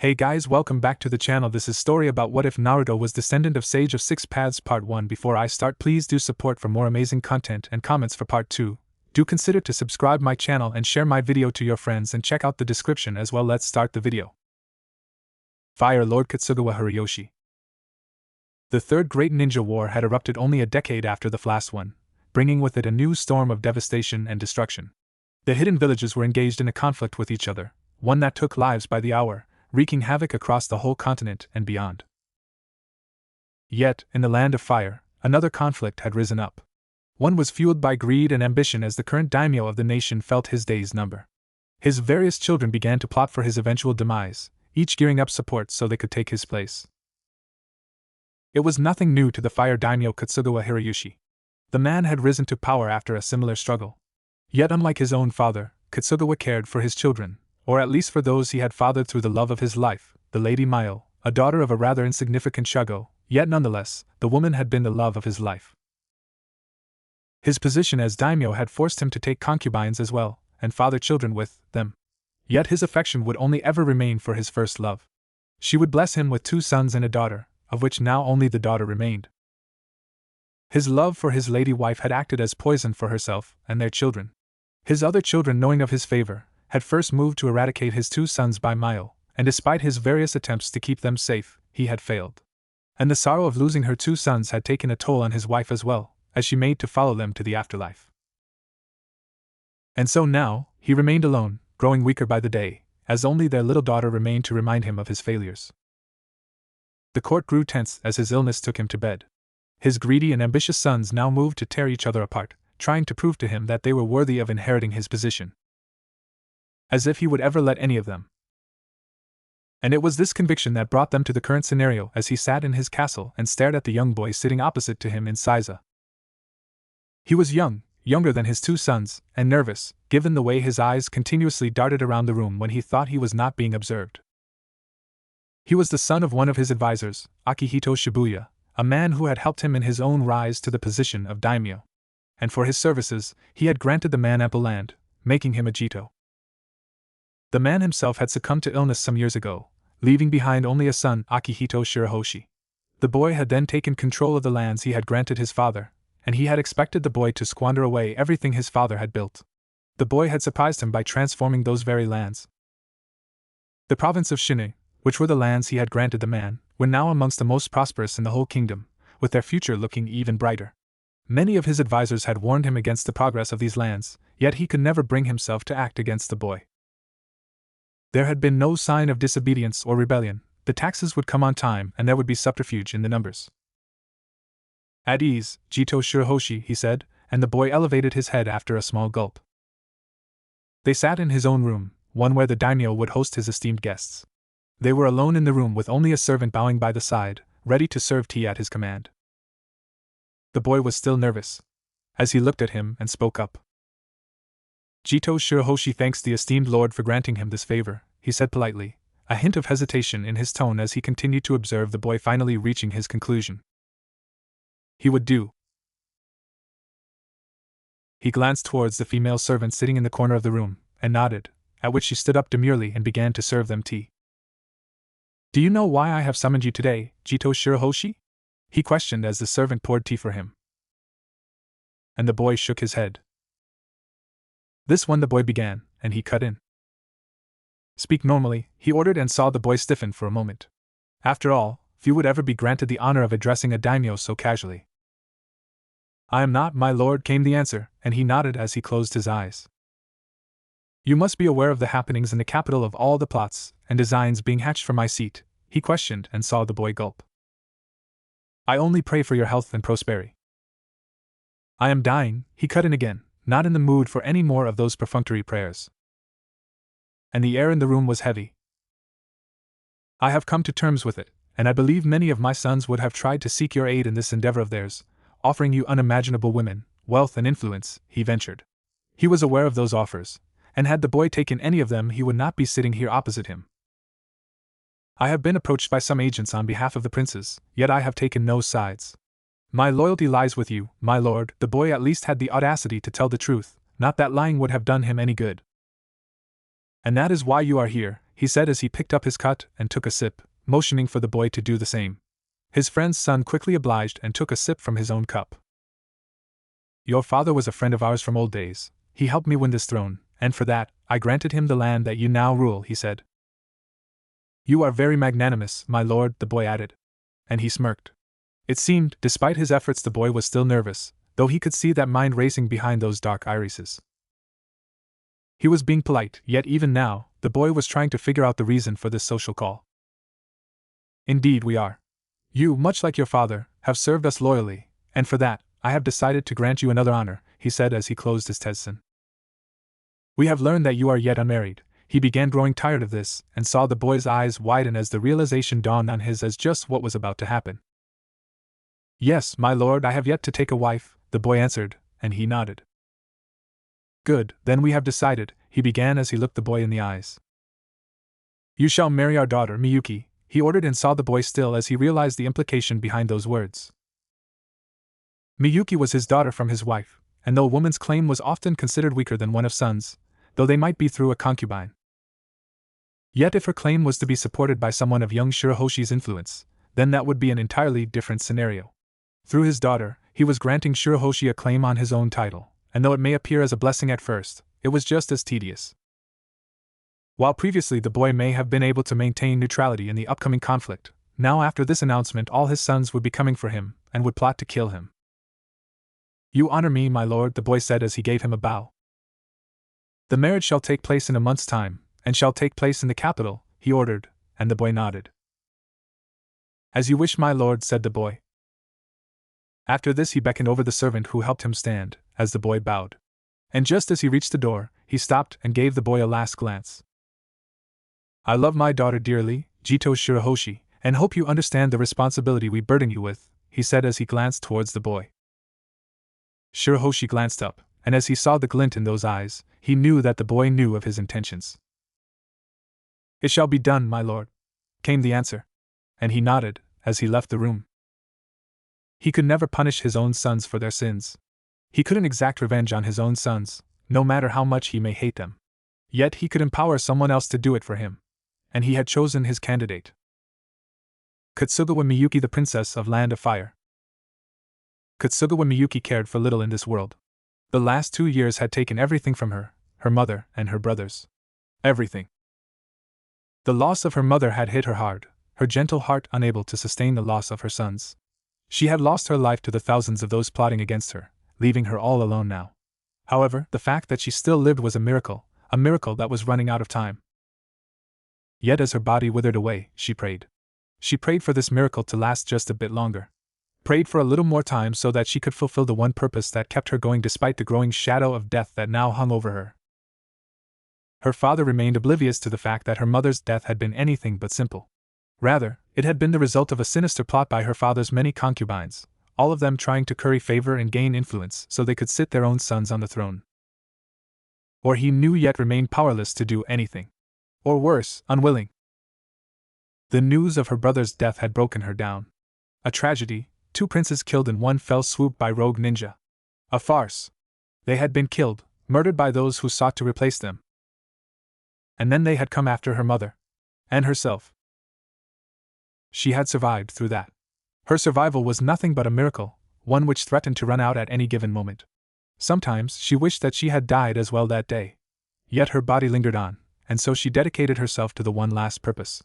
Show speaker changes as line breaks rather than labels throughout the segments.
Hey guys, welcome back to the channel. This is story about what if Naruto was descendant of Sage of Six Paths Part 1. Before I start, please do support for more amazing content and comments for Part 2. Do consider to subscribe my channel and share my video to your friends and check out the description as well. Let's start the video. Fire Lord Kotsugawa Hiroyoshi. The Third Great Ninja War had erupted only a decade after the last one, bringing with it a new storm of devastation and destruction. The hidden villages were engaged in a conflict with each other, one that took lives by the hour, wreaking havoc across the whole continent and beyond. Yet, in the land of fire, another conflict had risen up. One was fueled by greed and ambition as the current daimyo of the nation felt his days number. His various children began to plot for his eventual demise, each gearing up support so they could take his place. It was nothing new to the fire daimyo Kotsugawa Hiroyoshi. The man had risen to power after a similar struggle. Yet unlike his own father, Kotsugawa cared for his children, or at least for those he had fathered through the love of his life, the Lady Mayo, a daughter of a rather insignificant Shugo, yet nonetheless, the woman had been the love of his life. His position as daimyo had forced him to take concubines as well, and father children with them. Yet his affection would only ever remain for his first love. She would bless him with 2 sons and a daughter, of which now only the daughter remained. His love for his lady wife had acted as poison for herself and their children. His other children, knowing of his favor, had first moved to eradicate his 2 sons by Mayo, and despite his various attempts to keep them safe, he had failed. And the sorrow of losing her 2 sons had taken a toll on his wife as well, as she made to follow them to the afterlife. And so now, he remained alone, growing weaker by the day, as only their little daughter remained to remind him of his failures. The court grew tense as his illness took him to bed. His greedy and ambitious sons now moved to tear each other apart, trying to prove to him that they were worthy of inheriting his position. As if he would ever let any of them. And it was this conviction that brought them to the current scenario as he sat in his castle and stared at the young boy sitting opposite to him in Seiza. He was young, younger than his 2 sons, and nervous, given the way his eyes continuously darted around the room when he thought he was not being observed. He was the son of one of his advisors, Akihito Shibuya, a man who had helped him in his own rise to the position of daimyo. And for his services, he had granted the man ample land, making him a jito. The man himself had succumbed to illness some years ago, leaving behind only a son, Akihito Shirahoshi. The boy had then taken control of the lands he had granted his father, and he had expected the boy to squander away everything his father had built. The boy had surprised him by transforming those very lands. The province of Shine, which were the lands he had granted the man, were now amongst the most prosperous in the whole kingdom, with their future looking even brighter. Many of his advisors had warned him against the progress of these lands, yet he could never bring himself to act against the boy. There had been no sign of disobedience or rebellion, the taxes would come on time and there would be subterfuge in the numbers. At ease, Jito Shirahoshi, he said, and the boy elevated his head after a small gulp. They sat in his own room, one where the daimyo would host his esteemed guests. They were alone in the room with only a servant bowing by the side, ready to serve tea at his command. The boy was still nervous, as he looked at him and spoke up. Jito Shirahoshi thanks the esteemed lord for granting him this favor, he said politely, a hint of hesitation in his tone as he continued to observe the boy finally reaching his conclusion. He would do. He glanced towards the female servant sitting in the corner of the room, and nodded, at which she stood up demurely and began to serve them tea. Do you know why I have summoned you today, Jito Shirahoshi? He questioned as the servant poured tea for him. And the boy shook his head. This one the boy began, and he cut in. Speak normally, he ordered and saw the boy stiffen for a moment. After all, few would ever be granted the honor of addressing a daimyo so casually. I am not, my lord, came the answer, and he nodded as he closed his eyes. You must be aware of the happenings in the capital of all the plots and designs being hatched for my seat, he questioned and saw the boy gulp. I only pray for your health and prosperity. I am dying, he cut in again, not in the mood for any more of those perfunctory prayers. And the air in the room was heavy. I have come to terms with it, and I believe many of my sons would have tried to seek your aid in this endeavor of theirs, offering you unimaginable women, wealth and influence, he ventured. He was aware of those offers, and had the boy taken any of them he would not be sitting here opposite him. I have been approached by some agents on behalf of the princes, yet I have taken no sides. My loyalty lies with you, my lord. The boy at least had the audacity to tell the truth, not that lying would have done him any good. And that is why you are here, he said as he picked up his cut and took a sip, motioning for the boy to do the same. His friend's son quickly obliged and took a sip from his own cup. Your father was a friend of ours from old days. He helped me win this throne, and for that, I granted him the land that you now rule, he said. You are very magnanimous, my lord, the boy added. And he smirked. It seemed, despite his efforts, the boy was still nervous, though he could see that mind racing behind those dark irises. He was being polite, yet even now, the boy was trying to figure out the reason for this social call. Indeed we are. You, much like your father, have served us loyally, and for that, I have decided to grant you another honor, he said as he closed his tezzen. We have learned that you are yet unmarried. He began growing tired of this, and saw the boy's eyes widen as the realization dawned on his as just what was about to happen. Yes, my lord, I have yet to take a wife, the boy answered, and he nodded. Good, then we have decided, he began as he looked the boy in the eyes. You shall marry our daughter, Miyuki, he ordered, and saw the boy still as he realized the implication behind those words. Miyuki was his daughter from his wife, and though a woman's claim was often considered weaker than one of sons, though they might be through a concubine. Yet if her claim was to be supported by someone of young Shirahoshi's influence, then that would be an entirely different scenario. Through his daughter, he was granting Shirahoshi a claim on his own title, and though it may appear as a blessing at first, it was just as tedious. While previously the boy may have been able to maintain neutrality in the upcoming conflict, now after this announcement all his sons would be coming for him, and would plot to kill him. You honor me, my lord, the boy said as he gave him a bow. The marriage shall take place in a month's time, and shall take place in the capital, he ordered, and the boy nodded. As you wish, my lord, said the boy. After this he beckoned over the servant who helped him stand, as the boy bowed. And just as he reached the door, he stopped and gave the boy a last glance. I love my daughter dearly, Jito Shirahoshi, and hope you understand the responsibility we burden you with, he said as he glanced towards the boy. Shirahoshi glanced up, and as he saw the glint in those eyes, he knew that the boy knew of his intentions. It shall be done, my lord, came the answer, and he nodded as he left the room. He could never punish his own sons for their sins. He couldn't exact revenge on his own sons, no matter how much he may hate them. Yet he could empower someone else to do it for him, and he had chosen his candidate. Kutsugawa Miyuki, the princess of Land of Fire. Kutsugawa Miyuki cared for little in this world. The last 2 years had taken everything from her, her mother and her brothers. Everything. The loss of her mother had hit her hard, her gentle heart unable to sustain the loss of her sons. She had lost her life to the thousands of those plotting against her, leaving her all alone now. However, the fact that she still lived was a miracle that was running out of time. Yet as her body withered away, she prayed. She prayed for this miracle to last just a bit longer. Prayed for a little more time so that she could fulfill the one purpose that kept her going despite the growing shadow of death that now hung over her. Her father remained oblivious to the fact that her mother's death had been anything but simple. Rather, it had been the result of a sinister plot by her father's many concubines, all of them trying to curry favor and gain influence so they could sit their own sons on the throne. Or he knew yet remained powerless to do anything. Or worse, unwilling. The news of her brother's death had broken her down. A tragedy, 2 princes killed in one fell swoop by rogue ninja. A farce. They had been killed, murdered by those who sought to replace them. And then they had come after her mother. And herself. She had survived through that. Her survival was nothing but a miracle, one which threatened to run out at any given moment. Sometimes she wished that she had died as well that day. Yet her body lingered on, and so she dedicated herself to the one last purpose.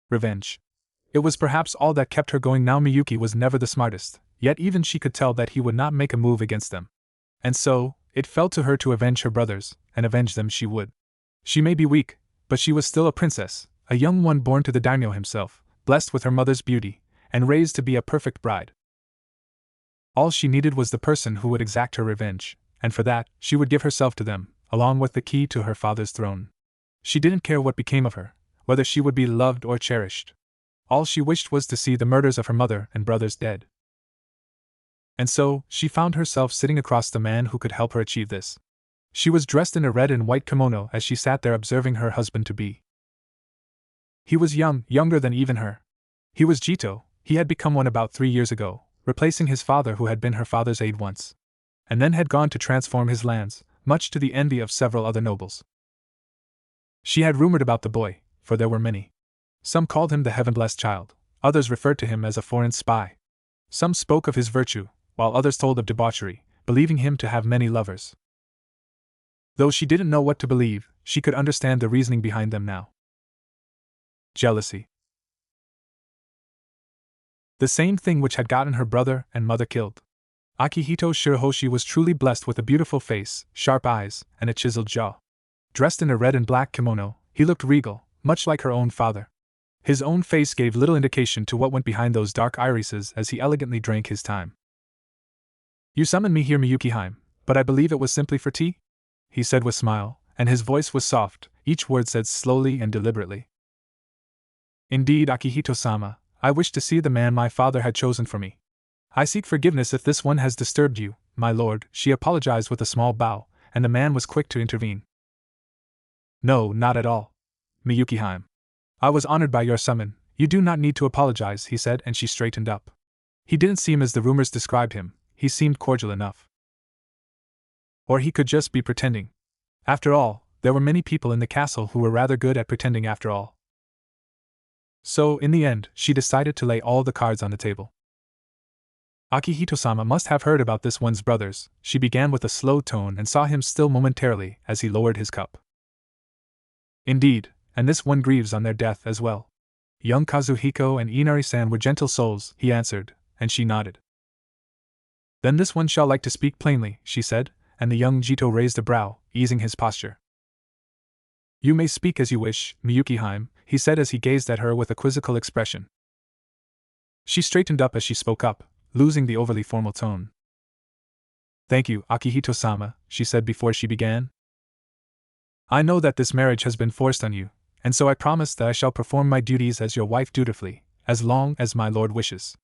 Revenge. It was perhaps all that kept her going now. Miyuki was never the smartest, yet even she could tell that he would not make a move against them. And so, it fell to her to avenge her brothers, and avenge them she would. She may be weak, but she was still a princess, a young one born to the daimyo himself, blessed with her mother's beauty, and raised to be a perfect bride. All she needed was the person who would exact her revenge, and for that, she would give herself to them, along with the key to her father's throne. She didn't care what became of her, whether she would be loved or cherished. All she wished was to see the murders of her mother and brothers dead. And so, she found herself sitting across the man who could help her achieve this. She was dressed in a red and white kimono as she sat there observing her husband-to-be. He was young, younger than even her. He was Jito. He had become one about 3 years ago, replacing his father who had been her father's aide once. And then had gone to transform his lands, much to the envy of several other nobles. She had rumored about the boy, for there were many. Some called him the heaven-blessed child, others referred to him as a foreign spy. Some spoke of his virtue, while others told of debauchery, believing him to have many lovers. Though she didn't know what to believe, she could understand the reasoning behind them now. Jealousy. The same thing which had gotten her brother and mother killed. Akihito Shirahoshi was truly blessed with a beautiful face, sharp eyes, and a chiseled jaw. Dressed in a red and black kimono, he looked regal, much like her own father. His own face gave little indication to what went behind those dark irises as he elegantly drank his time. "You summoned me here, Miyuki-hime, but I believe it was simply for tea?" he said with a smile, and his voice was soft, each word said slowly and deliberately. "Indeed, Akihito-sama, I wish to see the man my father had chosen for me. I seek forgiveness if this one has disturbed you, my lord," she apologized with a small bow, and the man was quick to intervene. "No, not at all, Miyuki-hime. I was honored by your summon. You do not need to apologize," he said, and she straightened up. He didn't seem as the rumors described him, he seemed cordial enough. Or he could just be pretending. After all, there were many people in the castle who were rather good at pretending after all. So, in the end, she decided to lay all the cards on the table. "Akihito-sama must have heard about this one's brothers," she began with a slow tone and saw him still momentarily as he lowered his cup. "Indeed, and this one grieves on their death as well. Young Kazuhiko and Inari-san were gentle souls," he answered, and she nodded. "Then this one shall like to speak plainly," she said, and the young Jito raised a brow, easing his posture. "You may speak as you wish, Miyuki-hime," he said as he gazed at her with a quizzical expression. She straightened up as she spoke up, losing the overly formal tone. "Thank you, Akihito-sama," she said before she began. "I know that this marriage has been forced on you, and so I promise that I shall perform my duties as your wife dutifully, as long as my lord wishes.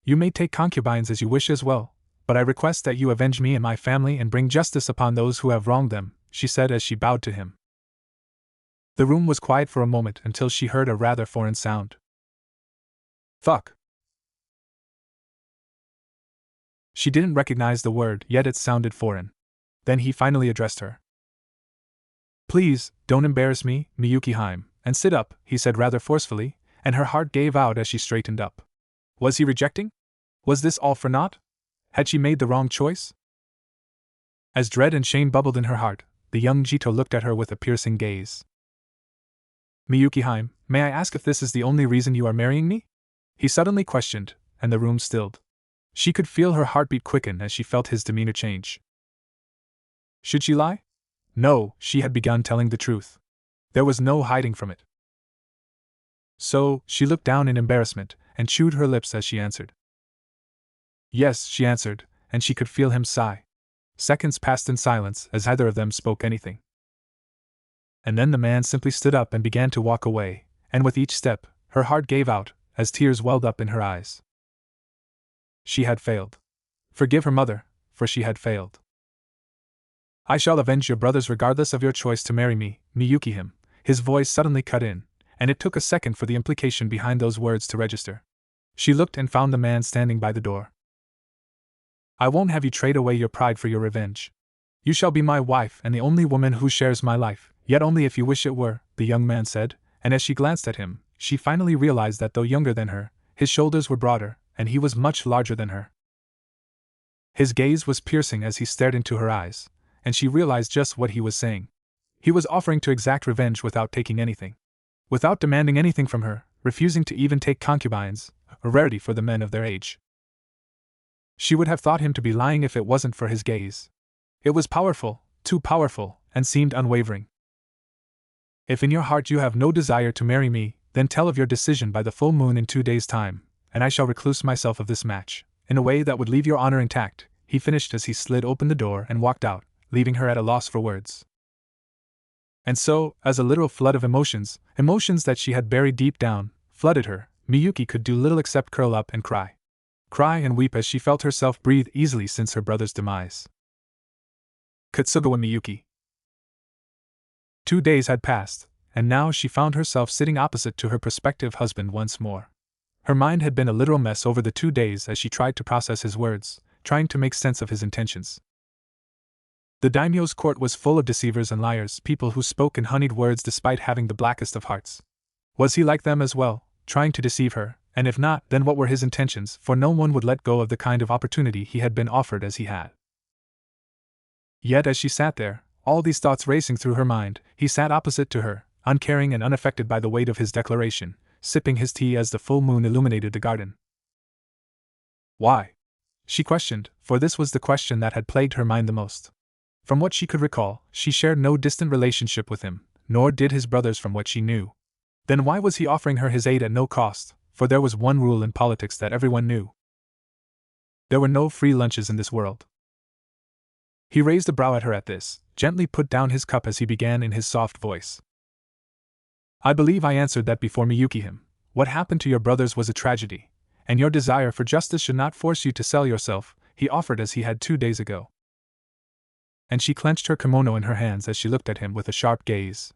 You may take concubines as you wish as well, but I request that you avenge me and my family and bring justice upon those who have wronged them," she said as she bowed to him. The room was quiet for a moment until she heard a rather foreign sound. "Fuck." She didn't recognize the word, yet it sounded foreign. Then he finally addressed her. "Please, don't embarrass me, Miyuki-hime, and sit up," he said rather forcefully, and her heart gave out as she straightened up. Was he rejecting? Was this all for naught? Had she made the wrong choice? As dread and shame bubbled in her heart, the young Jito looked at her with a piercing gaze. "Miyuki-hime, may I ask if this is the only reason you are marrying me?" he suddenly questioned, and the room stilled. She could feel her heartbeat quicken as she felt his demeanor change. Should she lie? No, she had begun telling the truth. There was no hiding from it. So, she looked down in embarrassment, and chewed her lips as she answered. "Yes," she answered, and she could feel him sigh. Seconds passed in silence as either of them spoke anything. And then the man simply stood up and began to walk away, and with each step, her heart gave out, as tears welled up in her eyes. She had failed. Forgive her mother, for she had failed. "I shall avenge your brothers regardless of your choice to marry me, Miyuki-hime," his voice suddenly cut in, and it took a second for the implication behind those words to register. She looked and found the man standing by the door. "I won't have you trade away your pride for your revenge. You shall be my wife and the only woman who shares my life, yet only if you wish it were," the young man said, and as she glanced at him, she finally realized that though younger than her, his shoulders were broader, and he was much larger than her. His gaze was piercing as he stared into her eyes, and she realized just what he was saying. He was offering to exact revenge without taking anything. Without demanding anything from her, refusing to even take concubines, a rarity for the men of their age. She would have thought him to be lying if it wasn't for his gaze. It was powerful, too powerful, and seemed unwavering. "If in your heart you have no desire to marry me, then tell of your decision by the full moon in 2 days' time, and I shall recluse myself of this match, in a way that would leave your honor intact," he finished as he slid open the door and walked out, leaving her at a loss for words. And so, as a literal flood of emotions that she had buried deep down, flooded her, Miyuki could do little except curl up and cry. Cry and weep as she felt herself breathe easily since her brother's demise. Kotsugawa Miyuki. 2 days had passed, and now she found herself sitting opposite to her prospective husband once more. Her mind had been a literal mess over the 2 days as she tried to process his words, trying to make sense of his intentions. The daimyo's court was full of deceivers and liars, people who spoke in honeyed words despite having the blackest of hearts. Was he like them as well, trying to deceive her, and if not, then what were his intentions, for no one would let go of the kind of opportunity he had been offered as he had. Yet as she sat there, all these thoughts racing through her mind, he sat opposite to her, uncaring and unaffected by the weight of his declaration, sipping his tea as the full moon illuminated the garden. Why? She questioned, for this was the question that had plagued her mind the most. From what she could recall, she shared no distant relationship with him, nor did his brothers from what she knew. Then why was he offering her his aid at no cost? For there was one rule in politics that everyone knew. There were no free lunches in this world. He raised a brow at her at this, gently put down his cup as he began in his soft voice. I believe I answered that before Miyuki him. What happened to your brothers was a tragedy, and your desire for justice should not force you to sell yourself, he offered as he had 2 days ago. And she clenched her kimono in her hands as she looked at him with a sharp gaze.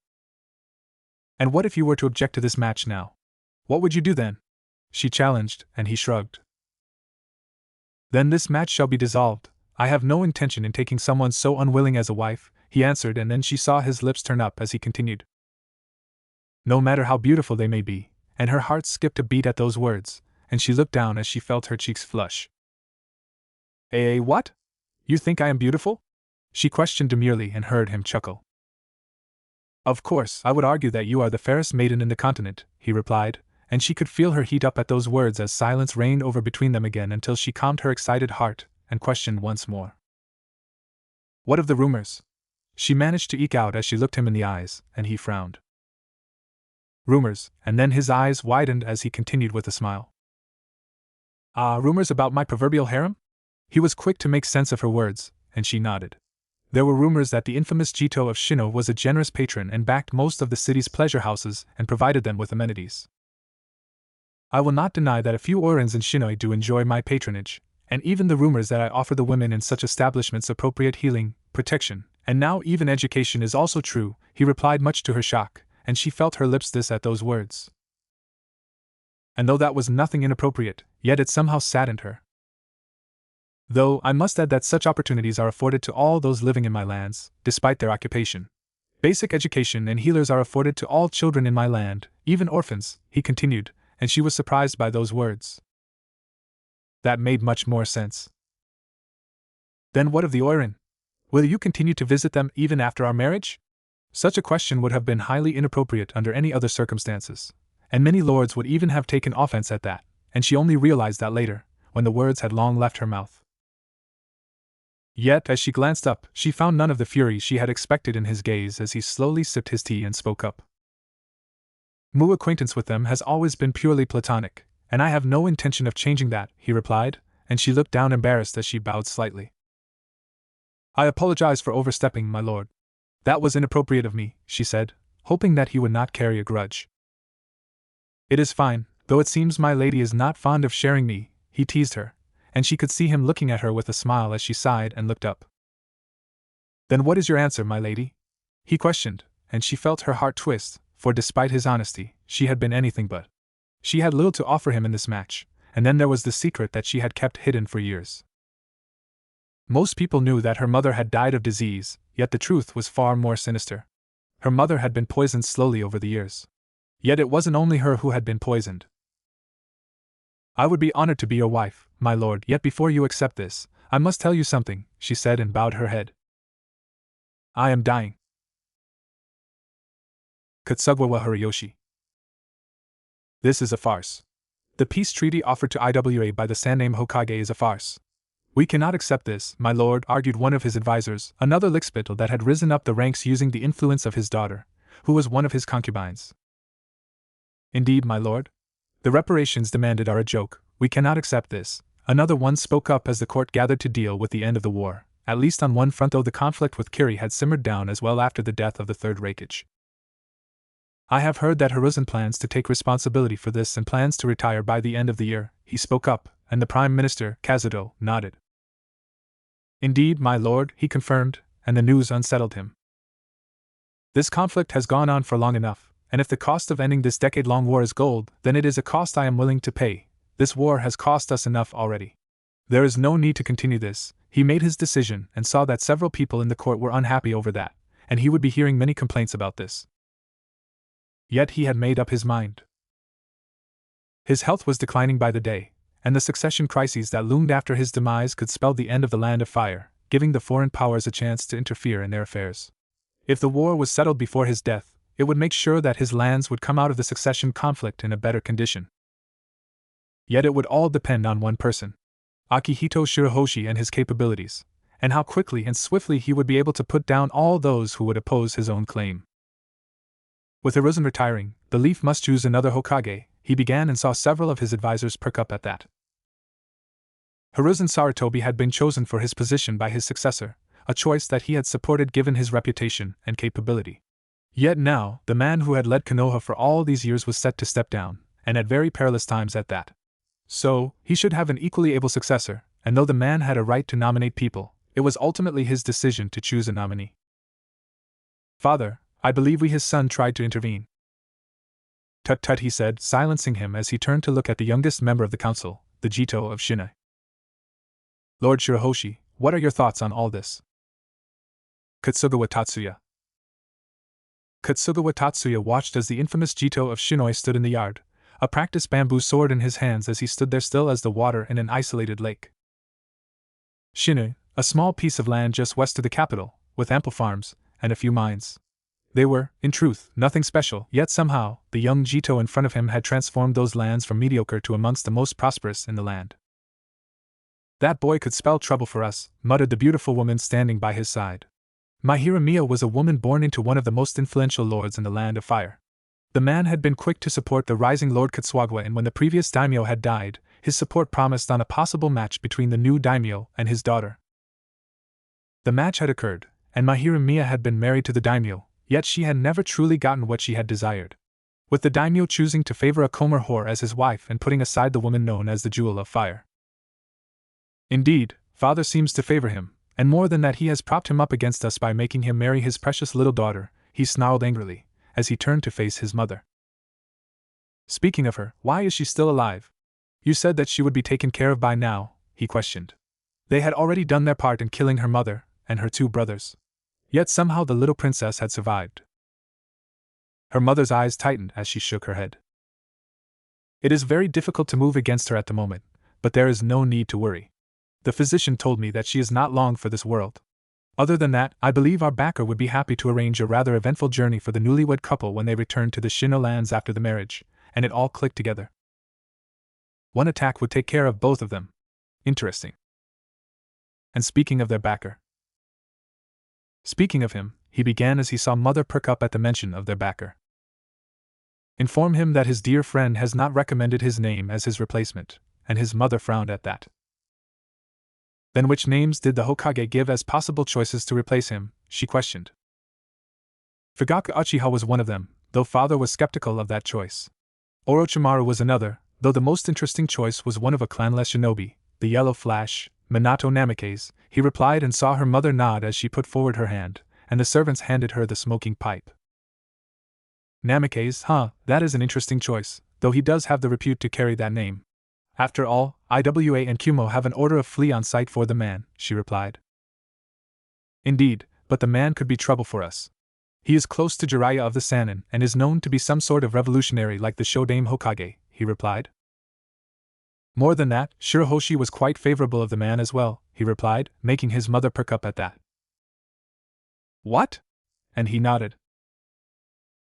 And what if you were to object to this match now? What would you do then? She challenged, and he shrugged. Then this match shall be dissolved. I have no intention in taking someone so unwilling as a wife, he answered, and then she saw his lips turn up as he continued. No matter how beautiful they may be, and her heart skipped a beat at those words, and she looked down as she felt her cheeks flush. What? You think I am beautiful? She questioned demurely and heard him chuckle. Of course, I would argue that you are the fairest maiden in the continent, he replied, and she could feel her heat up at those words as silence reigned over between them again until she calmed her excited heart and questioned once more. What of the rumors? She managed to eke out as she looked him in the eyes, and he frowned. Rumors, and then his eyes widened as he continued with a smile. Rumors about my proverbial harem? He was quick to make sense of her words, and she nodded. There were rumors that the infamous Jito of Shino was a generous patron and backed most of the city's pleasure houses and provided them with amenities. I will not deny that a few Oirins in Shinoi do enjoy my patronage, and even the rumors that I offer the women in such establishments appropriate healing, protection, and now even education is also true, he replied much to her shock, and she felt her lips this at those words. And though that was nothing inappropriate, yet it somehow saddened her. Though I must add that such opportunities are afforded to all those living in my lands, despite their occupation. Basic education and healers are afforded to all children in my land, even orphans, he continued, and she was surprised by those words. That made much more sense. Then what of the Oirin? Will you continue to visit them even after our marriage? Such a question would have been highly inappropriate under any other circumstances, and many lords would even have taken offense at that, and she only realized that later, when the words had long left her mouth. Yet, as she glanced up, she found none of the fury she had expected in his gaze as he slowly sipped his tea and spoke up. My acquaintance with them has always been purely platonic, and I have no intention of changing that, he replied, and she looked down embarrassed as she bowed slightly. I apologize for overstepping, my lord. That was inappropriate of me, she said, hoping that he would not carry a grudge. It is fine, though it seems my lady is not fond of sharing me, he teased her, and she could see him looking at her with a smile as she sighed and looked up. Then what is your answer, my lady? He questioned, and she felt her heart twist, for despite his honesty, she had been anything but. She had little to offer him in this match, and then there was the secret that she had kept hidden for years. Most people knew that her mother had died of disease, yet the truth was far more sinister. Her mother had been poisoned slowly over the years. Yet it wasn't only her who had been poisoned. I would be honored to be your wife, my lord, yet before you accept this, I must tell you something, she said and bowed her head. I am dying. Kutsugawa Horiyoshi. This is a farce. The peace treaty offered to Iwa by the Sanname Hokage is a farce. We cannot accept this, my lord, argued one of his advisors, another lickspittle that had risen up the ranks using the influence of his daughter, who was one of his concubines. Indeed, my lord? The reparations demanded are a joke, we cannot accept this, another one spoke up as the court gathered to deal with the end of the war, at least on one front, though the conflict with Kiri had simmered down as well after the death of the third Reikage. I have heard that Hiruzen plans to take responsibility for this and plans to retire by the end of the year, he spoke up, and the Prime Minister, Kazuto, nodded. Indeed, my lord, he confirmed, and the news unsettled him. This conflict has gone on for long enough, and if the cost of ending this decade-long war is gold, then it is a cost I am willing to pay. This war has cost us enough already. There is no need to continue this, He made his decision and saw that several people in the court were unhappy over that, and he would be hearing many complaints about this. Yet he had made up his mind. His health was declining by the day, and the succession crises that loomed after his demise could spell the end of the Land of Fire, giving the foreign powers a chance to interfere in their affairs. If the war was settled before his death, it would make sure that his lands would come out of the succession conflict in a better condition. Yet it would all depend on one person, Akihito Shirahoshi, and his capabilities, and how quickly and swiftly he would be able to put down all those who would oppose his own claim. With Hiruzen retiring, the Leaf must choose another Hokage, he began, and saw several of his advisors perk up at that. Hiruzen Sarutobi had been chosen for his position by his successor, a choice that he had supported given his reputation and capability. Yet now, the man who had led Konoha for all these years was set to step down, and at very perilous times at that. So, he should have an equally able successor, and though the man had a right to nominate people, it was ultimately his decision to choose a nominee. Father, I believe his son tried to intervene. Tut tut, he said, silencing him as he turned to look at the youngest member of the council, the Jito of Shinai. Lord Shirahoshi, what are your thoughts on all this? Katsugawa Tatsuya. Katsugawa Tatsuya watched as the infamous Jito of Shinoi stood in the yard, a practiced bamboo sword in his hands as he stood there still as the water in an isolated lake. Shinoi, a small piece of land just west of the capital, with ample farms, and a few mines. They were, in truth, nothing special, yet somehow, the young Jito in front of him had transformed those lands from mediocre to amongst the most prosperous in the land. That boy could spell trouble for us, muttered the beautiful woman standing by his side. My Hiramiya was a woman born into one of the most influential lords in the Land of Fire. The man had been quick to support the rising Lord Katsuagawa, and when the previous daimyo had died, his support promised on a possible match between the new daimyo and his daughter. The match had occurred, and my Hiramiya had been married to the daimyo, yet she had never truly gotten what she had desired. With the daimyo choosing to favor a Komer whore as his wife and putting aside the woman known as the Jewel of Fire. Indeed, father seems to favor him, and more than that, he has propped him up against us by making him marry his precious little daughter, he snarled angrily, as he turned to face his mother. Speaking of her, why is she still alive? You said that she would be taken care of by now, he questioned. They had already done their part in killing her mother and her two brothers. Yet somehow the little princess had survived. Her mother's eyes tightened as she shook her head. It is very difficult to move against her at the moment, but there is no need to worry. The physician told me that she is not long for this world. Other than that, I believe our backer would be happy to arrange a rather eventful journey for the newlywed couple when they return to the Shino lands after the marriage, and it all clicked together. One attack would take care of both of them. Interesting. And speaking of their backer. Speaking of him, he began as he saw Mother perk up at the mention of their backer. Inform him that his dear friend has not recommended his name as his replacement, and his mother frowned at that. Then which names did the Hokage give as possible choices to replace him, she questioned. Fugaku Uchiha was one of them, though father was skeptical of that choice. Orochimaru was another, though the most interesting choice was one of a clanless shinobi, the Yellow Flash, Minato Namikaze, he replied, and saw her mother nod as she put forward her hand, and the servants handed her the smoking pipe. Namikaze, that is an interesting choice, though he does have the repute to carry that name. After all, IWA and Kumo have an order of flee on sight for the man, she replied. Indeed, but the man could be trouble for us. He is close to Jiraiya of the Sannin and is known to be some sort of revolutionary like the Shodame Hokage, he replied. More than that, Shirahoshi was quite favorable of the man as well, he replied, making his mother perk up at that. What? And he nodded.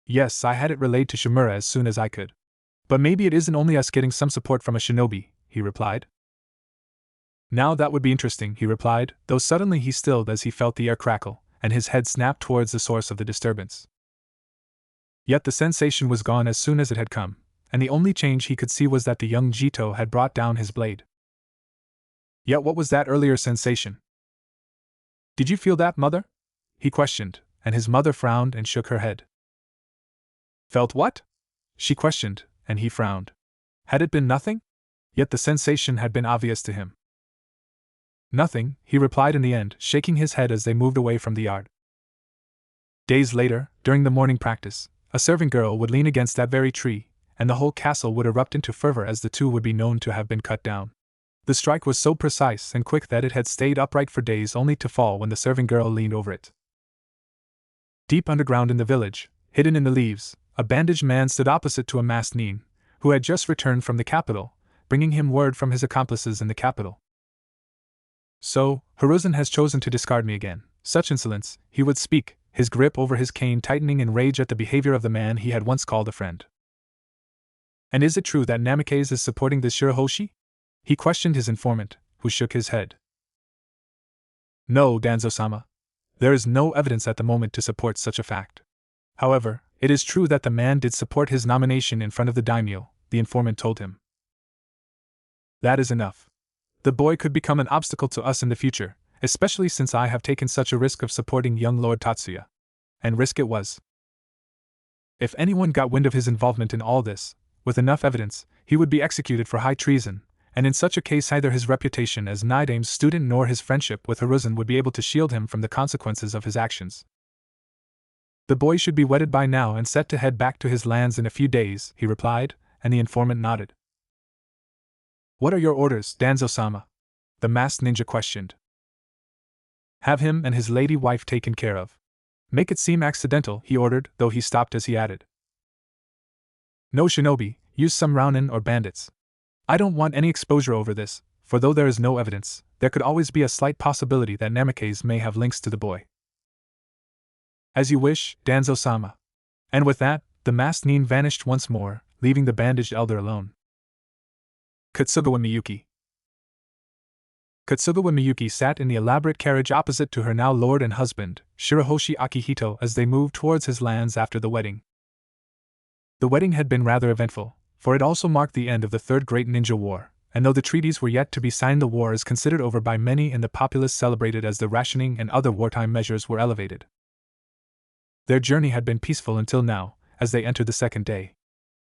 Yes, I had it relayed to Shimura as soon as I could. But maybe it isn't only us getting some support from a shinobi, he replied. Now that would be interesting, he replied, though suddenly he stilled as he felt the air crackle, and his head snapped towards the source of the disturbance. Yet the sensation was gone as soon as it had come, and the only change he could see was that the young Jito had brought down his blade. Yet what was that earlier sensation? Did you feel that, mother? He questioned, and his mother frowned and shook her head. Felt what? She questioned, and he frowned. Had it been nothing? Yet the sensation had been obvious to him. Nothing, he replied in the end, shaking his head as they moved away from the yard. Days later, during the morning practice, a serving girl would lean against that very tree, and the whole castle would erupt into fervor as the two would be known to have been cut down. The strike was so precise and quick that it had stayed upright for days only to fall when the serving girl leaned over it. Deep underground in the village, hidden in the leaves, a bandaged man stood opposite to a masked nin, who had just returned from the capital, bringing him word from his accomplices in the capital. So, Hiruzen has chosen to discard me again. Such insolence, he would speak, his grip over his cane tightening in rage at the behavior of the man he had once called a friend. And is it true that Namikaze is supporting this Shirahoshi? He questioned his informant, who shook his head. No, Danzo-sama. There is no evidence at the moment to support such a fact. However, it is true that the man did support his nomination in front of the daimyo, the informant told him. That is enough. The boy could become an obstacle to us in the future, especially since I have taken such a risk of supporting young Lord Tatsuya. And risk it was. If anyone got wind of his involvement in all this, with enough evidence, he would be executed for high treason, and in such a case neither his reputation as Nidame's student nor his friendship with Hiruzen would be able to shield him from the consequences of his actions. The boy should be wedded by now and set to head back to his lands in a few days, he replied, and the informant nodded. What are your orders, Danzo-sama? The masked ninja questioned. Have him and his lady wife taken care of. Make it seem accidental, he ordered, though he stopped as he added. No shinobi, use some Rounin or bandits. I don't want any exposure over this, for though there is no evidence, there could always be a slight possibility that Namikaze may have links to the boy. As you wish, Danzo-sama. And with that, the masked nin vanished once more, leaving the bandaged elder alone. Kotsugawa Miyuki. Kotsugawa Miyuki sat in the elaborate carriage opposite to her now lord and husband, Shirahoshi Akihito, as they moved towards his lands after the wedding. The wedding had been rather eventful, for it also marked the end of the Third Great Ninja War, and though the treaties were yet to be signed, the war is considered over by many and the populace celebrated as the rationing and other wartime measures were elevated. Their journey had been peaceful until now, as they entered the second day.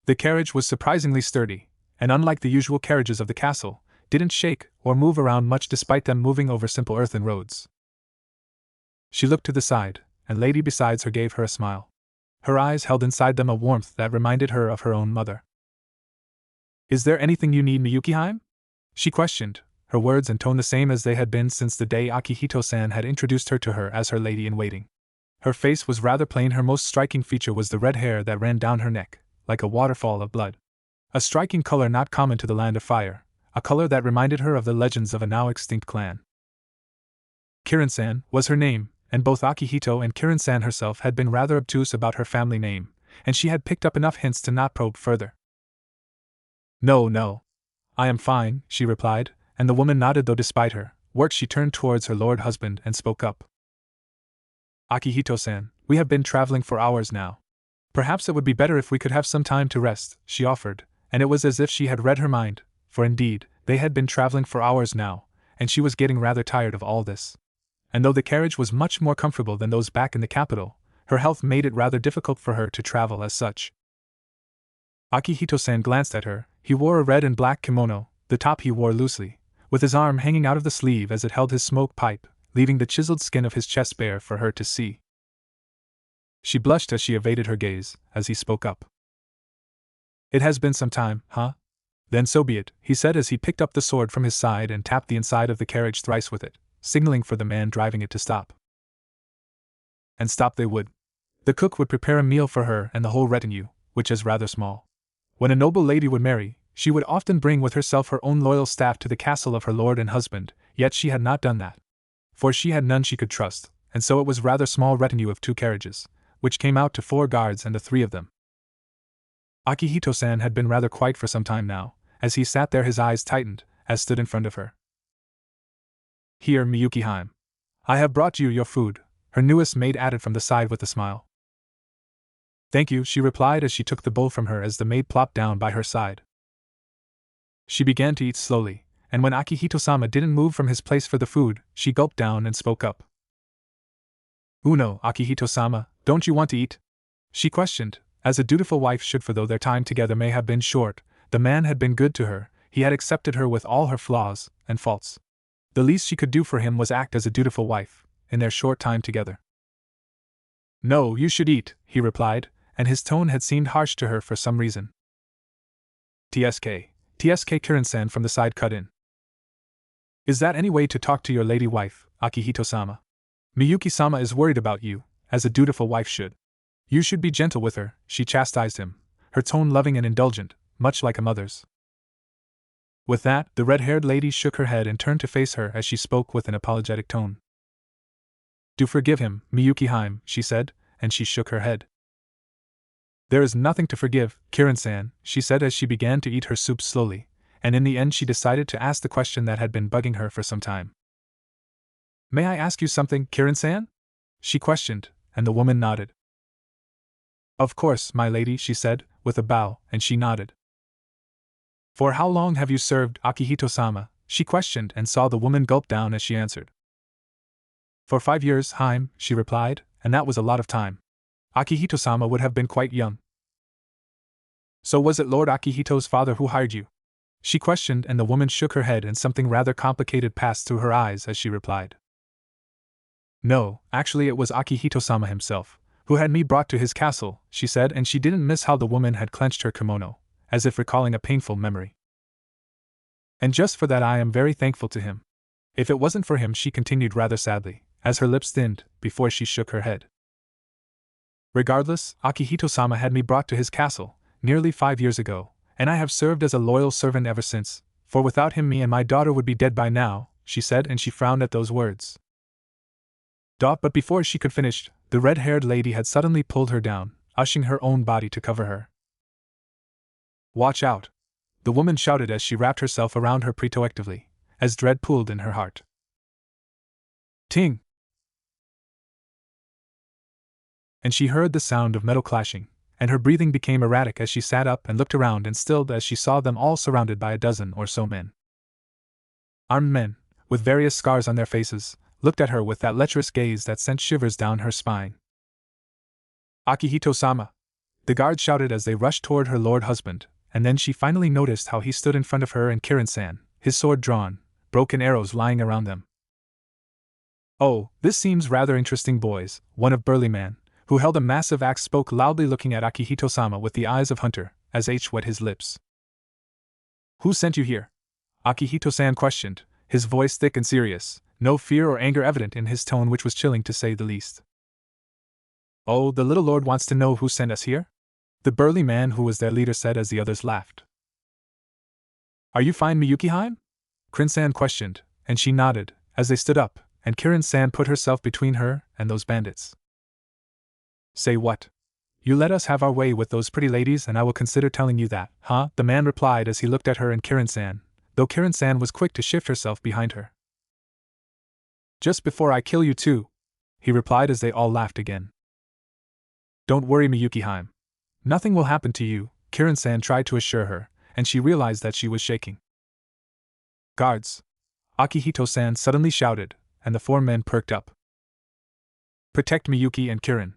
The carriage was surprisingly sturdy, and unlike the usual carriages of the castle, didn't shake or move around much despite them moving over simple earthen roads. She looked to the side, and lady besides her gave her a smile. Her eyes held inside them a warmth that reminded her of her own mother. Is there anything you need, Miyuki-heim? She questioned, her words and tone the same as they had been since the day Akihito-san had introduced her to her as her lady-in-waiting. Her face was rather plain. Her most striking feature was the red hair that ran down her neck, like a waterfall of blood. A striking color not common to the land of fire, a color that reminded her of the legends of a now extinct clan. Kirin-san was her name, and both Akihito and Kirin-san herself had been rather obtuse about her family name, and she had picked up enough hints to not probe further. No. I am fine, she replied, and the woman nodded, though despite her work she turned towards her lord husband and spoke up. Akihito-san, we have been traveling for hours now. Perhaps it would be better if we could have some time to rest, she offered, and it was as if she had read her mind, for indeed, they had been traveling for hours now, and she was getting rather tired of all this. And though the carriage was much more comfortable than those back in the capital, her health made it rather difficult for her to travel as such. Akihito-san glanced at her. He wore a red and black kimono, the top he wore loosely, with his arm hanging out of the sleeve as it held his smoke pipe, leaving the chiseled skin of his chest bare for her to see. She blushed as she evaded her gaze, as he spoke up. It has been some time, huh? Then so be it, he said as he picked up the sword from his side and tapped the inside of the carriage thrice with it, signaling for the man driving it to stop. And stop they would. The cook would prepare a meal for her and the whole retinue, which is rather small. When a noble lady would marry, she would often bring with herself her own loyal staff to the castle of her lord and husband, yet she had not done that. For she had none she could trust, and so it was rather small retinue of 2 carriages, which came out to 4 guards and the 3 of them. Akihito-san had been rather quiet for some time now, as he sat there his eyes tightened, as stood in front of her. Here, Miyuki-heim. I have brought you your food, her newest maid added from the side with a smile. Thank you, she replied as she took the bowl from her as the maid plopped down by her side. She began to eat slowly, and when Akihito-sama didn't move from his place for the food, she gulped down and spoke up. Uno, Akihito-sama, don't you want to eat? She questioned, as a dutiful wife should, for though their time together may have been short, the man had been good to her, he had accepted her with all her flaws and faults. The least she could do for him was act as a dutiful wife, in their short time together. No, you should eat, he replied, and his tone had seemed harsh to her for some reason. TSK Kirin-san from the side cut in. Is that any way to talk to your lady wife, Akihito-sama? Miyuki-sama is worried about you, as a dutiful wife should. You should be gentle with her, she chastised him, her tone loving and indulgent, much like a mother's. With that, the red-haired lady shook her head and turned to face her as she spoke with an apologetic tone. Do forgive him, Miyuki-hime, she said, and she shook her head. There is nothing to forgive, Kirin-san, she said as she began to eat her soup slowly, and in the end she decided to ask the question that had been bugging her for some time. May I ask you something, Kirin-san? She questioned, and the woman nodded. Of course, my lady, she said, with a bow, and she nodded. For how long have you served, Akihito-sama? She questioned and saw the woman gulp down as she answered. For 5 years, Hime, she replied, and that was a lot of time. Akihito-sama would have been quite young. So was it Lord Akihito's father who hired you? She questioned, and the woman shook her head and something rather complicated passed through her eyes as she replied. No, actually it was Akihito-sama himself, who had me brought to his castle, she said, and she didn't miss how the woman had clenched her kimono, as if recalling a painful memory. And just for that I am very thankful to him. If it wasn't for him, she continued rather sadly, as her lips thinned, before she shook her head. Regardless, Akihito-sama had me brought to his castle, nearly 5 years ago, and I have served as a loyal servant ever since, for without him me and my daughter would be dead by now, she said, and she frowned at those words. But before she could finish, the red-haired lady had suddenly pulled her down, ushering her own body to cover her. Watch out! The woman shouted as she wrapped herself around her protectively, as dread pooled in her heart. Ting! And she heard the sound of metal clashing, and her breathing became erratic as she sat up and looked around and stilled as she saw them all surrounded by a dozen or so men. Armed men, with various scars on their faces, looked at her with that lecherous gaze that sent shivers down her spine. Akihito-sama! The guards shouted as they rushed toward her lord husband, and then she finally noticed how he stood in front of her and Kirin-san, his sword drawn, broken arrows lying around them. Oh, this seems rather interesting, boys, one of burly man, who held a massive axe, spoke loudly, looking at Akihito-sama with the eyes of hunter, as H wet his lips. Who sent you here? Akihito-san questioned, his voice thick and serious, no fear or anger evident in his tone, which was chilling to say the least. Oh, the little lord wants to know who sent us here? The burly man who was their leader said as the others laughed. Are you fine, Miyuki-hime? Kirin-san questioned, and she nodded, as they stood up, and Kirin-san put herself between her and those bandits. Say what? You let us have our way with those pretty ladies and I will consider telling you that, huh? The man replied as he looked at her and Kirin-san, though Kirin-san was quick to shift herself behind her. Just before I kill you too, he replied as they all laughed again. Don't worry, Miyuki-hime. Nothing will happen to you, Kirin-san tried to assure her, and she realized that she was shaking. Guards! Akihito-san suddenly shouted, and the 4 men perked up. Protect Miyuki and Kirin.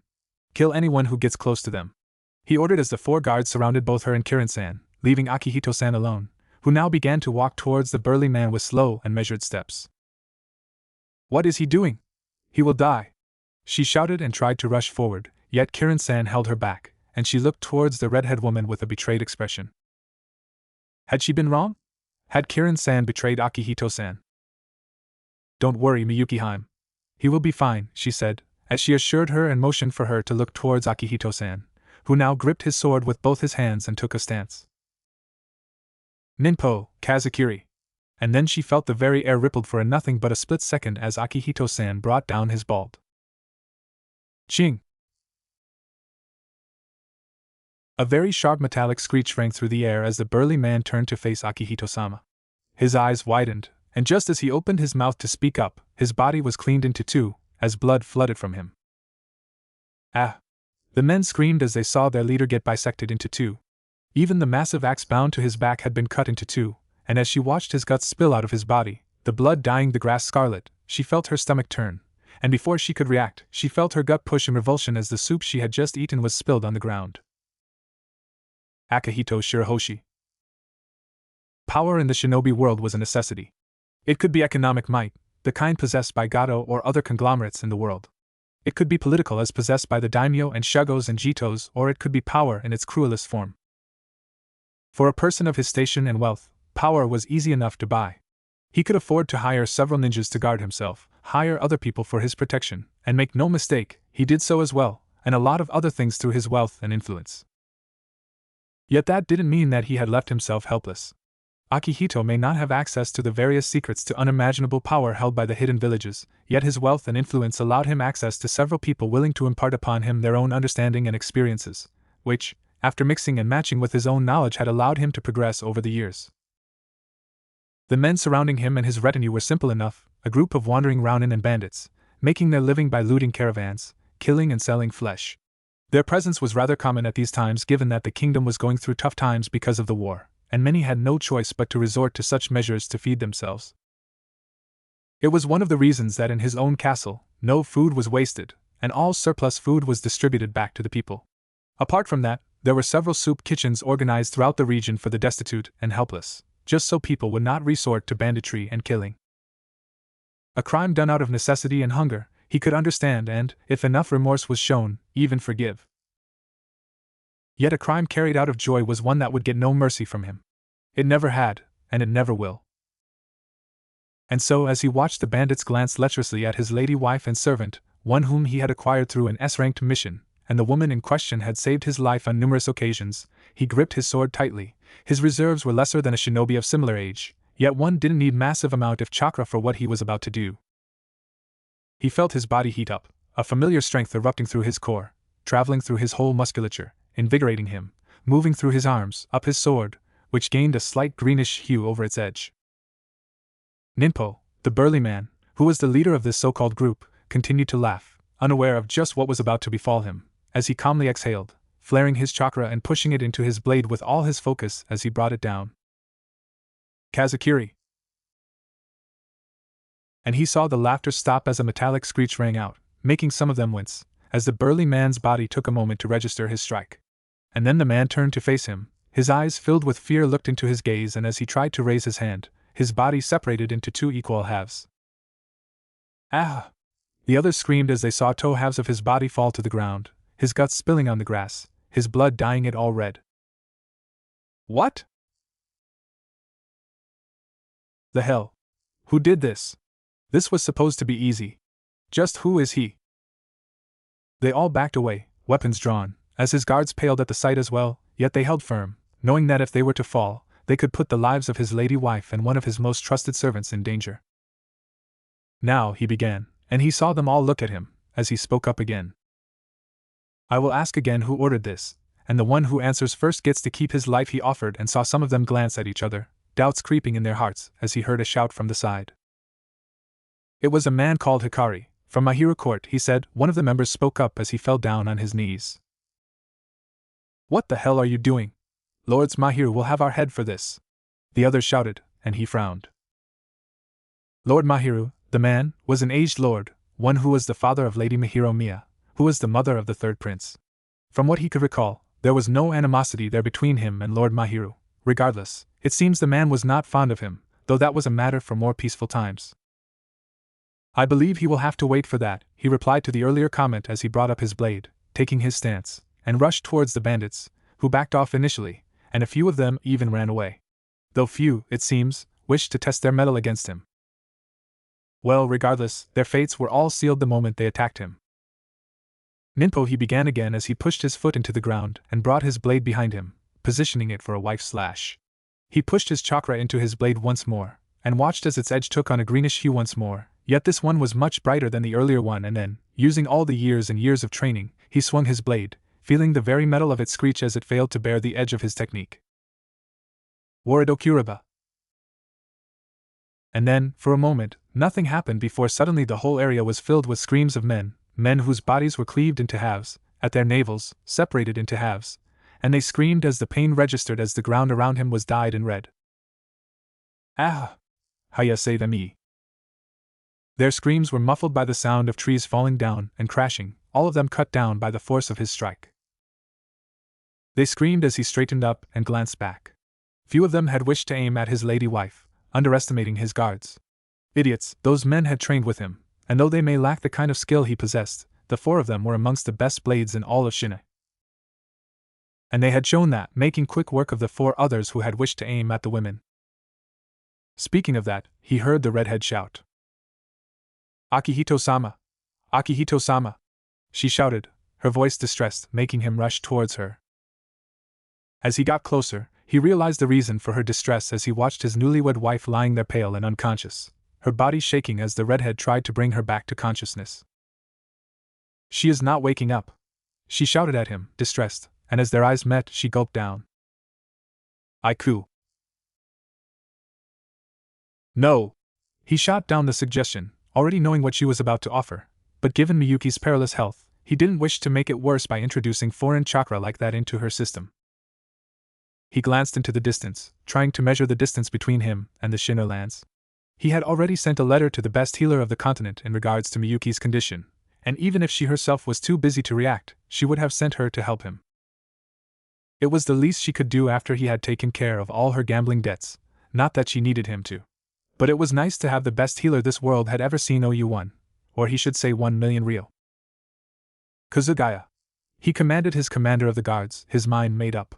Kill anyone who gets close to them, he ordered as the 4 guards surrounded both her and Kirin-san, leaving Akihito-san alone, who now began to walk towards the burly man with slow and measured steps. What is he doing? He will die! She shouted and tried to rush forward, yet Kirin-san held her back, and she looked towards the red-haired woman with a betrayed expression. Had she been wrong? Had Kirin-san betrayed Akihito-san? Don't worry, Miyuki-hime. He will be fine, she said, as she assured her and motioned for her to look towards Akihito-san, who now gripped his sword with both his hands and took a stance. Ninpo, Kazakiri. And then she felt the very air rippled for a nothing but a split second as Akihito-san brought down his bald. Ching! A very sharp metallic screech rang through the air as the burly man turned to face Akihito-sama. His eyes widened, and just as he opened his mouth to speak up, his body was cleaned into 2, as blood flooded from him. Ah! The men screamed as they saw their leader get bisected into 2. Even the massive axe bound to his back had been cut into 2, and as she watched his guts spill out of his body, the blood dyeing the grass scarlet, she felt her stomach turn, and before she could react, she felt her gut push in revulsion as the soup she had just eaten was spilled on the ground. Akihito Shirahoshi. Power in the shinobi world was a necessity. It could be economic might, the kind possessed by Gato or other conglomerates in the world. It could be political as possessed by the daimyo and shugos and jitos, or it could be power in its cruelest form. For a person of his station and wealth, power was easy enough to buy. He could afford to hire several ninjas to guard himself, hire other people for his protection, and make no mistake, he did so as well, and a lot of other things through his wealth and influence. Yet that didn't mean that he had left himself helpless. Akihito may not have access to the various secrets to unimaginable power held by the hidden villages, yet his wealth and influence allowed him access to several people willing to impart upon him their own understanding and experiences, which, after mixing and matching with his own knowledge, had allowed him to progress over the years. The men surrounding him and his retinue were simple enough, a group of wandering Rounin and bandits, making their living by looting caravans, killing and selling flesh. Their presence was rather common at these times given that the kingdom was going through tough times because of the war, and many had no choice but to resort to such measures to feed themselves. It was one of the reasons that in his own castle, no food was wasted, and all surplus food was distributed back to the people. Apart from that, there were several soup kitchens organized throughout the region for the destitute and helpless, just so people would not resort to banditry and killing. A crime done out of necessity and hunger, he could understand and, if enough remorse was shown, even forgive. Yet a crime carried out of joy was one that would get no mercy from him. It never had, and it never will. And so, as he watched the bandits glance lecherously at his lady wife and servant, one whom he had acquired through an S-ranked mission, and the woman in question had saved his life on numerous occasions, he gripped his sword tightly. His reserves were lesser than a shinobi of similar age, yet one didn't need massive amount of chakra for what he was about to do. He felt his body heat up, a familiar strength erupting through his core, traveling through his whole musculature, invigorating him, moving through his arms, up his sword, which gained a slight greenish hue over its edge. Ninpo, the burly man, who was the leader of this so-called group, continued to laugh, unaware of just what was about to befall him, as he calmly exhaled, flaring his chakra and pushing it into his blade with all his focus as he brought it down. Kazakiri! And he saw the laughter stop as a metallic screech rang out, making some of them wince, as the burly man's body took a moment to register his strike. And then the man turned to face him, his eyes filled with fear looked into his gaze, and as he tried to raise his hand, his body separated into two equal halves. Ah! The others screamed as they saw two halves of his body fall to the ground, his guts spilling on the grass, his blood dyeing it all red. What? The hell? Who did this? This was supposed to be easy. Just who is he? They all backed away, weapons drawn, as his guards paled at the sight as well, yet they held firm, knowing that if they were to fall, they could put the lives of his lady wife and one of his most trusted servants in danger. Now, he began, and he saw them all look at him, as he spoke up again. I will ask again who ordered this, and the one who answers first gets to keep his life, he offered, and saw some of them glance at each other, doubts creeping in their hearts, as he heard a shout from the side. It was a man called Hikari, from Mahiru Court, he said. One of the members spoke up as he fell down on his knees. What the hell are you doing? Lords Mahiru will have our head for this. The others shouted, and he frowned. Lord Mahiru, the man, was an aged lord, one who was the father of Lady Mahiro Miya, who was the mother of the third prince. From what he could recall, there was no animosity there between him and Lord Mahiru. Regardless, it seems the man was not fond of him, though that was a matter for more peaceful times. I believe he will have to wait for that, he replied to the earlier comment as he brought up his blade, taking his stance, and rushed towards the bandits, who backed off initially, and a few of them even ran away. Though few, it seems, wished to test their mettle against him. Well, regardless, their fates were all sealed the moment they attacked him. Ninpo, he began again as he pushed his foot into the ground and brought his blade behind him, positioning it for a wife slash. He pushed his chakra into his blade once more, and watched as its edge took on a greenish hue once more, yet this one was much brighter than the earlier one, and then, using all the years and years of training, he swung his blade, feeling the very metal of it screech as it failed to bear the edge of his technique. Waridokuraba. And then, for a moment, nothing happened before suddenly the whole area was filled with screams of men whose bodies were cleaved into halves, at their navels, separated into halves, and they screamed as the pain registered as the ground around him was dyed in red. Ah! Hayase-them-e. Their screams were muffled by the sound of trees falling down and crashing, all of them cut down by the force of his strike. They screamed as he straightened up and glanced back. Few of them had wished to aim at his lady wife, underestimating his guards. Idiots, those men had trained with him, and though they may lack the kind of skill he possessed, the four of them were amongst the best blades in all of Shinai. And they had shown that, making quick work of the four others who had wished to aim at the women. Speaking of that, he heard the redhead shout. Akihito-sama! Akihito-sama! She shouted, her voice distressed, making him rush towards her. As he got closer, he realized the reason for her distress as he watched his newlywed wife lying there pale and unconscious, her body shaking as the redhead tried to bring her back to consciousness. She is not waking up, she shouted at him, distressed, and as their eyes met, she gulped down. Aiku. No! He shot down the suggestion, already knowing what she was about to offer, but given Miyuki's perilous health, he didn't wish to make it worse by introducing foreign chakra like that into her system. He glanced into the distance, trying to measure the distance between him and the Shino lands. He had already sent a letter to the best healer of the continent in regards to Miyuki's condition, and even if she herself was too busy to react, she would have sent her to help him. It was the least she could do after he had taken care of all her gambling debts, not that she needed him to. But it was nice to have the best healer this world had ever seen. OU1, or he should say 1 million real. Kazugaya. He commanded his commander of the guards, his mind made up.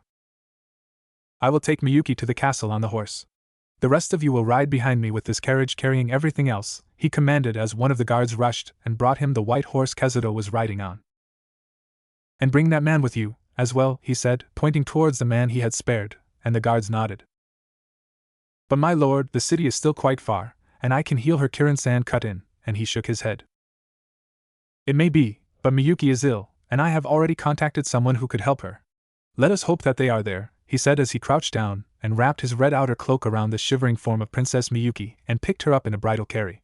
I will take Miyuki to the castle on the horse. The rest of you will ride behind me with this carriage carrying everything else, he commanded as one of the guards rushed and brought him the white horse Kazuto was riding on. And bring that man with you, as well, he said, pointing towards the man he had spared, and the guards nodded. But my lord, the city is still quite far, and I can heal her, Kirin-san cut in, and he shook his head. It may be, but Miyuki is ill, and I have already contacted someone who could help her. Let us hope that they are there, he said as he crouched down and wrapped his red outer cloak around the shivering form of Princess Miyuki and picked her up in a bridal carry.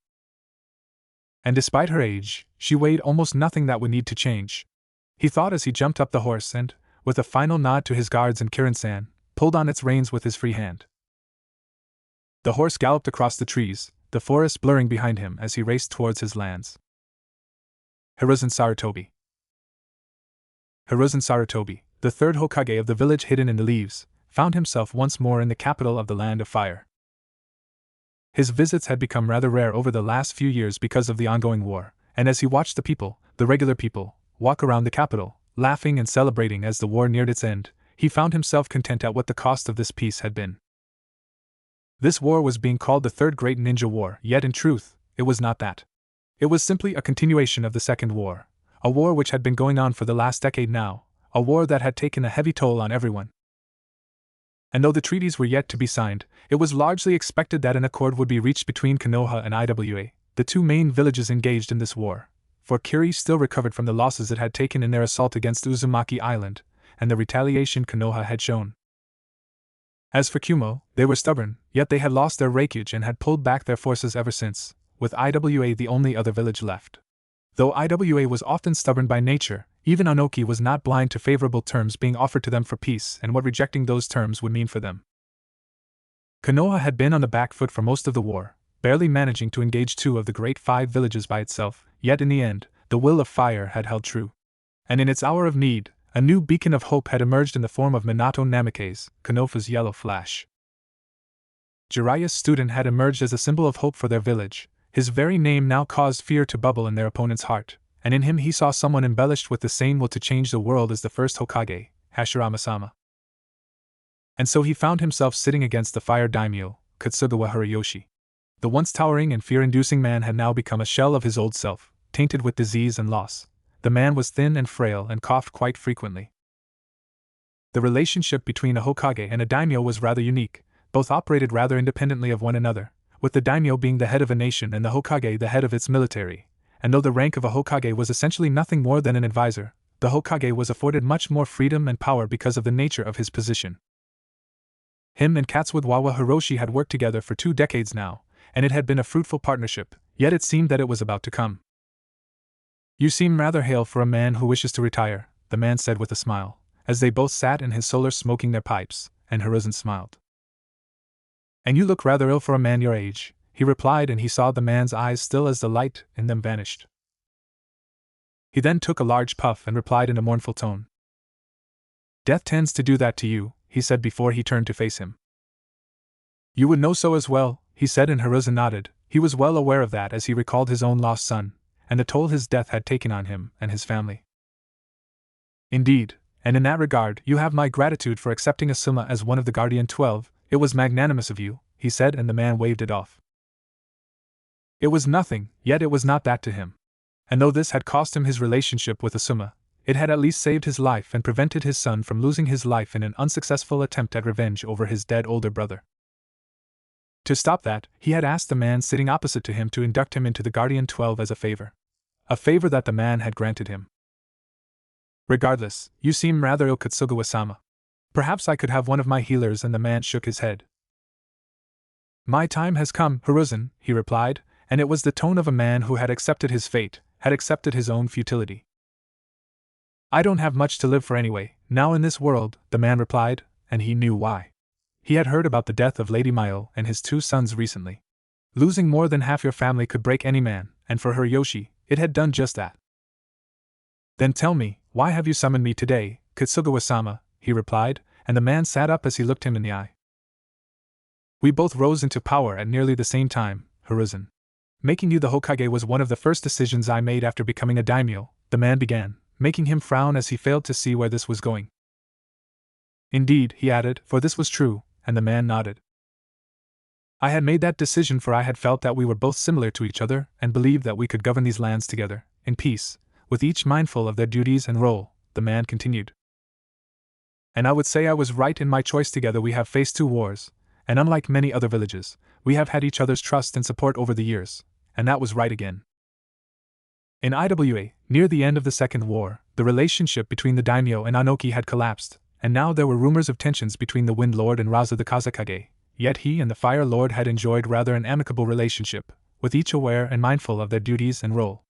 And despite her age, she weighed almost nothing that would need to change. He thought as he jumped up the horse and, with a final nod to his guards and Kirin-san, pulled on its reins with his free hand. The horse galloped across the trees, the forest blurring behind him as he raced towards his lands. Hiruzen Sarutobi. Hiruzen Sarutobi, the third Hokage of the village hidden in the leaves, found himself once more in the capital of the Land of Fire. His visits had become rather rare over the last few years because of the ongoing war, and as he watched the people, the regular people, walk around the capital, laughing and celebrating as the war neared its end, he found himself content at what the cost of this peace had been. This war was being called the Third Great Ninja War, yet in truth, it was not that. It was simply a continuation of the Second War, a war which had been going on for the last decade now, a war that had taken a heavy toll on everyone. And though the treaties were yet to be signed, it was largely expected that an accord would be reached between Konoha and Iwa, the two main villages engaged in this war, for Kiri still recovered from the losses it had taken in their assault against Uzumaki Island, and the retaliation Konoha had shown. As for Kumo, they were stubborn, yet they had lost their refuge and had pulled back their forces ever since, with Iwa the only other village left. Though Iwa was often stubborn by nature, even Onoki was not blind to favorable terms being offered to them for peace and what rejecting those terms would mean for them. Konoha had been on the back foot for most of the war, barely managing to engage two of the great 5 villages by itself, yet in the end, the will of fire had held true. And in its hour of need, a new beacon of hope had emerged in the form of Minato Namikaze, Konoha's yellow flash. Jiraiya's student had emerged as a symbol of hope for their village. His very name now caused fear to bubble in their opponent's heart, and in him he saw someone embellished with the same will to change the world as the first Hokage, Hashirama-sama. And so he found himself sitting against the fire daimyo, Kotsugawa Hiroyoshi. The once towering and fear-inducing man had now become a shell of his old self, tainted with disease and loss. The man was thin and frail and coughed quite frequently. The relationship between a Hokage and a daimyo was rather unique, both operated rather independently of one another, with the daimyo being the head of a nation and the Hokage the head of its military, and though the rank of a Hokage was essentially nothing more than an advisor, the Hokage was afforded much more freedom and power because of the nature of his position. Him and Katsuwawa Hiroshi had worked together for 2 decades now, and it had been a fruitful partnership, yet it seemed that it was about to come. You seem rather hale for a man who wishes to retire, the man said with a smile, as they both sat in his solar smoking their pipes, and Hiruzen smiled. And you look rather ill for a man your age, he replied, and he saw the man's eyes still as the light in them vanished. He then took a large puff and replied in a mournful tone. Death tends to do that to you, he said before he turned to face him. You would know so as well, he said, and Hiruzen nodded. He was well aware of that as he recalled his own lost son, and the toll his death had taken on him and his family. Indeed, and in that regard you have my gratitude for accepting Asuma as one of the Guardian 12, it was magnanimous of you, he said, and the man waved it off. It was nothing, yet it was not that to him. And though this had cost him his relationship with Asuma, it had at least saved his life and prevented his son from losing his life in an unsuccessful attempt at revenge over his dead older brother. To stop that, he had asked the man sitting opposite to him to induct him into the Guardian 12 as a favor. A favor that the man had granted him. Regardless, you seem rather ill, Kutsugawa-sama. Perhaps I could have one of my healers, and the man shook his head. My time has come, Hiruzen, he replied, and it was the tone of a man who had accepted his fate, had accepted his own futility. I don't have much to live for anyway, now in this world, the man replied, and he knew why. He had heard about the death of Lady Mayo and his 2 sons recently. Losing more than half your family could break any man, and for Hiroyoshi, it had done just that. Then tell me, why have you summoned me today, Kutsugawa-sama, he replied, and the man sat up as he looked him in the eye. We both rose into power at nearly the same time, Hiruzen. Making you the Hokage was one of the first decisions I made after becoming a daimyo, the man began, making him frown as he failed to see where this was going. Indeed, he added, for this was true, and the man nodded. I had made that decision for I had felt that we were both similar to each other and believed that we could govern these lands together, in peace, with each mindful of their duties and role, the man continued. And I would say I was right in my choice. Together we have faced 2 wars, and unlike many other villages, we have had each other's trust and support over the years, and that was right again. In Iwa, near the end of the Second War, the relationship between the daimyo and Anoki had collapsed, and now there were rumors of tensions between the Wind Lord and Raza the Kazekage, yet he and the Fire Lord had enjoyed rather an amicable relationship, with each aware and mindful of their duties and role.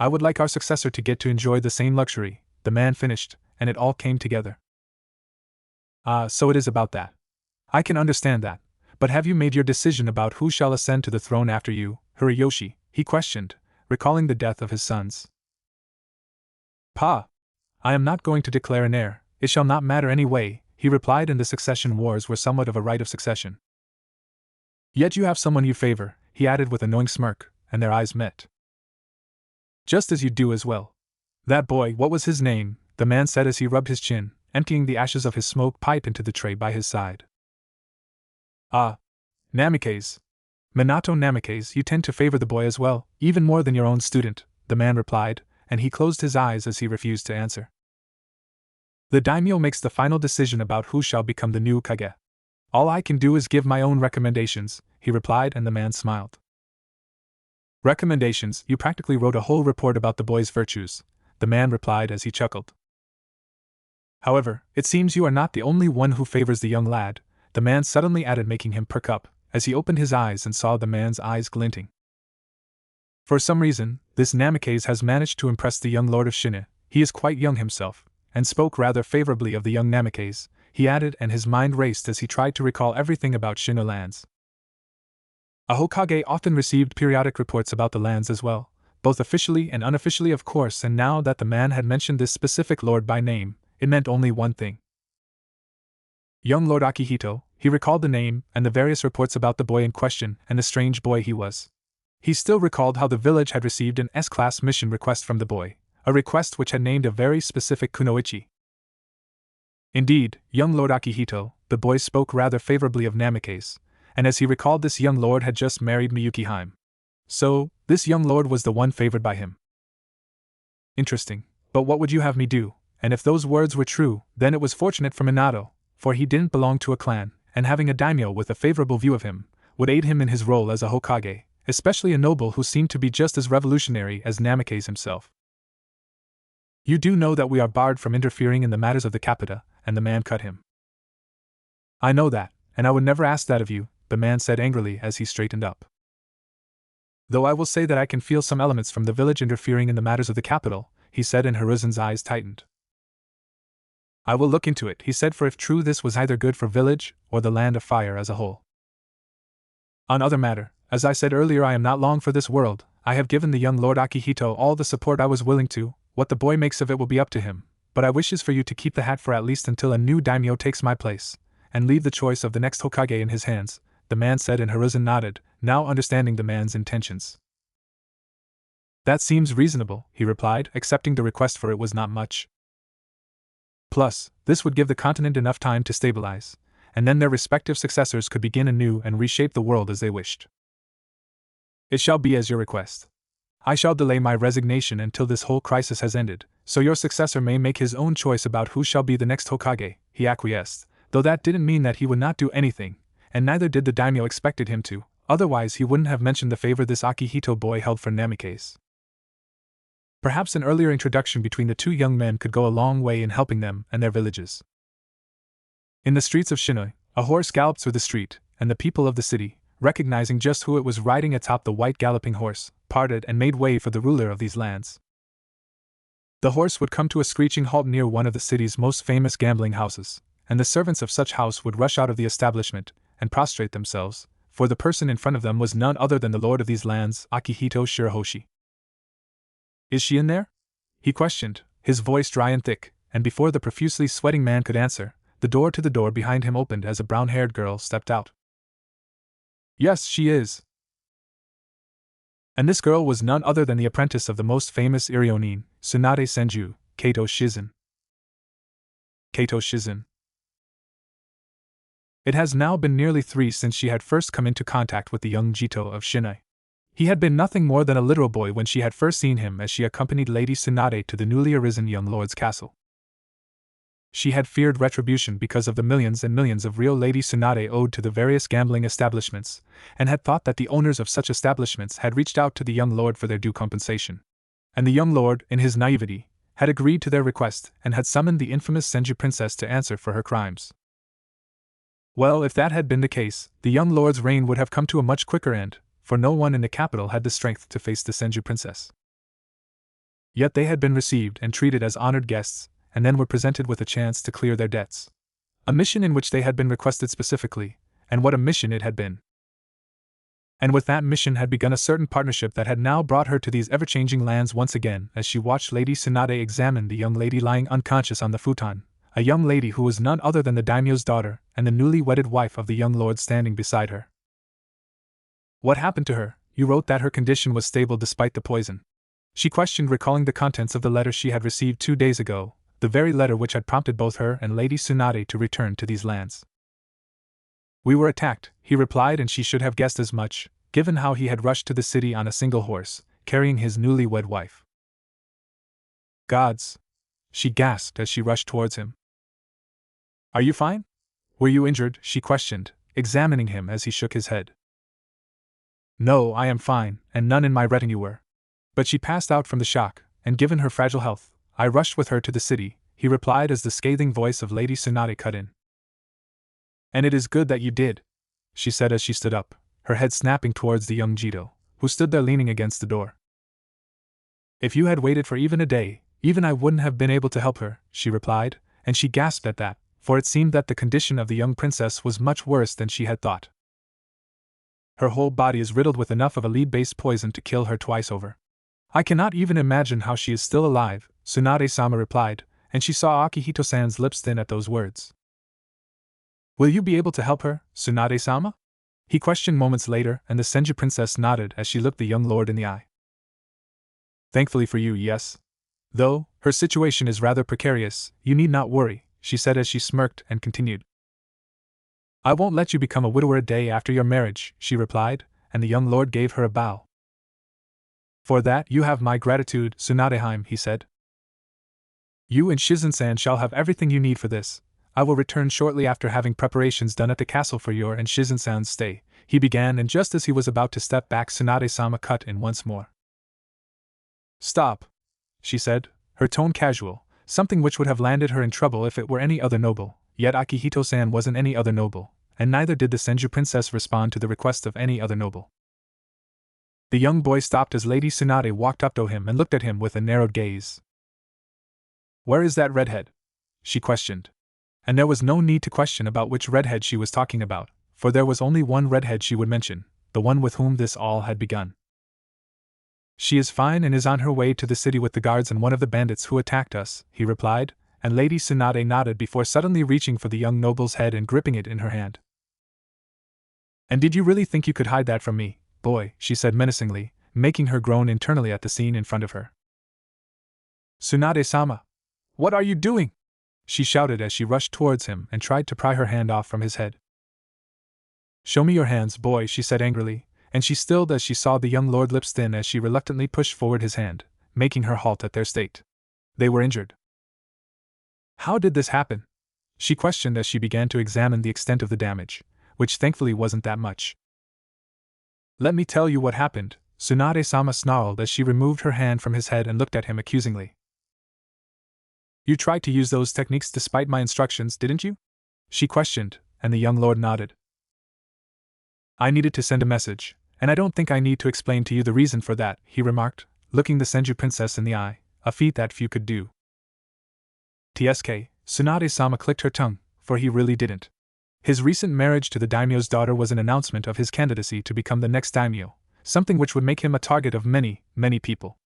I would like our successor to get to enjoy the same luxury, the man finished, and it all came together. So it is about that. I can understand that, but have you made your decision about who shall ascend to the throne after you, Hiroyoshi? He questioned, recalling the death of his sons. Pa! I am not going to declare an heir, it shall not matter any way, he replied, and the succession wars were somewhat of a right of succession. Yet you have someone you favor, he added with a knowing smirk, and their eyes met. Just as you do as well. That boy, what was his name? The man said as he rubbed his chin, emptying the ashes of his smoke pipe into the tray by his side. Namikaze. Minato Namikaze, you tend to favor the boy as well, even more than your own student, the man replied, and he closed his eyes as he refused to answer. The daimyo makes the final decision about who shall become the new Kage. All I can do is give my own recommendations, he replied, and the man smiled. Recommendations? You practically wrote a whole report about the boy's virtues, the man replied as he chuckled. However, it seems you are not the only one who favors the young lad, the man suddenly added, making him perk up, as he opened his eyes and saw the man's eyes glinting. For some reason, this Namikaze has managed to impress the young lord of Shine. He is quite young himself, and spoke rather favorably of the young Namikaze, he added, and his mind raced as he tried to recall everything about Shino lands. A Hokage often received periodic reports about the lands as well, both officially and unofficially of course, and now that the man had mentioned this specific lord by name, it meant only one thing. Young Lord Akihito, he recalled the name and the various reports about the boy in question and the strange boy he was. He still recalled how the village had received an S-class mission request from the boy, a request which had named a very specific kunoichi. Indeed, young Lord Akihito, the boy spoke rather favorably of Namikaze, and as he recalled, this young lord had just married Miyuki Haim. So, this young lord was the one favored by him. Interesting, but what would you have me do? And if those words were true, then it was fortunate for Minato, for he didn't belong to a clan, and having a daimyo with a favorable view of him would aid him in his role as a Hokage, especially a noble who seemed to be just as revolutionary as Namikaze himself. You do know that we are barred from interfering in the matters of the Capita, and the man cut him. I know that, and I would never ask that of you, the man said angrily as he straightened up. Though I will say that I can feel some elements from the village interfering in the matters of the capital, he said, and Hiruzen's eyes tightened. I will look into it, he said, for if true this was either good for village or the land of fire as a whole. On other matter, as I said earlier, I am not long for this world. I have given the young Lord Akihito all the support I was willing to. What the boy makes of it will be up to him, but I wishes for you to keep the hat for at least until a new daimyo takes my place, and leave the choice of the next Hokage in his hands, the man said, and Hiruzen nodded, now understanding the man's intentions. That seems reasonable, he replied, accepting the request, for it was not much. Plus, this would give the continent enough time to stabilize, and then their respective successors could begin anew and reshape the world as they wished. It shall be as your request. I shall delay my resignation until this whole crisis has ended, so your successor may make his own choice about who shall be the next Hokage, he acquiesced, though that didn't mean that he would not do anything, and neither did the daimyo expected him to, otherwise he wouldn't have mentioned the favor this Akihito boy held for Namikaze. Perhaps an earlier introduction between the two young men could go a long way in helping them and their villages. In the streets of Shinoi, a horse galloped through the street, and the people of the city, recognizing just who it was riding atop the white galloping horse, parted and made way for the ruler of these lands. The horse would come to a screeching halt near one of the city's most famous gambling houses, and the servants of such house would rush out of the establishment and prostrate themselves, for the person in front of them was none other than the lord of these lands, Akihito Shirahoshi. Is she in there? He questioned, his voice dry and thick, and before the profusely sweating man could answer, the door to the door behind him opened as a brown-haired girl stepped out. Yes, she is. And this girl was none other than the apprentice of the most famous Iryonin, Tsunade Senju, Kato Shizen. Kato Shizen. It has now been nearly 3 since she had first come into contact with the young Jito of Shinai. He had been nothing more than a literal boy when she had first seen him as she accompanied Lady Tsunade to the newly arisen young lord's castle. She had feared retribution because of the millions and millions of real Lady Tsunade owed to the various gambling establishments, and had thought that the owners of such establishments had reached out to the young lord for their due compensation. And the young lord, in his naivety, had agreed to their request and had summoned the infamous Senju princess to answer for her crimes. Well, if that had been the case, the young lord's reign would have come to a much quicker end, for no one in the capital had the strength to face the Senju princess. Yet they had been received and treated as honored guests, and then were presented with a chance to clear their debts. A mission in which they had been requested specifically, and what a mission it had been. And with that mission had begun a certain partnership that had now brought her to these ever-changing lands once again as she watched Lady Tsunade examine the young lady lying unconscious on the futon, a young lady who was none other than the daimyo's daughter and the newly wedded wife of the young lord standing beside her. What happened to her? You wrote that her condition was stable despite the poison. She questioned, recalling the contents of the letter she had received 2 days ago, the very letter which had prompted both her and Lady Tsunade to return to these lands. We were attacked, he replied, and she should have guessed as much, given how he had rushed to the city on a single horse, carrying his newly-wed wife. Gods! She gasped as she rushed towards him. Are you fine? Were you injured? She questioned, examining him as he shook his head. No, I am fine, and none in my retinue were. But she passed out from the shock, and given her fragile health, I rushed with her to the city, he replied as the scathing voice of Lady Tsunade cut in. And it is good that you did, she said as she stood up, her head snapping towards the young Jito, who stood there leaning against the door. If you had waited for even a day, even I wouldn't have been able to help her, she replied, and she gasped at that, for it seemed that the condition of the young princess was much worse than she had thought. Her whole body is riddled with enough of a lead-based poison to kill her twice over. I cannot even imagine how she is still alive, Tsunade-sama replied, and she saw Akihito-san's lips thin at those words. Will you be able to help her, Tsunade-sama? He questioned moments later, and the Senju princess nodded as she looked the young lord in the eye. Thankfully for you, yes. Though, her situation is rather precarious, you need not worry, she said as she smirked and continued. I won't let you become a widower a day after your marriage, she replied, and the young lord gave her a bow. For that you have my gratitude, Tsunadeheim, he said. You and Shizen-san shall have everything you need for this. I will return shortly after having preparations done at the castle for your and Shizen-san's stay, he began, and just as he was about to step back, Tsunade-sama cut in once more. Stop, she said, her tone casual, something which would have landed her in trouble if it were any other noble, yet Akihito-san wasn't any other noble, and neither did the Senju princess respond to the request of any other noble. The young boy stopped as Lady Tsunade walked up to him and looked at him with a narrowed gaze. Where is that redhead? She questioned. And there was no need to question about which redhead she was talking about, for there was only one redhead she would mention, the one with whom this all had begun. She is fine and is on her way to the city with the guards and one of the bandits who attacked us, he replied, and Lady Tsunade nodded before suddenly reaching for the young noble's head and gripping it in her hand. And did you really think you could hide that from me, boy? She said menacingly, making her groan internally at the scene in front of her. Tsunade-sama! What are you doing? she shouted as she rushed towards him and tried to pry her hand off from his head. "Show me your hands, boy," she said angrily, and she stilled as she saw the young lord's lips thin as she reluctantly pushed forward his hand, making her halt at their state. They were injured. "How did this happen?" she questioned as she began to examine the extent of the damage, which thankfully wasn't that much. "Let me tell you what happened," Tsunade-sama snarled as she removed her hand from his head and looked at him accusingly. "You tried to use those techniques despite my instructions, didn't you?" she questioned, and the young lord nodded. "I needed to send a message, and I don't think I need to explain to you the reason for that," he remarked, looking the Senju princess in the eye, a feat that few could do. "Tsk," Tsunade-sama clicked her tongue, for he really didn't. His recent marriage to the daimyo's daughter was an announcement of his candidacy to become the next daimyo, something which would make him a target of many, many people.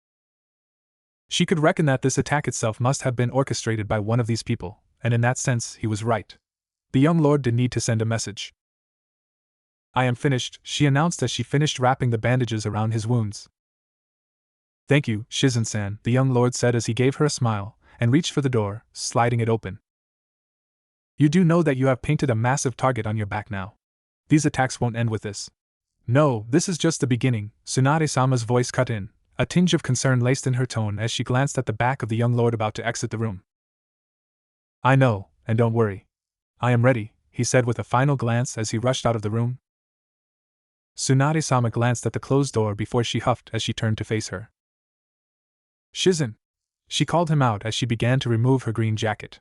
She could reckon that this attack itself must have been orchestrated by one of these people, and in that sense he was right. The young lord did need to send a message. "I am finished," she announced as she finished wrapping the bandages around his wounds. "Thank you, Shizen-san," the young lord said as he gave her a smile, and reached for the door, sliding it open. "You do know that you have painted a massive target on your back now. These attacks won't end with this." "No, this is just the beginning," Tsunade-sama's voice cut in, a tinge of concern laced in her tone as she glanced at the back of the young lord about to exit the room. "I know, and don't worry. I am ready," he said with a final glance as he rushed out of the room. Tsunade-sama glanced at the closed door before she huffed as she turned to face her. "Shizen!" she called him out as she began to remove her green jacket.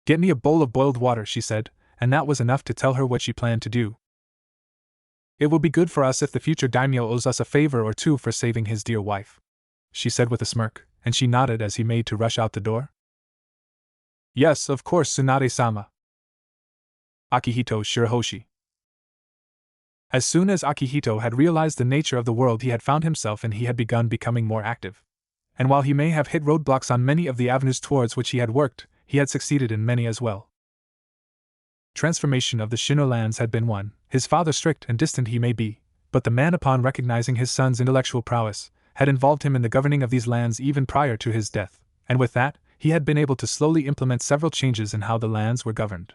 "Get me a bowl of boiled water," she said, and that was enough to tell her what she planned to do. "It will be good for us if the future daimyo owes us a favor or two for saving his dear wife," she said with a smirk, and she nodded as he made to rush out the door. "Yes, of course, Tsunade-sama." Akihito Shirahoshi. As soon as Akihito had realized the nature of the world he had found himself in, he had begun becoming more active. And while he may have hit roadblocks on many of the avenues towards which he had worked, he had succeeded in many as well. Transformation of the Shino lands had been one, his father strict and distant he may be, but the man, upon recognizing his son's intellectual prowess, had involved him in the governing of these lands even prior to his death, and with that, he had been able to slowly implement several changes in how the lands were governed.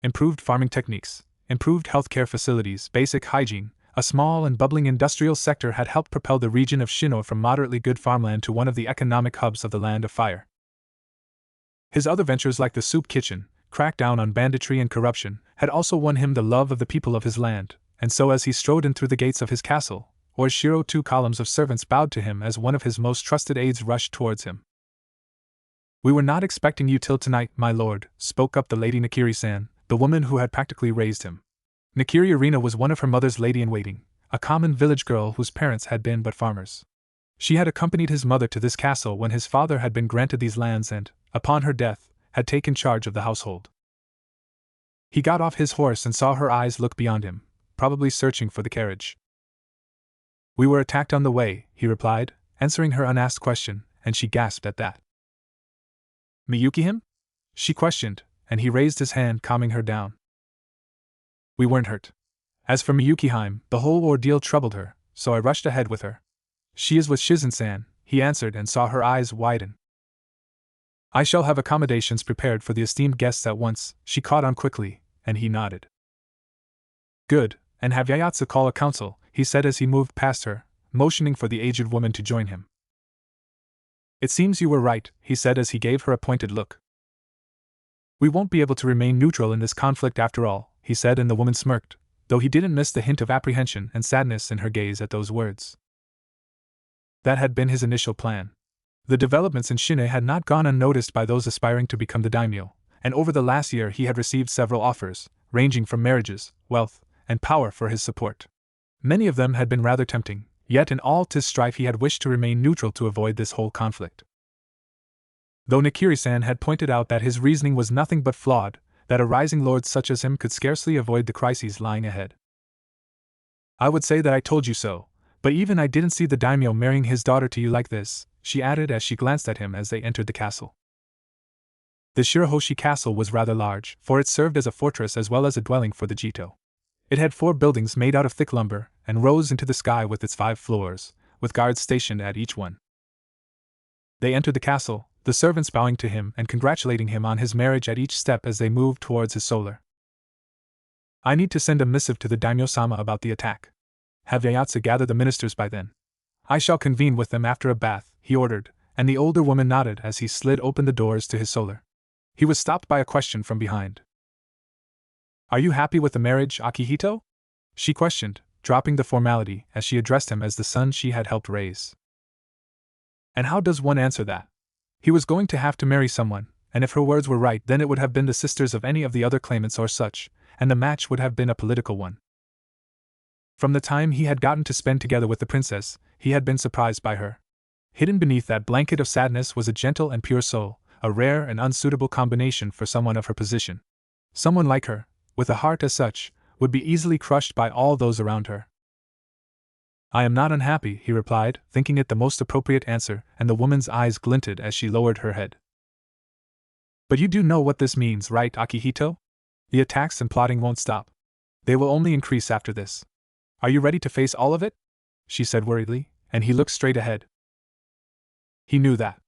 Improved farming techniques, improved healthcare facilities, basic hygiene, a small and bubbling industrial sector had helped propel the region of Shino from moderately good farmland to one of the economic hubs of the Land of Fire. His other ventures, like the soup kitchen, crack down on banditry and corruption, had also won him the love of the people of his land, and so as he strode in through the gates of his castle, Oshiro, 2 columns of servants bowed to him as one of his most trusted aides rushed towards him. "We were not expecting you till tonight, my lord," spoke up the Lady Nakiri-san, the woman who had practically raised him. Nakiri Arena was one of her mother's lady-in-waiting, a common village girl whose parents had been but farmers. She had accompanied his mother to this castle when his father had been granted these lands and, upon her death, had taken charge of the household. He got off his horse and saw her eyes look beyond him, probably searching for the carriage. "We were attacked on the way," he replied, answering her unasked question, and she gasped at that. "Miyuki him?" she questioned, and he raised his hand, calming her down. "We weren't hurt. As for Miyuki-heim, the whole ordeal troubled her, so I rushed ahead with her. She is with Shizen-san," he answered, and saw her eyes widen. "I shall have accommodations prepared for the esteemed guests at once," she caught on quickly, and he nodded. "Good, and have Yayatsu call a council," he said as he moved past her, motioning for the aged woman to join him. "It seems you were right," he said as he gave her a pointed look. "We won't be able to remain neutral in this conflict after all," he said, and the woman smirked, though he didn't miss the hint of apprehension and sadness in her gaze at those words. That had been his initial plan. The developments in Shine had not gone unnoticed by those aspiring to become the daimyo, and over the last year he had received several offers, ranging from marriages, wealth, and power for his support. Many of them had been rather tempting, yet in all this strife he had wished to remain neutral to avoid this whole conflict. Though Nakiri-san had pointed out that his reasoning was nothing but flawed, that a rising lord such as him could scarcely avoid the crises lying ahead. "I would say that I told you so, but even I didn't see the daimyo marrying his daughter to you like this," she added as she glanced at him as they entered the castle. The Shirahoshi castle was rather large, for it served as a fortress as well as a dwelling for the Jito. It had 4 buildings made out of thick lumber, and rose into the sky with its 5 floors, with guards stationed at each one. They entered the castle, the servants bowing to him and congratulating him on his marriage at each step as they moved towards his solar. I need to send a missive to the daimyo-sama about the attack. Have Yayatsu gather the ministers by then. I shall convene with them after a bath, he ordered, and the older woman nodded as he slid open the doors to his solar. He was stopped by a question from behind. Are you happy with the marriage, Akihito? She questioned, dropping the formality as she addressed him as the son she had helped raise. And how does one answer that? He was going to have to marry someone, and if her words were right, then it would have been the sisters of any of the other claimants or such, and the match would have been a political one. From the time he had gotten to spend together with the princess, he had been surprised by her. Hidden beneath that blanket of sadness was a gentle and pure soul, a rare and unsuitable combination for someone of her position. Someone like her, with a heart as such, would be easily crushed by all those around her. I am not unhappy, he replied, thinking it the most appropriate answer, and the woman's eyes glinted as she lowered her head. But you do know what this means, right, Akihito? The attacks and plotting won't stop. They will only increase after this. Are you ready to face all of it? She said worriedly, and he looked straight ahead. He knew that.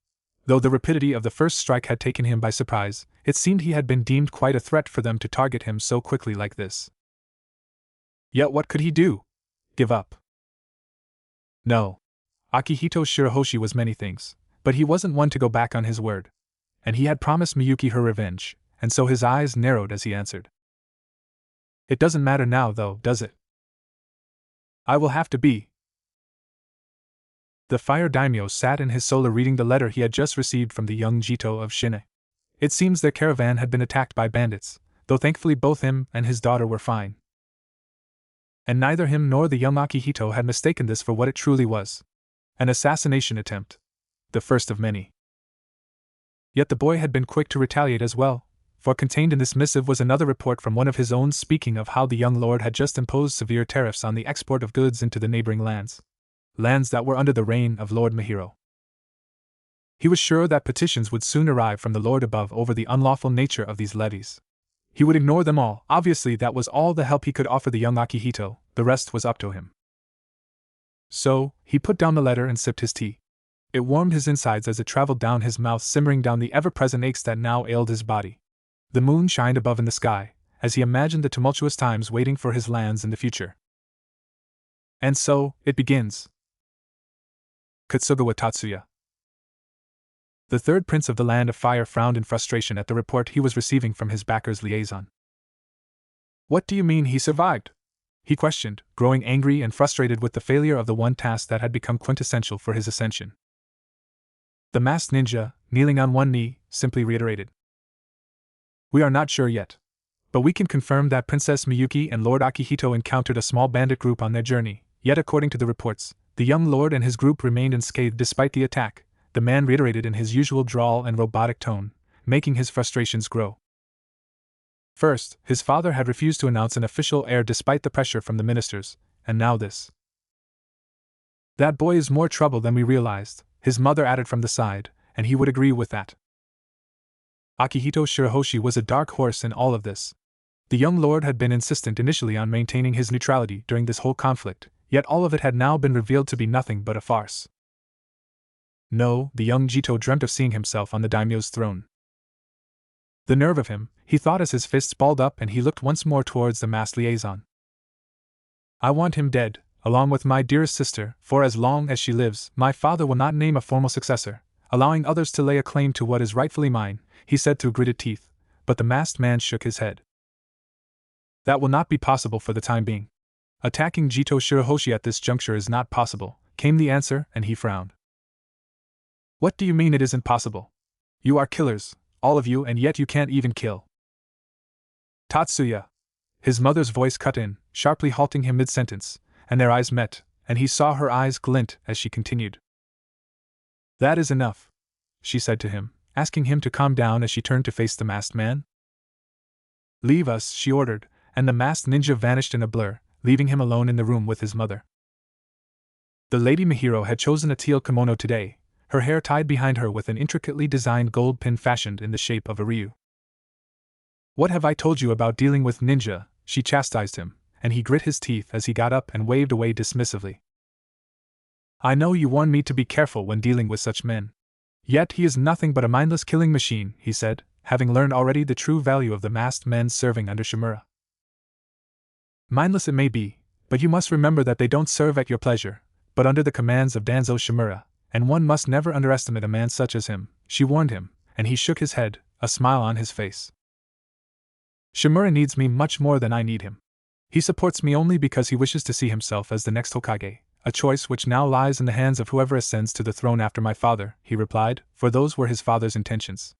Though the rapidity of the first strike had taken him by surprise, it seemed he had been deemed quite a threat for them to target him so quickly like this. Yet what could he do? Give up? No. Akihito Shirahoshi was many things, but he wasn't one to go back on his word. And he had promised Miyuki her revenge, and so his eyes narrowed as he answered. It doesn't matter now, though, does it? I will have to be. The fire daimyo sat in his solar reading the letter he had just received from the young Jito of Shine. It seems their caravan had been attacked by bandits, though thankfully both him and his daughter were fine. And neither him nor the young Akihito had mistaken this for what it truly was. An assassination attempt. The first of many. Yet the boy had been quick to retaliate as well, for contained in this missive was another report from one of his own speaking of how the young lord had just imposed severe tariffs on the export of goods into the neighboring lands. Lands that were under the reign of Lord Mihiro. He was sure that petitions would soon arrive from the Lord above over the unlawful nature of these levies. He would ignore them all. Obviously that was all the help he could offer the young Akihito, the rest was up to him. So, he put down the letter and sipped his tea. It warmed his insides as it traveled down his mouth, simmering down the ever-present aches that now ailed his body. The moon shined above in the sky, as he imagined the tumultuous times waiting for his lands in the future. And so, it begins. Kutsugawa Tatsuya. The third prince of the Land of Fire frowned in frustration at the report he was receiving from his backer's liaison. What do you mean he survived? He questioned, growing angry and frustrated with the failure of the one task that had become quintessential for his ascension. The masked ninja, kneeling on one knee, simply reiterated. We are not sure yet. But we can confirm that Princess Miyuki and Lord Akihito encountered a small bandit group on their journey, yet according to the reports, the young lord and his group remained unscathed despite the attack, the man reiterated in his usual drawl and robotic tone, making his frustrations grow. First, his father had refused to announce an official heir despite the pressure from the ministers, and now this. That boy is more trouble than we realized, his mother added from the side, and he would agree with that. Akihito Shirahoshi was a dark horse in all of this. The young lord had been insistent initially on maintaining his neutrality during this whole conflict, yet all of it had now been revealed to be nothing but a farce. No, the young Jito dreamt of seeing himself on the daimyo's throne. The nerve of him, he thought as his fists balled up and he looked once more towards the masked liaison. I want him dead, along with my dearest sister, for as long as she lives, my father will not name a formal successor, allowing others to lay a claim to what is rightfully mine, he said through gritted teeth, but the masked man shook his head. That will not be possible for the time being. Attacking Jito Shirahoshi at this juncture is not possible, came the answer, and he frowned. What do you mean it isn't possible? You are killers, all of you, and yet you can't even kill. Tatsuya. His mother's voice cut in, sharply halting him mid-sentence, and their eyes met, and he saw her eyes glint as she continued. That is enough, she said to him, asking him to calm down as she turned to face the masked man. Leave us, she ordered, and the masked ninja vanished in a blur, leaving him alone in the room with his mother. The Lady Mihiro had chosen a teal kimono today, her hair tied behind her with an intricately designed gold pin fashioned in the shape of a ryu. What have I told you about dealing with ninja? She chastised him, and he grit his teeth as he got up and waved away dismissively. I know you warned me to be careful when dealing with such men. Yet he is nothing but a mindless killing machine, he said, having learned already the true value of the masked men serving under Shimura. Mindless it may be, but you must remember that they don't serve at your pleasure, but under the commands of Danzo Shimura, and one must never underestimate a man such as him, she warned him, and he shook his head, a smile on his face. Shimura needs me much more than I need him. He supports me only because he wishes to see himself as the next Hokage, a choice which now lies in the hands of whoever ascends to the throne after my father, he replied, for those were his father's intentions.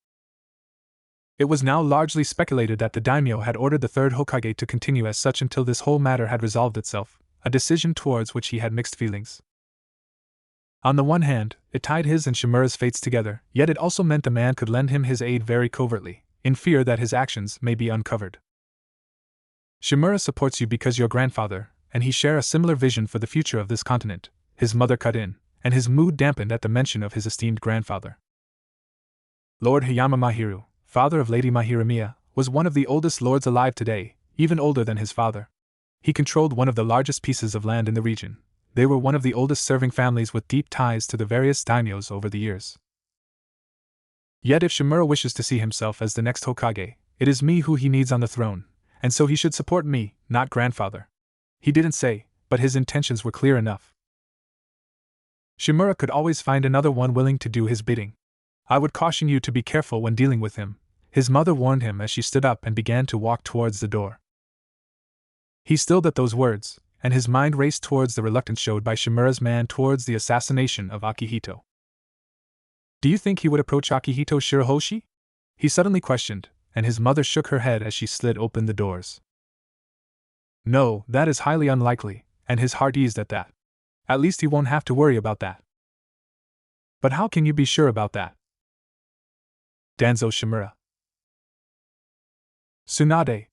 It was now largely speculated that the daimyo had ordered the third Hokage to continue as such until this whole matter had resolved itself, a decision towards which he had mixed feelings. On the one hand, it tied his and Shimura's fates together, yet it also meant the man could lend him his aid very covertly, in fear that his actions may be uncovered. Shimura supports you because your grandfather and he share a similar vision for the future of this continent, his mother cut in, and his mood dampened at the mention of his esteemed grandfather. Lord Hayama Mahiru, father of Lady Mahiramiya, was one of the oldest lords alive today, even older than his father. He controlled one of the largest pieces of land in the region. They were one of the oldest serving families with deep ties to the various daimyos over the years. Yet if Shimura wishes to see himself as the next Hokage, it is me who he needs on the throne, and so he should support me, not grandfather. He didn't say, but his intentions were clear enough. Shimura could always find another one willing to do his bidding. I would caution you to be careful when dealing with him, his mother warned him as she stood up and began to walk towards the door. He stilled at those words, and his mind raced towards the reluctance showed by Shimura's man towards the assassination of Akihito. Do you think he would approach Akihito Shirahoshi? He suddenly questioned, and his mother shook her head as she slid open the doors. No, that is highly unlikely, and his heart eased at that. At least he won't have to worry about that. But how can you be sure about that? Danzo Shimura. Tsunade.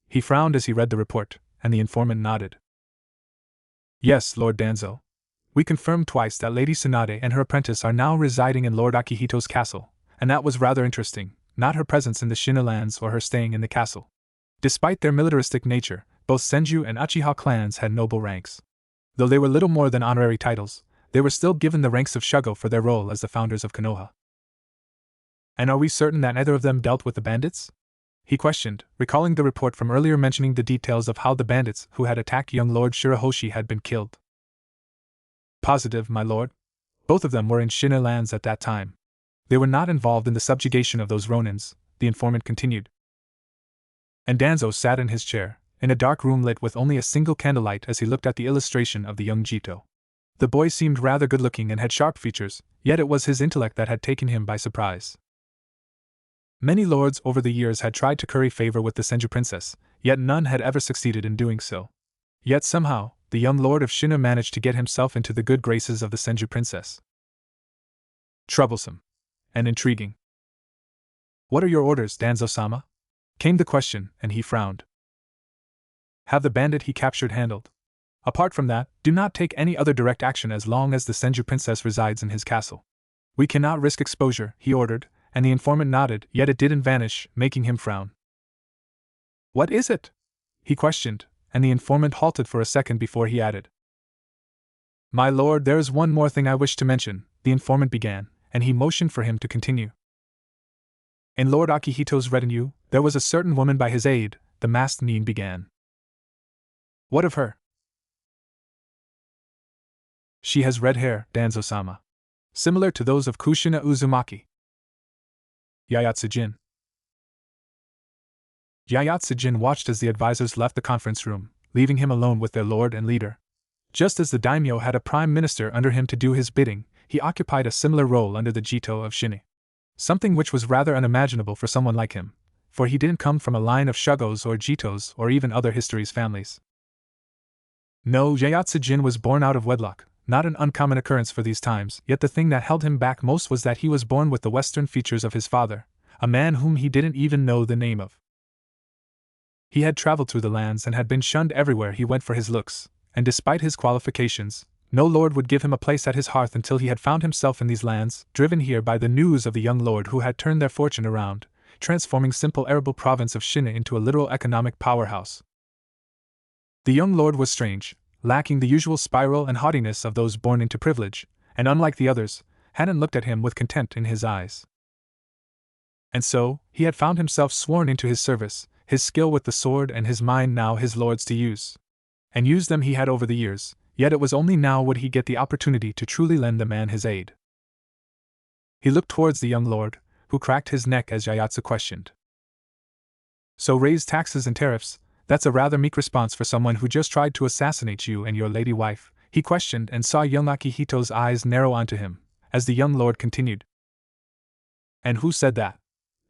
He frowned as he read the report, and the informant nodded. Yes, Lord Danzo. We confirmed twice that Lady Tsunade and her apprentice are now residing in Lord Akihito's castle, and that was rather interesting, not her presence in the Shina lands or her staying in the castle. Despite their militaristic nature, both Senju and Uchiha clans had noble ranks. Though they were little more than honorary titles, they were still given the ranks of Shugo for their role as the founders of Konoha. And are we certain that neither of them dealt with the bandits? He questioned, recalling the report from earlier mentioning the details of how the bandits who had attacked young Lord Shirahoshi had been killed. Positive, my lord. Both of them were in Shina lands at that time. They were not involved in the subjugation of those Ronins, the informant continued. And Danzo sat in his chair, in a dark room lit with only a single candlelight as he looked at the illustration of the young Jito. The boy seemed rather good-looking and had sharp features, yet it was his intellect that had taken him by surprise. Many lords over the years had tried to curry favor with the Senju princess, yet none had ever succeeded in doing so. Yet somehow, the young lord of Shina managed to get himself into the good graces of the Senju princess. Troublesome. And intriguing. What are your orders, Danzo-sama? Came the question, and he frowned. Have the bandit he captured handled. Apart from that, do not take any other direct action as long as the Senju princess resides in his castle. We cannot risk exposure, he ordered, and the informant nodded, yet it didn't vanish, making him frown. What is it? He questioned, and the informant halted for a second before he added. My lord, there is one more thing I wish to mention, the informant began, and he motioned for him to continue. In Lord Akihito's retinue, there was a certain woman by his aid, the masked Nin began. What of her? She has red hair, Danzo-sama. Similar to those of Kushina Uzumaki. Yayatsujin. Yayatsujin watched as the advisors left the conference room, leaving him alone with their lord and leader. Just as the daimyo had a prime minister under him to do his bidding, he occupied a similar role under the Jito of Shini. Something which was rather unimaginable for someone like him, for he didn't come from a line of Shugos or Jitos or even other history's families. No, Yayatsujin was born out of wedlock, not an uncommon occurrence for these times, yet the thing that held him back most was that he was born with the western features of his father, a man whom he didn't even know the name of. He had traveled through the lands and had been shunned everywhere he went for his looks, and despite his qualifications, no lord would give him a place at his hearth until he had found himself in these lands, driven here by the news of the young lord who had turned their fortune around, transforming simple arable province of Shina into a literal economic powerhouse. The young lord was strange, lacking the usual spiral and haughtiness of those born into privilege, and unlike the others, hadn't looked at him with contempt in his eyes. And so, he had found himself sworn into his service, his skill with the sword and his mind now his lord's to use. And used them he had over the years, yet it was only now would he get the opportunity to truly lend the man his aid. He looked towards the young lord, who cracked his neck as Ieyasu questioned. So raise taxes and tariffs, that's a rather meek response for someone who just tried to assassinate you and your lady wife, he questioned and saw young Akihito's eyes narrow onto him, as the young lord continued. And who said that?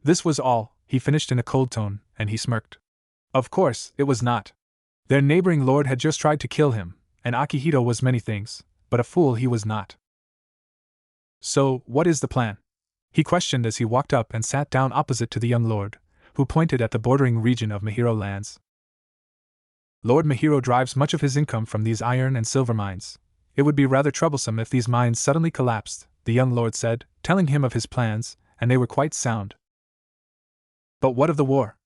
This was all, he finished in a cold tone, and he smirked. Of course, it was not. Their neighboring lord had just tried to kill him, and Akihito was many things, but a fool he was not. So, what is the plan? He questioned as he walked up and sat down opposite to the young lord, who pointed at the bordering region of Mahiro lands. Lord Mahiro drives much of his income from these iron and silver mines. It would be rather troublesome if these mines suddenly collapsed, the young lord said, telling him of his plans, and they were quite sound. But what of the war?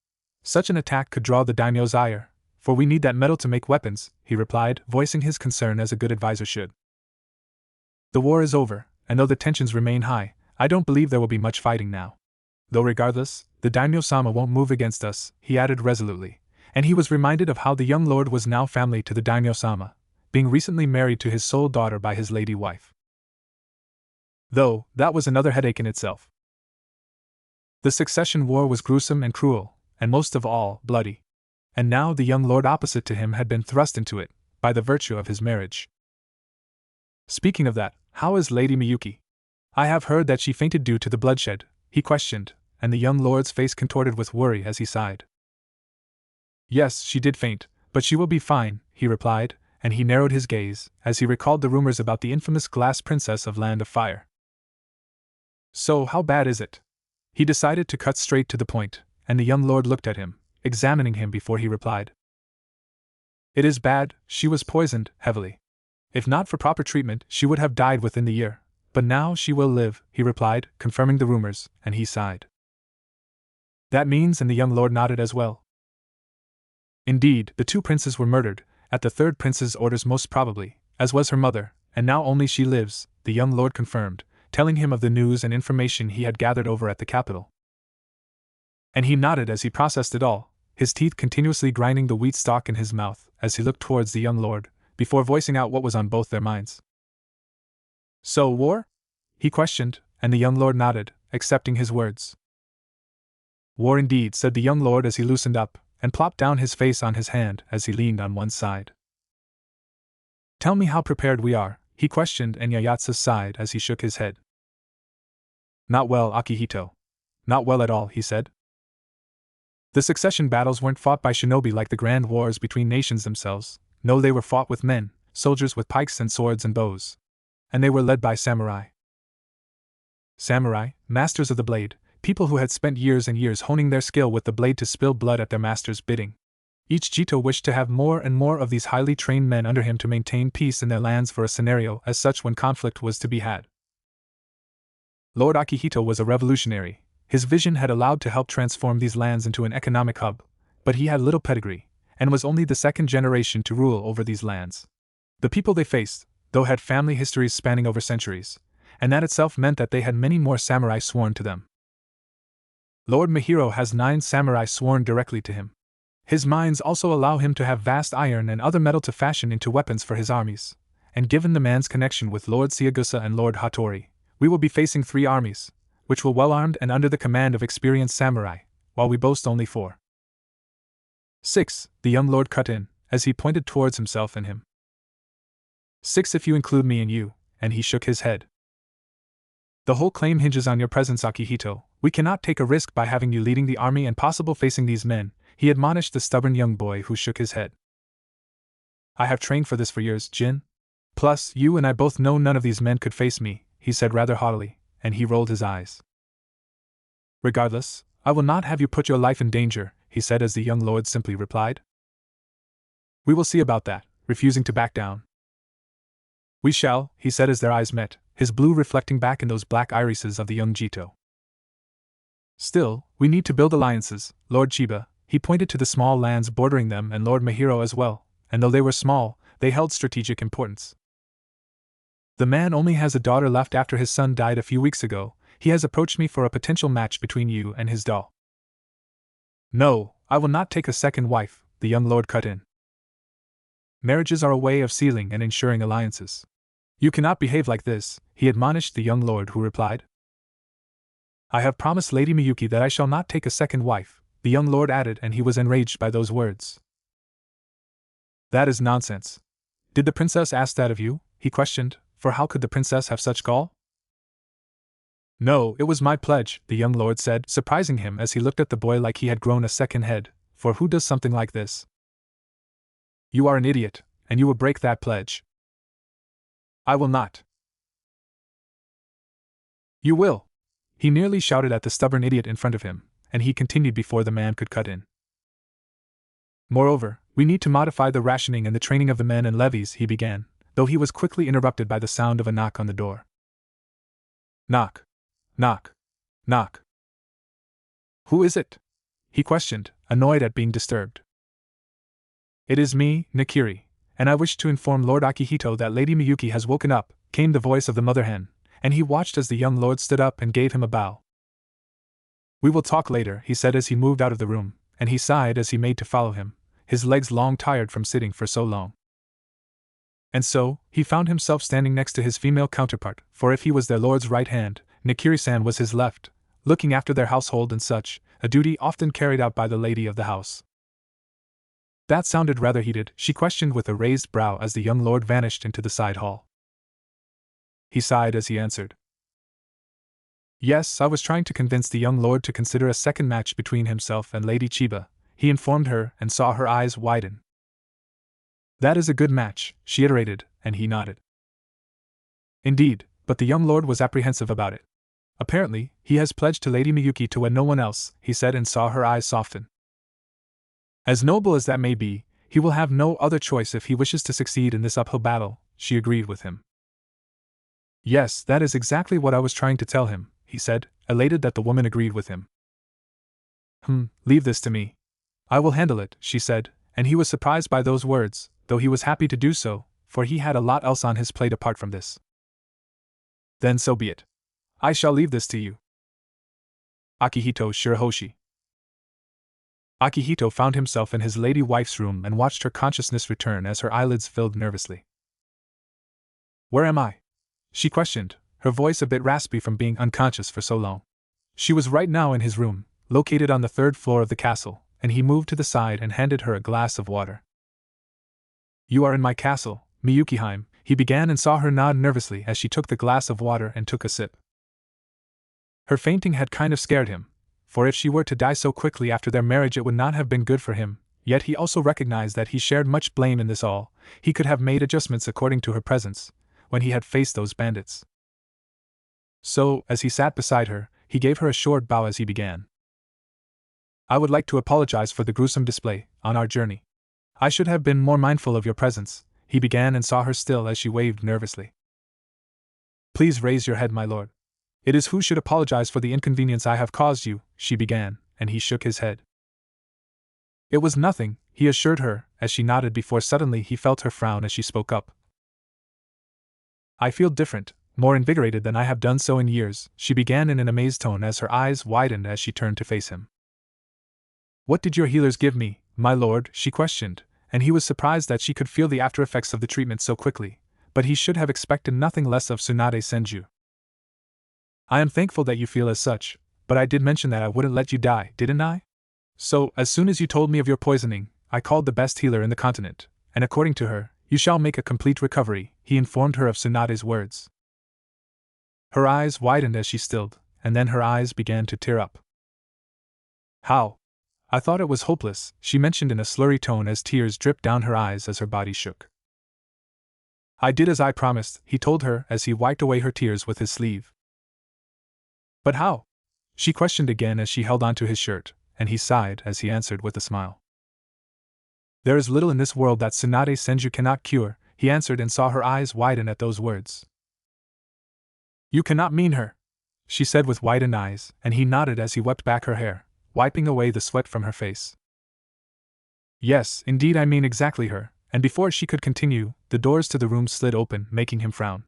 Such an attack could draw the daimyo's ire, for we need that metal to make weapons, he replied, voicing his concern as a good advisor should. The war is over, and though the tensions remain high, I don't believe there will be much fighting now. Though regardless, the daimyo-sama won't move against us, he added resolutely, and he was reminded of how the young lord was now family to the daimyo-sama, being recently married to his sole daughter by his lady wife. Though, that was another headache in itself. The succession war was gruesome and cruel, and most of all, bloody. And now the young lord opposite to him had been thrust into it, by the virtue of his marriage. Speaking of that, how is Lady Miyuki? I have heard that she fainted due to the bloodshed, he questioned, and the young lord's face contorted with worry as he sighed. Yes, she did faint, but she will be fine, he replied, and he narrowed his gaze, as he recalled the rumors about the infamous glass princess of Land of Fire. So how bad is it? He decided to cut straight to the point, and the young lord looked at him, examining him before he replied. It is bad, she was poisoned, heavily. If not for proper treatment, she would have died within the year, but now she will live, he replied, confirming the rumors, and he sighed. That means, and the young lord nodded as well. Indeed, the two princes were murdered, at the third prince's orders most probably, as was her mother, and now only she lives, the young lord confirmed, telling him of the news and information he had gathered over at the capital. And he nodded as he processed it all, his teeth continuously grinding the wheat stalk in his mouth as he looked towards the young lord, before voicing out what was on both their minds. So, war? He questioned, and the young lord nodded, accepting his words. War indeed, said the young lord as he loosened up, and plopped down his face on his hand as he leaned on one side. Tell me how prepared we are, he questioned, and Ieyasu sighed as he shook his head. Not well, Akihito. Not well at all, he said. The succession battles weren't fought by shinobi like the grand wars between nations themselves. No, they were fought with men, soldiers with pikes and swords and bows. And they were led by samurai. Samurai, masters of the blade, people who had spent years and years honing their skill with the blade to spill blood at their master's bidding. Each Jito wished to have more and more of these highly trained men under him to maintain peace in their lands for a scenario as such when conflict was to be had. Lord Akihito was a revolutionary. His vision had allowed to help transform these lands into an economic hub, but he had little pedigree, and was only the second generation to rule over these lands. The people they faced, though, had family histories spanning over centuries, and that itself meant that they had many more samurai sworn to them. Lord Mahiro has 9 samurai sworn directly to him. His mines also allow him to have vast iron and other metal to fashion into weapons for his armies, and given the man's connection with Lord Siagusa and Lord Hattori, we will be facing 3 armies, which were well-armed and under the command of experienced samurai, while we boast only 4. 6, the young lord cut in, as he pointed towards himself and him. 6 if you include me and you, and he shook his head. The whole claim hinges on your presence, Akihito. We cannot take a risk by having you leading the army and possible facing these men, he admonished the stubborn young boy who shook his head. I have trained for this for years, Jin. Plus, you and I both know none of these men could face me, he said rather haughtily, and he rolled his eyes. Regardless, I will not have you put your life in danger, he said as the young lord simply replied. We will see about that, refusing to back down. We shall, he said as their eyes met, his blue reflecting back in those black irises of the young Jito. Still, we need to build alliances, Lord Chiba, he pointed to the small lands bordering them and Lord Mahiro as well, and though they were small, they held strategic importance. The man only has a daughter left after his son died a few weeks ago. He has approached me for a potential match between you and his doll. No, I will not take a second wife, the young lord cut in. Marriages are a way of sealing and ensuring alliances. You cannot behave like this, he admonished the young lord, who replied. I have promised Lady Miyuki that I shall not take a second wife, the young lord added, and he was enraged by those words. That is nonsense. Did the princess ask that of you? He questioned, for how could the princess have such gall? No, it was my pledge, the young lord said, surprising him as he looked at the boy like he had grown a second head, for who does something like this? You are an idiot, and you will break that pledge. I will not. You will. He nearly shouted at the stubborn idiot in front of him, and he continued before the man could cut in. Moreover, we need to modify the rationing and the training of the men and levies, he began, though he was quickly interrupted by the sound of a knock on the door. Knock. Knock. Knock. Who is it? He questioned, annoyed at being disturbed. It is me, Nakiri, and I wish to inform Lord Akihito that Lady Miyuki has woken up, came the voice of the mother hen, and he watched as the young lord stood up and gave him a bow. We will talk later, he said as he moved out of the room, and he sighed as he made to follow him, his legs long tired from sitting for so long. And so, he found himself standing next to his female counterpart, for if he was their lord's right hand, Nakiri-san was his left, looking after their household and such, a duty often carried out by the lady of the house. That sounded rather heated, she questioned with a raised brow as the young lord vanished into the side hall. He sighed as he answered. Yes, I was trying to convince the young lord to consider a second match between himself and Lady Chiba, he informed her and saw her eyes widen. That is a good match, she iterated, and he nodded. Indeed, but the young lord was apprehensive about it. Apparently, he has pledged to Lady Miyuki to wed no one else, he said, and saw her eyes soften. As noble as that may be, he will have no other choice if he wishes to succeed in this uphill battle, she agreed with him. Yes, that is exactly what I was trying to tell him, he said, elated that the woman agreed with him. Leave this to me. I will handle it, she said, and he was surprised by those words, though he was happy to do so, for he had a lot else on his plate apart from this. Then so be it. I shall leave this to you. Akihito Shirahoshi. Akihito found himself in his lady wife's room and watched her consciousness return as her eyelids filled nervously. Where am I? She questioned, her voice a bit raspy from being unconscious for so long. She was right now in his room, located on the third floor of the castle, and he moved to the side and handed her a glass of water. You are in my castle, Miyukiheim, he began, and saw her nod nervously as she took the glass of water and took a sip. Her fainting had kind of scared him, for if she were to die so quickly after their marriage it would not have been good for him, yet he also recognized that he shared much blame in this all. He could have made adjustments according to her presence, when he had faced those bandits. So, as he sat beside her, he gave her a short bow as he began. I would like to apologize for the gruesome display, on our journey. I should have been more mindful of your presence, he began, and saw her still as she waved nervously. Please raise your head, my lord. It is who should apologize for the inconvenience I have caused you, she began, and he shook his head. It was nothing, he assured her, as she nodded before suddenly he felt her frown as she spoke up. I feel different, more invigorated than I have done so in years, she began in an amazed tone as her eyes widened as she turned to face him. What did your healers give me, my lord? She questioned, and he was surprised that she could feel the after-effects of the treatment so quickly, but he should have expected nothing less of Tsunade Senju. I am thankful that you feel as such, but I did mention that I wouldn't let you die, didn't I? So, as soon as you told me of your poisoning, I called the best healer in the continent, and according to her, you shall make a complete recovery, he informed her of Tsunade's words. Her eyes widened as she stilled, and then her eyes began to tear up. How? I thought it was hopeless, she mentioned in a slurry tone as tears dripped down her eyes as her body shook. I did as I promised, he told her as he wiped away her tears with his sleeve. But how? She questioned again as she held onto his shirt, and he sighed as he answered with a smile. There is little in this world that Tsunade Senju cannot cure, he answered, and saw her eyes widen at those words. You cannot mean her, she said with widened eyes, and he nodded as he swept back her hair, wiping away the sweat from her face. Yes, indeed I mean exactly her, and before she could continue, the doors to the room slid open, making him frown.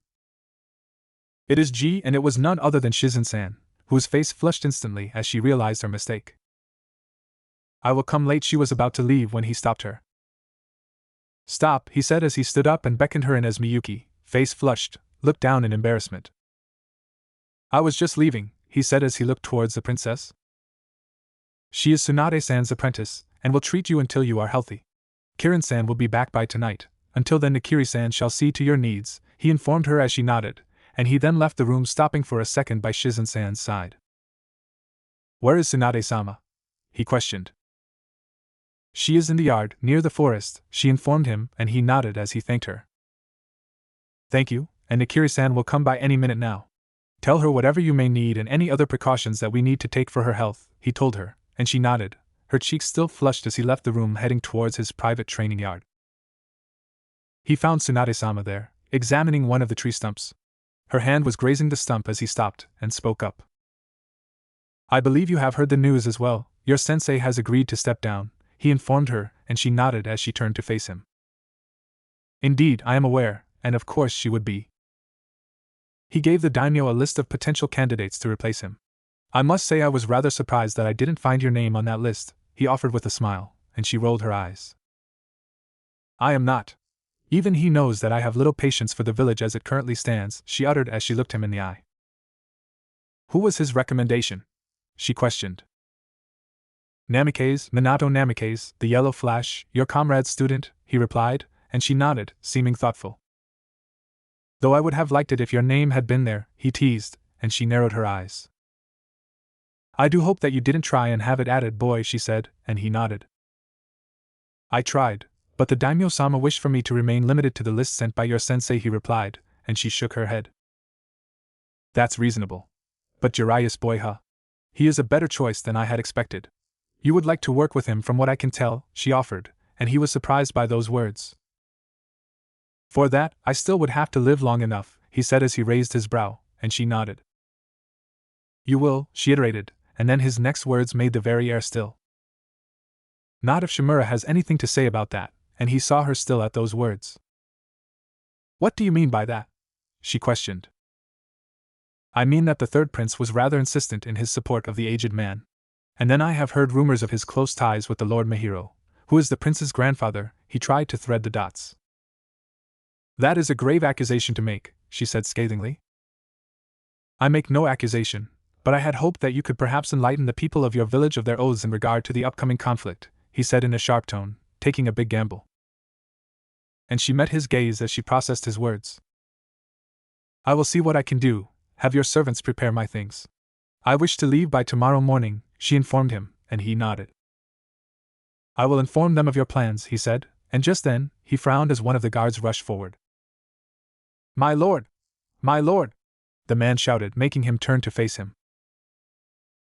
It is G, and it was none other than Shizen-san, whose face flushed instantly as she realized her mistake. I will come late. She was about to leave when he stopped her. Stop, he said as he stood up and beckoned her in as Miyuki, face flushed, looked down in embarrassment. I was just leaving, he said as he looked towards the princess. She is Tsunade-san's apprentice, and will treat you until you are healthy. Kirin-san will be back by tonight. Until then Nakiri-san shall see to your needs, he informed her as she nodded, and he then left the room, stopping for a second by Shizen-san's side. Where is Tsunade-sama? He questioned. She is in the yard, near the forest, she informed him, and he nodded as he thanked her. Thank you, and Nakiri-san will come by any minute now. Tell her whatever you may need and any other precautions that we need to take for her health, he told her, and she nodded, her cheeks still flushed as he left the room heading towards his private training yard. He found Tsunade-sama there, examining one of the tree stumps. Her hand was grazing the stump as he stopped and spoke up. I believe you have heard the news as well. Your sensei has agreed to step down, he informed her, and she nodded as she turned to face him. Indeed, I am aware, and of course she would be. He gave the daimyo a list of potential candidates to replace him. I must say I was rather surprised that I didn't find your name on that list, he offered with a smile, and she rolled her eyes. I am not. Even he knows that I have little patience for the village as it currently stands, she uttered as she looked him in the eye. Who was his recommendation? She questioned. Minato Namikaze, the Yellow Flash, your comrade's student, he replied, and she nodded, seeming thoughtful. Though I would have liked it if your name had been there, he teased, and she narrowed her eyes. I do hope that you didn't try and have it added, boy, she said, and he nodded. I tried, but the daimyo-sama wished for me to remain limited to the list sent by your sensei, he replied, and she shook her head. That's reasonable. But Jiraiya's boy, huh? He is a better choice than I had expected. You would like to work with him from what I can tell, she offered, and he was surprised by those words. For that, I still would have to live long enough, he said as he raised his brow, and she nodded. You will, she iterated, and then his next words made the very air still. Not if Shimura has anything to say about that, and he saw her still at those words. What do you mean by that? She questioned. I mean that the third prince was rather insistent in his support of the aged man. And then I have heard rumors of his close ties with the Lord Mahiro, who is the prince's grandfather, he tried to thread the dots. That is a grave accusation to make, she said scathingly. I make no accusation, but I had hoped that you could perhaps enlighten the people of your village of their oaths in regard to the upcoming conflict, he said in a sharp tone, taking a big gamble. And she met his gaze as she processed his words. I will see what I can do. Have your servants prepare my things. I wish to leave by tomorrow morning, she informed him, and he nodded. I will inform them of your plans, he said, and just then, he frowned as one of the guards rushed forward. My lord! My lord! The man shouted, making him turn to face him.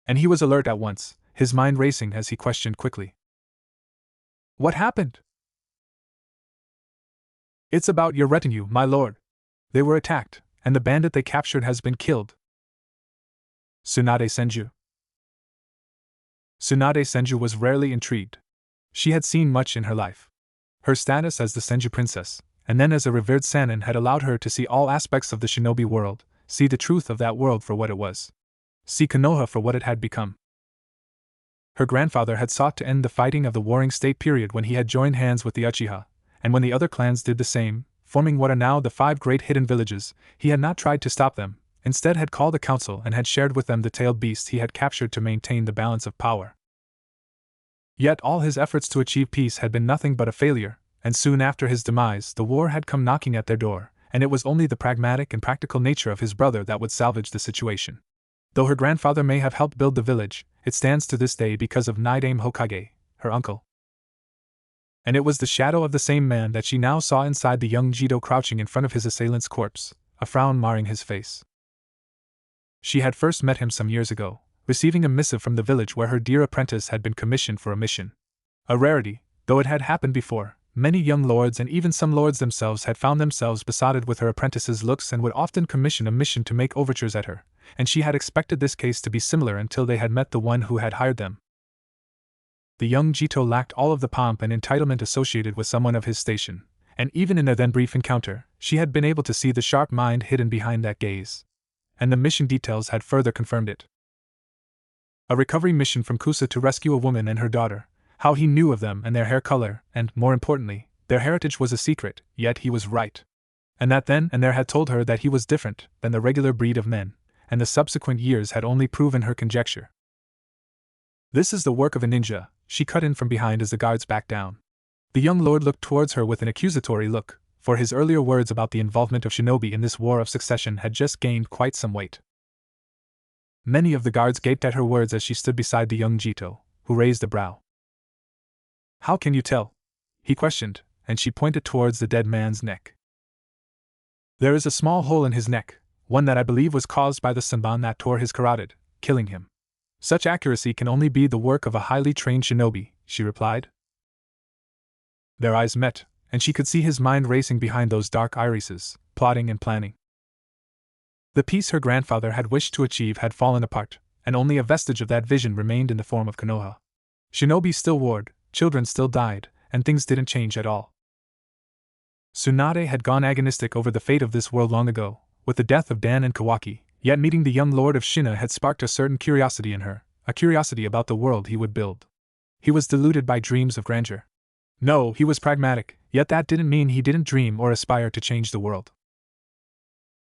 And he was alert at once, his mind racing as he questioned quickly. What happened? It's about your retinue, my lord. They were attacked, and the bandit they captured has been killed. Tsunade Senju. Tsunade Senju was rarely intrigued. She had seen much in her life. Her status as the Senju princess, and then as a revered Sannin, had allowed her to see all aspects of the shinobi world, see the truth of that world for what it was. See Konoha for what it had become. Her grandfather had sought to end the fighting of the Warring State period when he had joined hands with the Uchiha, and when the other clans did the same, forming what are now the 5 great hidden villages, he had not tried to stop them, instead had called a council and had shared with them the tailed beasts he had captured to maintain the balance of power. Yet all his efforts to achieve peace had been nothing but a failure, and soon after his demise the war had come knocking at their door, and it was only the pragmatic and practical nature of his brother that would salvage the situation. Though her grandfather may have helped build the village, it stands to this day because of Naidame Hokage, her uncle. And it was the shadow of the same man that she now saw inside the young Jito crouching in front of his assailant's corpse, a frown marring his face. She had first met him some years ago, receiving a missive from the village where her dear apprentice had been commissioned for a mission. A rarity, though it had happened before. Many young lords and even some lords themselves had found themselves besotted with her apprentice's looks and would often commission a mission to make overtures at her, and she had expected this case to be similar until they had met the one who had hired them. The young Jito lacked all of the pomp and entitlement associated with someone of his station, and even in their then brief encounter, she had been able to see the sharp mind hidden behind that gaze. and the mission details had further confirmed it. A recovery mission from Kusa to rescue a woman and her daughter, how he knew of them and their hair color, and, more importantly, their heritage was a secret, yet he was right. And that then and there had told her that he was different than the regular breed of men, and the subsequent years had only proven her conjecture. This is the work of a ninja, she cut in from behind as the guards backed down. The young lord looked towards her with an accusatory look, for his earlier words about the involvement of shinobi in this war of succession had just gained quite some weight. Many of the guards gaped at her words as she stood beside the young Jito, who raised a brow. "How can you tell?" he questioned, and she pointed towards the dead man's neck. "There is a small hole in his neck, one that I believe was caused by the sanban that tore his carotid, killing him. Such accuracy can only be the work of a highly trained shinobi," she replied. Their eyes met, and she could see his mind racing behind those dark irises, plotting and planning. The peace her grandfather had wished to achieve had fallen apart, and only a vestige of that vision remained in the form of Konoha. Shinobi still warred, children still died, and things didn't change at all. Tsunade had gone agonistic over the fate of this world long ago, with the death of Dan and Kawaki, yet meeting the young lord of Shina had sparked a certain curiosity in her, a curiosity about the world he would build. He was deluded by dreams of grandeur. No, he was pragmatic, yet that didn't mean he didn't dream or aspire to change the world.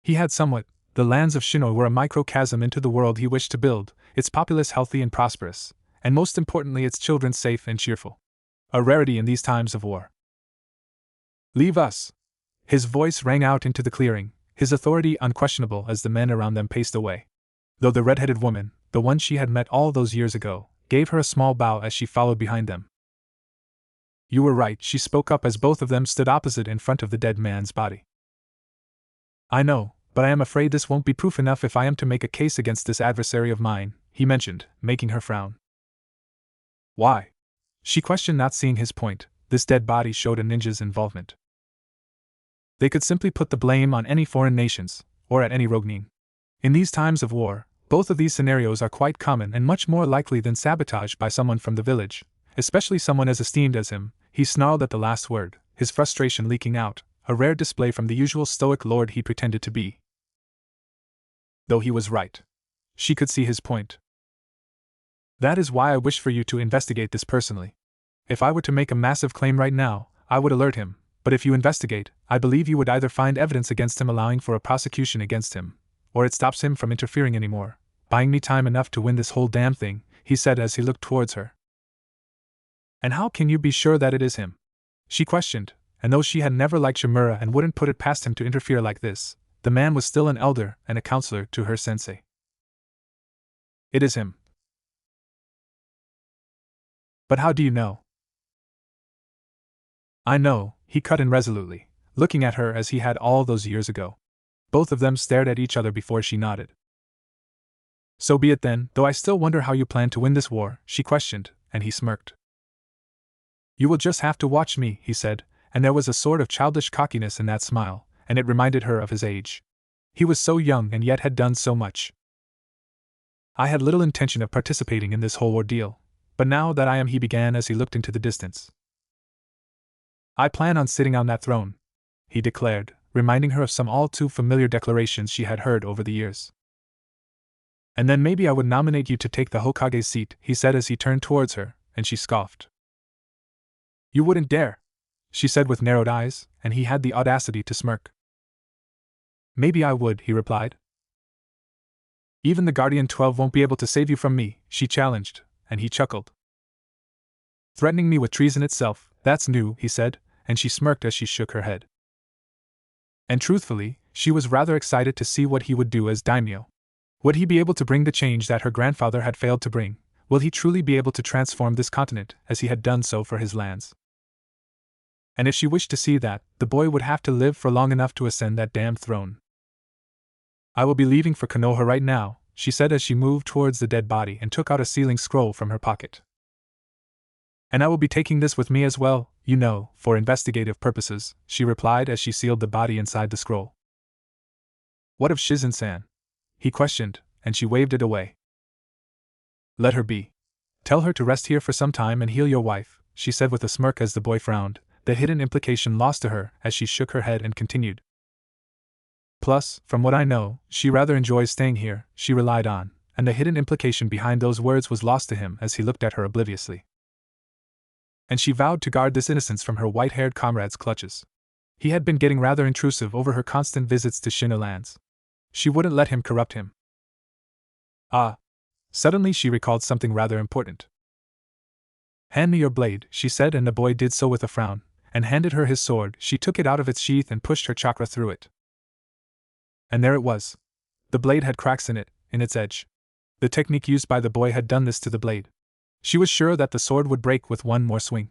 He had somewhat. The lands of Shino were a microcosm into the world he wished to build, its populace healthy and prosperous, and most importantly its children safe and cheerful. A rarity in these times of war. "Leave us!" His voice rang out into the clearing, his authority unquestionable as the men around them paced away. Though the red-headed woman, the one she had met all those years ago, gave her a small bow as she followed behind them. "You were right," she spoke up as both of them stood opposite in front of the dead man's body. "I know, but I am afraid this won't be proof enough if I am to make a case against this adversary of mine," he mentioned, making her frown. "Why?" she questioned, not seeing his point. This dead body showed a ninja's involvement. They could simply put the blame on any foreign nations, or at any Ronin. In these times of war, both of these scenarios are quite common and much more likely than sabotage by someone from the village, especially someone as esteemed as him. He snarled at the last word, his frustration leaking out, a rare display from the usual stoic lord he pretended to be. Though he was right. She could see his point. "That is why I wish for you to investigate this personally. If I were to make a massive claim right now, I would alert him, but if you investigate, I believe you would either find evidence against him allowing for a prosecution against him, or it stops him from interfering anymore, buying me time enough to win this whole damn thing," he said as he looked towards her. "And how can you be sure that it is him?" she questioned, and though she had never liked Shimura and wouldn't put it past him to interfere like this, the man was still an elder and a counselor to her sensei. "It is him." "But how do you know?" "I know," he cut in resolutely, looking at her as he had all those years ago. Both of them stared at each other before she nodded. "So be it then, though I still wonder how you plan to win this war," she questioned, and he smirked. "You will just have to watch me," he said, and there was a sort of childish cockiness in that smile, and it reminded her of his age. He was so young and yet had done so much. "I had little intention of participating in this whole ordeal, but now that I am," he began as he looked into the distance. "I plan on sitting on that throne," he declared, reminding her of some all too familiar declarations she had heard over the years. "And then maybe I would nominate you to take the Hokage's seat," he said as he turned towards her, and she scoffed. "You wouldn't dare," she said with narrowed eyes, and he had the audacity to smirk. "Maybe I would," he replied. "Even the Guardian 12 won't be able to save you from me," she challenged, and he chuckled. "Threatening me with treason itself, that's new," he said, and she smirked as she shook her head. And truthfully, she was rather excited to see what he would do as daimyo. Would he be able to bring the change that her grandfather had failed to bring? Will he truly be able to transform this continent as he had done so for his lands? And if she wished to see that, the boy would have to live for long enough to ascend that damned throne. "I will be leaving for Konoha right now," she said as she moved towards the dead body and took out a sealing scroll from her pocket. "And I will be taking this with me as well, you know, for investigative purposes," she replied as she sealed the body inside the scroll. "What of Shizen-san?" he questioned, and she waved it away. "Let her be. Tell her to rest here for some time and heal your wife," she said with a smirk as the boy frowned, the hidden implication lost to her as she shook her head and continued. Plus, from what I know, she rather enjoys staying here, she relied on, and the hidden implication behind those words was lost to him as he looked at her obliviously. And she vowed to guard this innocence from her white-haired comrade's clutches. He had been getting rather intrusive over her constant visits to Shina lands. She wouldn't let him corrupt him. Ah! Suddenly she recalled something rather important. Hand me your blade, she said, and the boy did so with a frown, and handed her his sword. She took it out of its sheath and pushed her chakra through it. And there it was. The blade had cracks in its edge. The technique used by the boy had done this to the blade. She was sure that the sword would break with one more swing.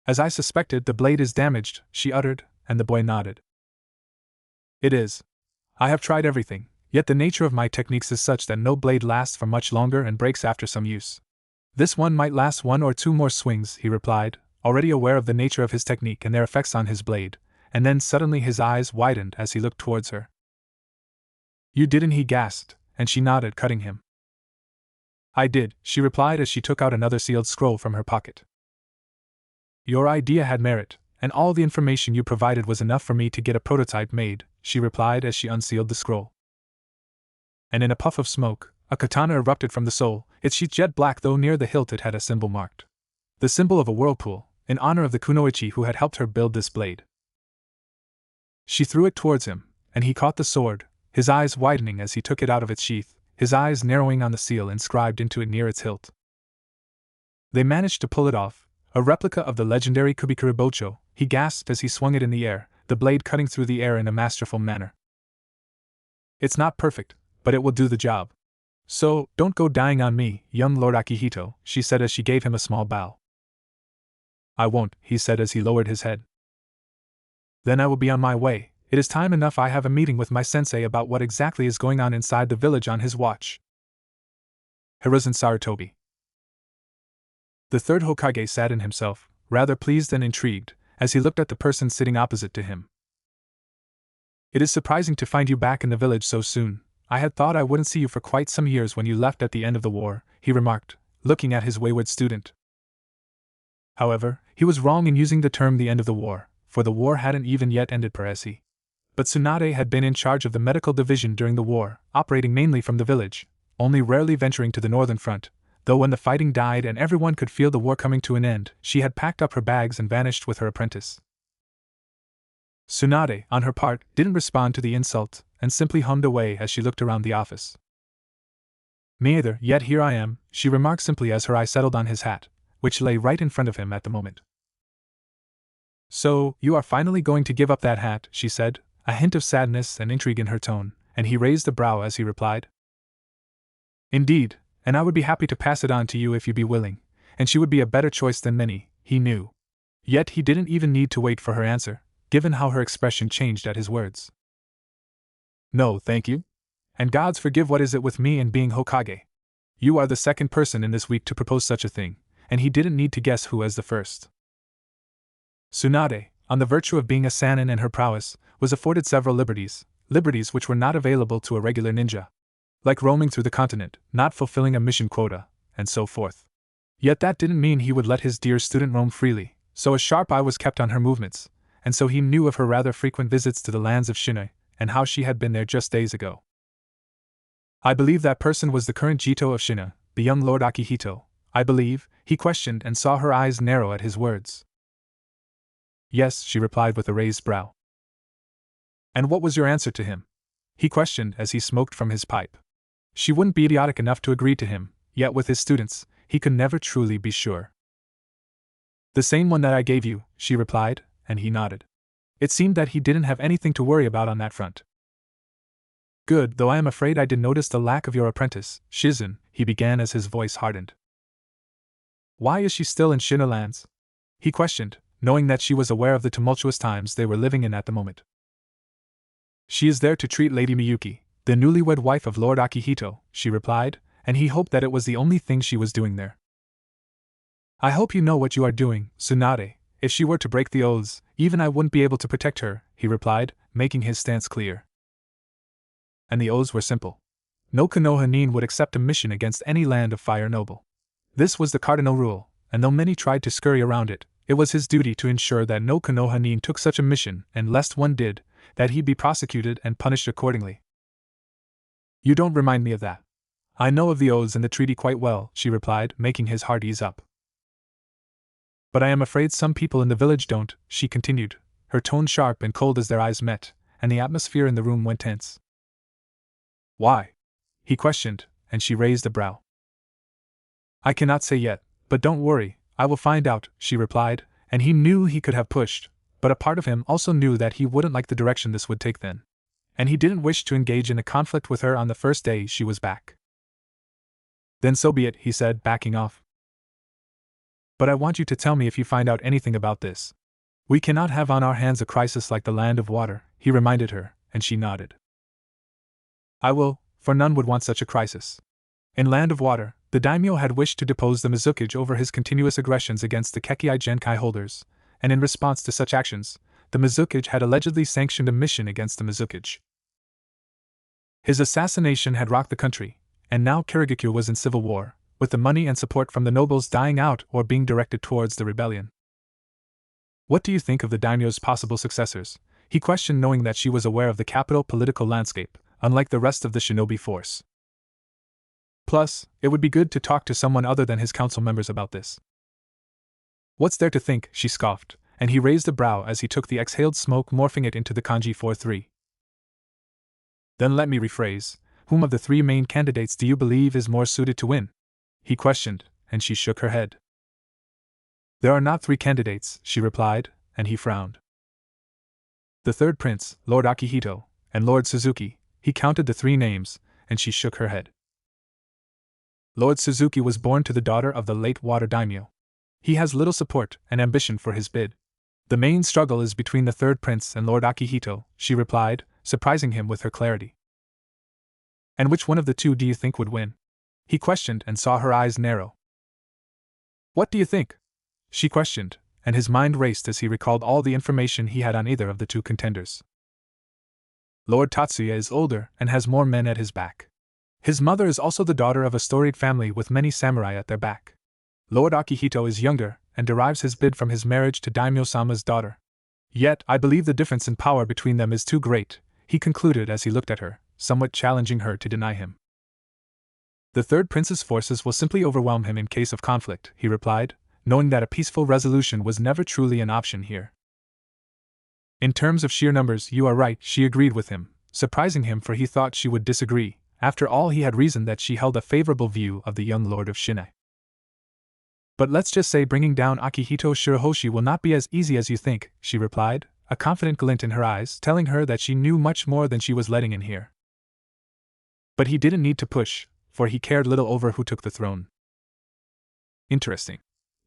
As I suspected, the blade is damaged, she uttered, and the boy nodded. It is. I have tried everything, yet the nature of my techniques is such that no blade lasts for much longer and breaks after some use. This one might last 1 or 2 more swings, he replied, already aware of the nature of his technique and their effects on his blade, and then suddenly his eyes widened as he looked towards her. You didn't, he gasped, and she nodded, cutting him. I did, she replied as she took out another sealed scroll from her pocket. Your idea had merit, and all the information you provided was enough for me to get a prototype made, she replied as she unsealed the scroll. And in a puff of smoke, a katana erupted from the sole, its sheath jet black though near the hilt it had a symbol marked. The symbol of a whirlpool, in honor of the kunoichi who had helped her build this blade. She threw it towards him, and he caught the sword, his eyes widening as he took it out of its sheath, his eyes narrowing on the seal inscribed into it near its hilt. They managed to pull it off, a replica of the legendary Kubikuribocho, he gasped as he swung it in the air, the blade cutting through the air in a masterful manner. It's not perfect, but it will do the job. So, don't go dying on me, young Lord Akihito, she said as she gave him a small bow. I won't, he said as he lowered his head. Then I will be on my way. It is time enough. I have a meeting with my sensei about what exactly is going on inside the village on his watch. Hiruzen Sarutobi. The third Hokage sat in himself, rather pleased and intrigued, as he looked at the person sitting opposite to him. It is surprising to find you back in the village so soon. I had thought I wouldn't see you for quite some years when you left at the end of the war, he remarked, looking at his wayward student. However, he was wrong in using the term the end of the war, for the war hadn't even yet ended per se. But Tsunade had been in charge of the medical division during the war, operating mainly from the village, only rarely venturing to the northern front, though when the fighting died and everyone could feel the war coming to an end, she had packed up her bags and vanished with her apprentice. Tsunade, on her part, didn't respond to the insult, and simply hummed away as she looked around the office. Me either, yet here I am, she remarked simply as her eye settled on his hat, which lay right in front of him at the moment. So, you are finally going to give up that hat, she said, a hint of sadness and intrigue in her tone, and he raised a brow as he replied. Indeed, and I would be happy to pass it on to you if you be willing, and she would be a better choice than many, he knew. Yet he didn't even need to wait for her answer, given how her expression changed at his words. No, thank you. And gods forgive, what is it with me and being Hokage? You are the second person in this week to propose such a thing, and he didn't need to guess who as the first. Tsunade, on the virtue of being a Sannin and her prowess, was afforded several liberties which were not available to a regular ninja. Like roaming through the continent, not fulfilling a mission quota, and so forth. Yet that didn't mean he would let his dear student roam freely, so a sharp eye was kept on her movements, and so he knew of her rather frequent visits to the lands of Shinai, and how she had been there just days ago. I believe that person was the current Jito of Shinai, the young Lord Akihito, I believe, he questioned and saw her eyes narrow at his words. Yes, she replied with a raised brow. And what was your answer to him? He questioned as he smoked from his pipe. She wouldn't be idiotic enough to agree to him, yet with his students, he could never truly be sure. The same one that I gave you, she replied, and he nodded. It seemed that he didn't have anything to worry about on that front. Good, though I am afraid I did notice the lack of your apprentice, Shizen, he began as his voice hardened. Why is she still in Shina lands? He questioned, knowing that she was aware of the tumultuous times they were living in at the moment. She is there to treat Lady Miyuki, the newlywed wife of Lord Akihito, she replied, and he hoped that it was the only thing she was doing there. I hope you know what you are doing, Tsunade. If she were to break the oaths, even I wouldn't be able to protect her, he replied, making his stance clear. And the oaths were simple. No Konoha nin would accept a mission against any land of fire noble. This was the cardinal rule, and though many tried to scurry around it, it was his duty to ensure that no Konoha nin took such a mission, and lest one did, that he'd be prosecuted and punished accordingly. You don't remind me of that. I know of the oaths and the treaty quite well, she replied, making his heart ease up. But I am afraid some people in the village don't, she continued, her tone sharp and cold as their eyes met, and the atmosphere in the room went tense. Why? He questioned, and she raised a brow. I cannot say yet, but don't worry, I will find out, she replied, and he knew he could have pushed, but a part of him also knew that he wouldn't like the direction this would take then. And he didn't wish to engage in a conflict with her on the first day she was back. Then so be it, he said, backing off. But I want you to tell me if you find out anything about this. We cannot have on our hands a crisis like the Land of Water, he reminded her, and she nodded. I will, for none would want such a crisis. In Land of Water, the daimyo had wished to depose the Mizukage over his continuous aggressions against the Kekei Genkai holders, and in response to such actions, the Mizukage had allegedly sanctioned a mission against the Mizukage. His assassination had rocked the country, and now Kirigakure was in civil war, with the money and support from the nobles dying out or being directed towards the rebellion. What do you think of the daimyo's possible successors? He questioned, knowing that she was aware of the capital political landscape, unlike the rest of the shinobi force. Plus, it would be good to talk to someone other than his council members about this. What's there to think, she scoffed, and he raised a brow as he took the exhaled smoke, morphing it into the kanji 4-3. Then let me rephrase, whom of the three main candidates do you believe is more suited to win? He questioned, and she shook her head. There are not three candidates, she replied, and he frowned. The third prince, Lord Akihito, and Lord Suzuki. He counted the three names, and she shook her head. Lord Suzuki was born to the daughter of the late water daimyo. He has little support and ambition for his bid. The main struggle is between the third prince and Lord Akihito, she replied, surprising him with her clarity. And which one of the two do you think would win? He questioned and saw her eyes narrow. What do you think? She questioned, and his mind raced as he recalled all the information he had on either of the two contenders. Lord Tatsuya is older and has more men at his back. His mother is also the daughter of a storied family with many samurai at their back. Lord Akihito is younger and derives his bid from his marriage to Daimyo-sama's daughter. Yet, I believe the difference in power between them is too great, he concluded as he looked at her, somewhat challenging her to deny him. The third prince's forces will simply overwhelm him in case of conflict, he replied, knowing that a peaceful resolution was never truly an option here. In terms of sheer numbers, you are right, she agreed with him, surprising him, for he thought she would disagree. After all, he had reasoned that she held a favorable view of the young lord of Shinai. But let's just say bringing down Akihito Shirahoshi will not be as easy as you think, she replied, a confident glint in her eyes telling her that she knew much more than she was letting in here. But he didn't need to push, for he cared little over who took the throne. Interesting,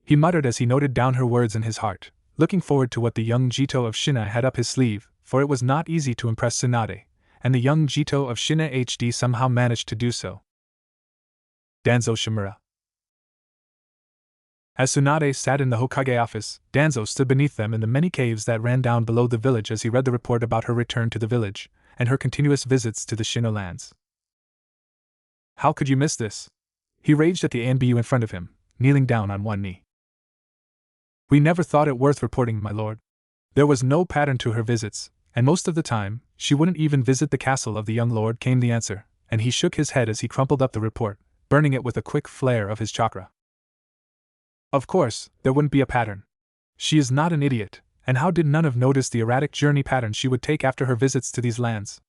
he muttered as he noted down her words in his heart, looking forward to what the young Jito of Shinai had up his sleeve, for it was not easy to impress Tsunade, and the young Jito of Shinai HD somehow managed to do so. Danzo Shimura. As Tsunade sat in the Hokage office, Danzo stood beneath them in the many caves that ran down below the village as he read the report about her return to the village, and her continuous visits to the Shino lands. How could you miss this? He raged at the ANBU in front of him, kneeling down on one knee. We never thought it worth reporting, my lord. There was no pattern to her visits, and most of the time, she wouldn't even visit the castle of the young lord, came the answer, and he shook his head as he crumpled up the report, burning it with a quick flare of his chakra. Of course, there wouldn't be a pattern. She is not an idiot, and how did none have noticed the erratic journey pattern she would take after her visits to these lands?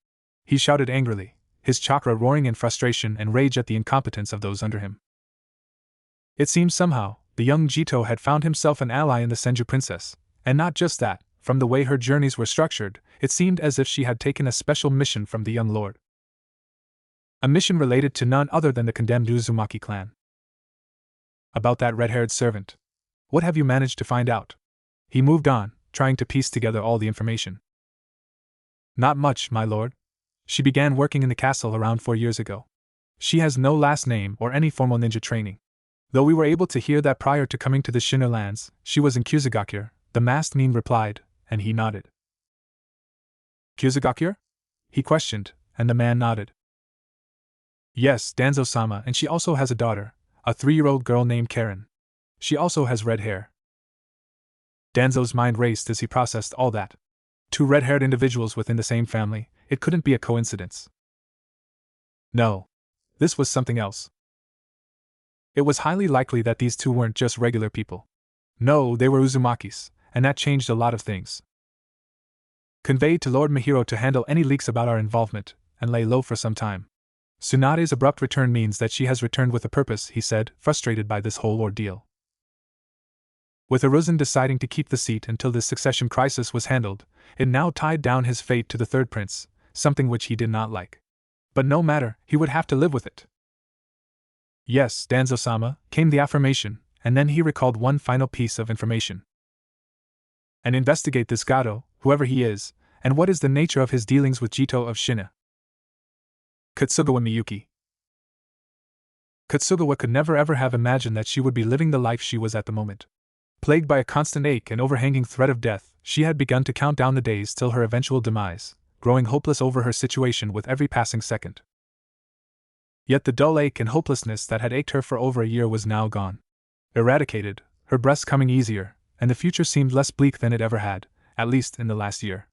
He shouted angrily, his chakra roaring in frustration and rage at the incompetence of those under him. It seemed somehow, the young Jito had found himself an ally in the Senju princess, and not just that, from the way her journeys were structured, it seemed as if she had taken a special mission from the young lord. A mission related to none other than the condemned Uzumaki clan. About that red-haired servant. What have you managed to find out? He moved on, trying to piece together all the information. Not much, my lord. She began working in the castle around 4 years ago. She has no last name or any formal ninja training. Though we were able to hear that prior to coming to the Shino lands, she was in Kyusugakure, the masked nin replied, and he nodded. Kyusugakure? He questioned, and the man nodded. Yes, Danzo-sama, and she also has a daughter, a 3-year-old girl named Karen. She also has red hair. Danzo's mind raced as he processed all that. Two red-haired individuals within the same family, it couldn't be a coincidence. No. This was something else. It was highly likely that these two weren't just regular people. No, they were Uzumakis, and that changed a lot of things. Conveyed to Lord Mihiro to handle any leaks about our involvement, and lay low for some time. Tsunade's abrupt return means that she has returned with a purpose, he said, frustrated by this whole ordeal. With Hiruzen deciding to keep the seat until this succession crisis was handled, it now tied down his fate to the third prince, something which he did not like. But no matter, he would have to live with it. Yes, Danzo-sama, came the affirmation, and then he recalled one final piece of information. And investigate this Gado, whoever he is, and what is the nature of his dealings with Jito of Shina. Kutsugawa Miyuki. Kutsugawa could never ever have imagined that she would be living the life she was at the moment. Plagued by a constant ache and overhanging threat of death, she had begun to count down the days till her eventual demise, growing hopeless over her situation with every passing second. Yet the dull ache and hopelessness that had ached her for over a year was now gone. Eradicated, her breaths coming easier, and the future seemed less bleak than it ever had, at least in the last year.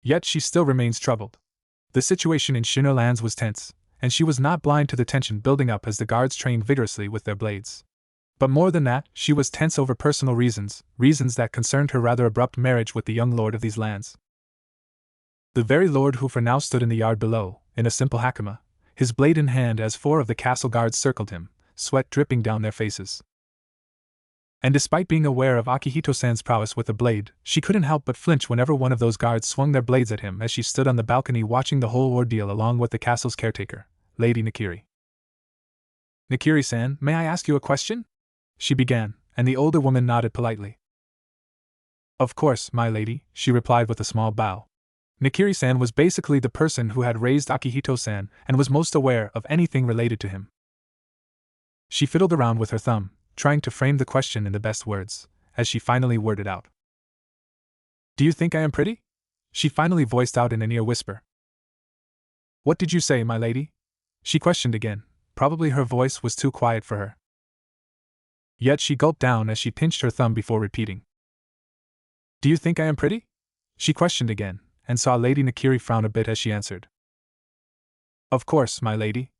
Yet she still remains troubled. The situation in Shino lands was tense, and she was not blind to the tension building up as the guards trained vigorously with their blades. But more than that, she was tense over personal reasons that concerned her rather abrupt marriage with the young lord of these lands. The very lord who for now stood in the yard below, in a simple hakama, his blade in hand as four of the castle guards circled him, sweat dripping down their faces. And despite being aware of Akihito-san's prowess with a blade, she couldn't help but flinch whenever one of those guards swung their blades at him as she stood on the balcony watching the whole ordeal along with the castle's caretaker, Lady Nakiri. "Nakiri-san, may I ask you a question?" she began, and the older woman nodded politely. "Of course, my lady," she replied with a small bow. Nakiri-san was basically the person who had raised Akihito-san and was most aware of anything related to him. She fiddled around with her thumb, trying to frame the question in the best words, as she finally worded out. "Do you think I am pretty?" she finally voiced out in a near whisper. "What did you say, my lady?" she questioned again. Probably her voice was too quiet for her. Yet she gulped down as she pinched her thumb before repeating. "Do you think I am pretty?" she questioned again, and saw Lady Nakiri frown a bit as she answered. "Of course, my lady.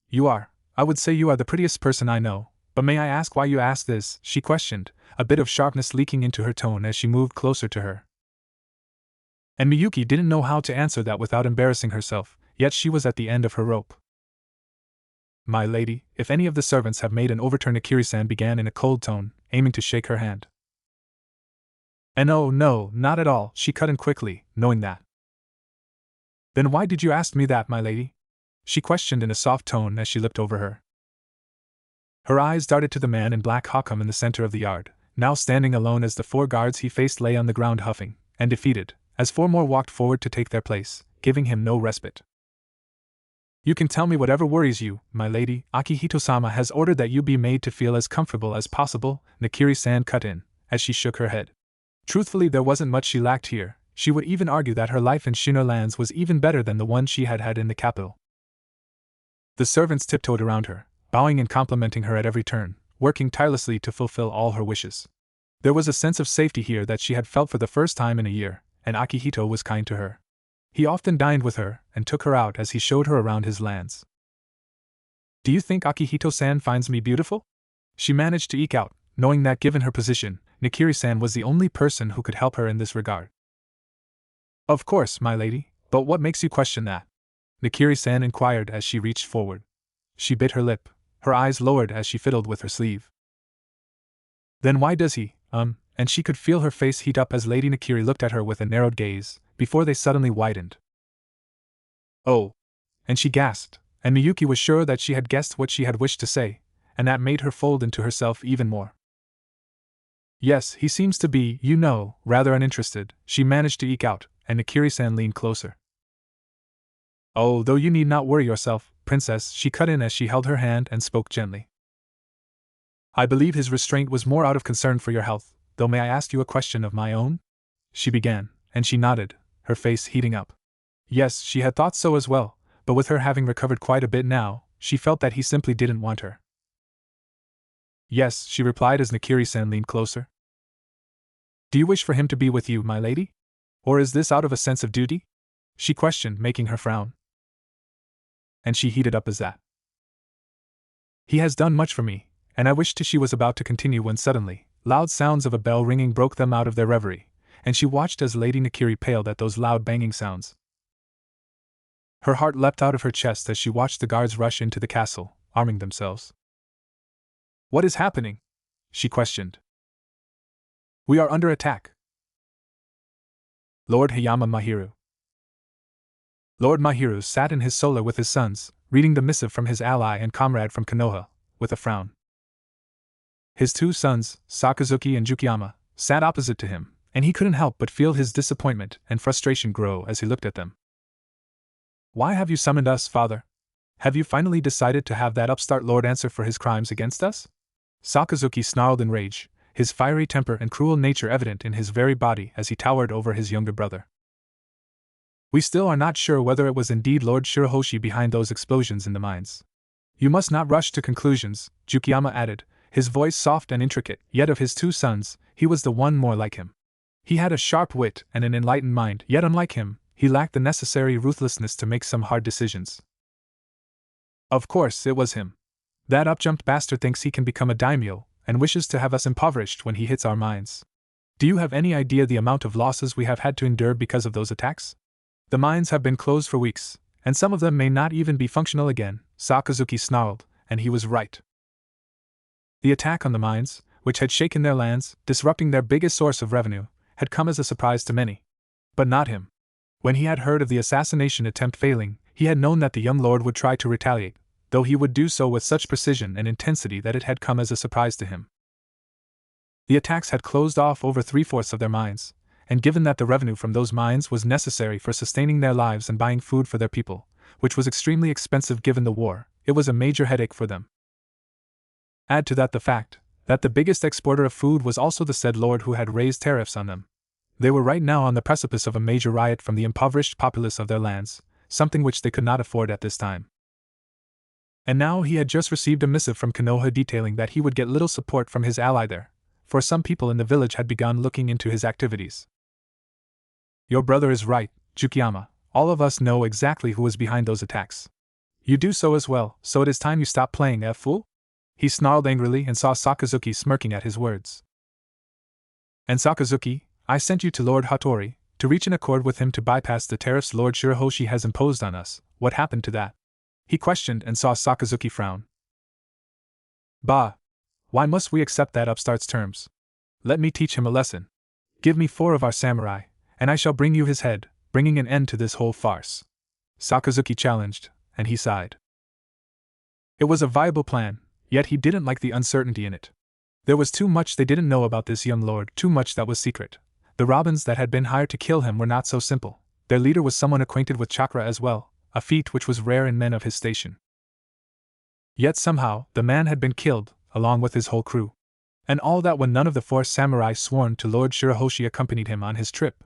You are. I would say you are the prettiest person I know, but may I ask why you ask this?" she questioned, a bit of sharpness leaking into her tone as she moved closer to her. And Miyuki didn't know how to answer that without embarrassing herself, yet she was at the end of her rope. "My lady, if any of the servants have made an overturn," Nakiri-san began in a cold tone, aiming to shake her hand. "And oh no, not at all," she cut in quickly, knowing that. "Then why did you ask me that, my lady?" she questioned in a soft tone as she looked over her. Her eyes darted to the man in black hakam in the center of the yard, now standing alone as the four guards he faced lay on the ground huffing, and defeated, as four more walked forward to take their place, giving him no respite. "You can tell me whatever worries you, my lady. Akihito-sama has ordered that you be made to feel as comfortable as possible," Nakiri-san cut in, as she shook her head. Truthfully, there wasn't much she lacked here. She would even argue that her life in Shino lands was even better than the one she had had in the capital. The servants tiptoed around her, bowing and complimenting her at every turn, working tirelessly to fulfill all her wishes. There was a sense of safety here that she had felt for the first time in a year, and Akihito was kind to her. He often dined with her, and took her out as he showed her around his lands. "Do you think Akihito-san finds me beautiful?" she managed to eke out, knowing that given her position, Nakiri-san was the only person who could help her in this regard. "Of course, my lady, but what makes you question that?" Nakiri-san inquired as she reached forward. She bit her lip, her eyes lowered as she fiddled with her sleeve. "Then why does he, and she could feel her face heat up as Lady Nakiri looked at her with a narrowed gaze, before they suddenly widened. "Oh!" and she gasped, and Miyuki was sure that she had guessed what she had wished to say, and that made her fold into herself even more. "Yes, he seems to be, rather uninterested," she managed to eke out, and Nakiri-san leaned closer. "Oh, though you need not worry yourself, princess," she cut in as she held her hand and spoke gently. "I believe his restraint was more out of concern for your health, though may I ask you a question of my own?" she began, and she nodded, her face heating up. Yes, she had thought so as well, but with her having recovered quite a bit now, she felt that he simply didn't want her. "Yes," she replied as Nakiri-san leaned closer. "Do you wish for him to be with you, my lady?" Or is this out of a sense of duty? She questioned, making her frown. And she heated up as that. He has done much for me, and I wished she was about to continue when suddenly, loud sounds of a bell ringing broke them out of their reverie, and she watched as Lady Nakiri paled at those loud banging sounds. Her heart leapt out of her chest as she watched the guards rush into the castle, arming themselves. What is happening? She questioned. We are under attack. Lord Hayama Mahiru. Lord Mahiru sat in his solar with his sons, reading the missive from his ally and comrade from Konoha, with a frown. His two sons, Sakazuki and Jukiyama, sat opposite to him, and he couldn't help but feel his disappointment and frustration grow as he looked at them. Why have you summoned us, father? Have you finally decided to have that upstart lord answer for his crimes against us? Sakazuki snarled in rage, his fiery temper and cruel nature evident in his very body as he towered over his younger brother. We still are not sure whether it was indeed Lord Shirahoshi behind those explosions in the mines. You must not rush to conclusions, Jukiyama added, his voice soft and intricate, yet of his two sons, he was the one more like him. He had a sharp wit and an enlightened mind, yet unlike him, he lacked the necessary ruthlessness to make some hard decisions. Of course, it was him. That up-jumped bastard thinks he can become a daimyo, and wishes to have us impoverished when he hits our mines. Do you have any idea the amount of losses we have had to endure because of those attacks? The mines have been closed for weeks, and some of them may not even be functional again, Sakazuki snarled, and he was right. The attack on the mines, which had shaken their lands, disrupting their biggest source of revenue, had come as a surprise to many. But not him. When he had heard of the assassination attempt failing, he had known that the young lord would try to retaliate, though he would do so with such precision and intensity that it had come as a surprise to him. The attacks had closed off over 3/4 of their mines, and given that the revenue from those mines was necessary for sustaining their lives and buying food for their people, which was extremely expensive given the war, it was a major headache for them. Add to that the fact that the biggest exporter of food was also the said lord who had raised tariffs on them. They were right now on the precipice of a major riot from the impoverished populace of their lands, something which they could not afford at this time. And now he had just received a missive from Konoha detailing that he would get little support from his ally there, for some people in the village had begun looking into his activities. Your brother is right, Jukiyama, all of us know exactly who was behind those attacks. You do so as well, so it is time you stop playing, fool? He snarled angrily and saw Sakazuki smirking at his words. And Sakazuki, I sent you to Lord Hattori, to reach an accord with him to bypass the tariffs Lord Shirahoshi has imposed on us. What happened to that? He questioned and saw Sakazuki frown. Bah! Why must we accept that upstart's terms? Let me teach him a lesson. Give me 4 of our samurai, and I shall bring you his head, bringing an end to this whole farce. Sakazuki challenged, and he sighed. It was a viable plan, yet he didn't like the uncertainty in it. There was too much they didn't know about this young lord, too much that was secret. The robins that had been hired to kill him were not so simple. Their leader was someone acquainted with chakra as well, a feat which was rare in men of his station. Yet somehow, the man had been killed, along with his whole crew. And all that when none of the 4 samurai sworn to Lord Shirahoshi accompanied him on his trip.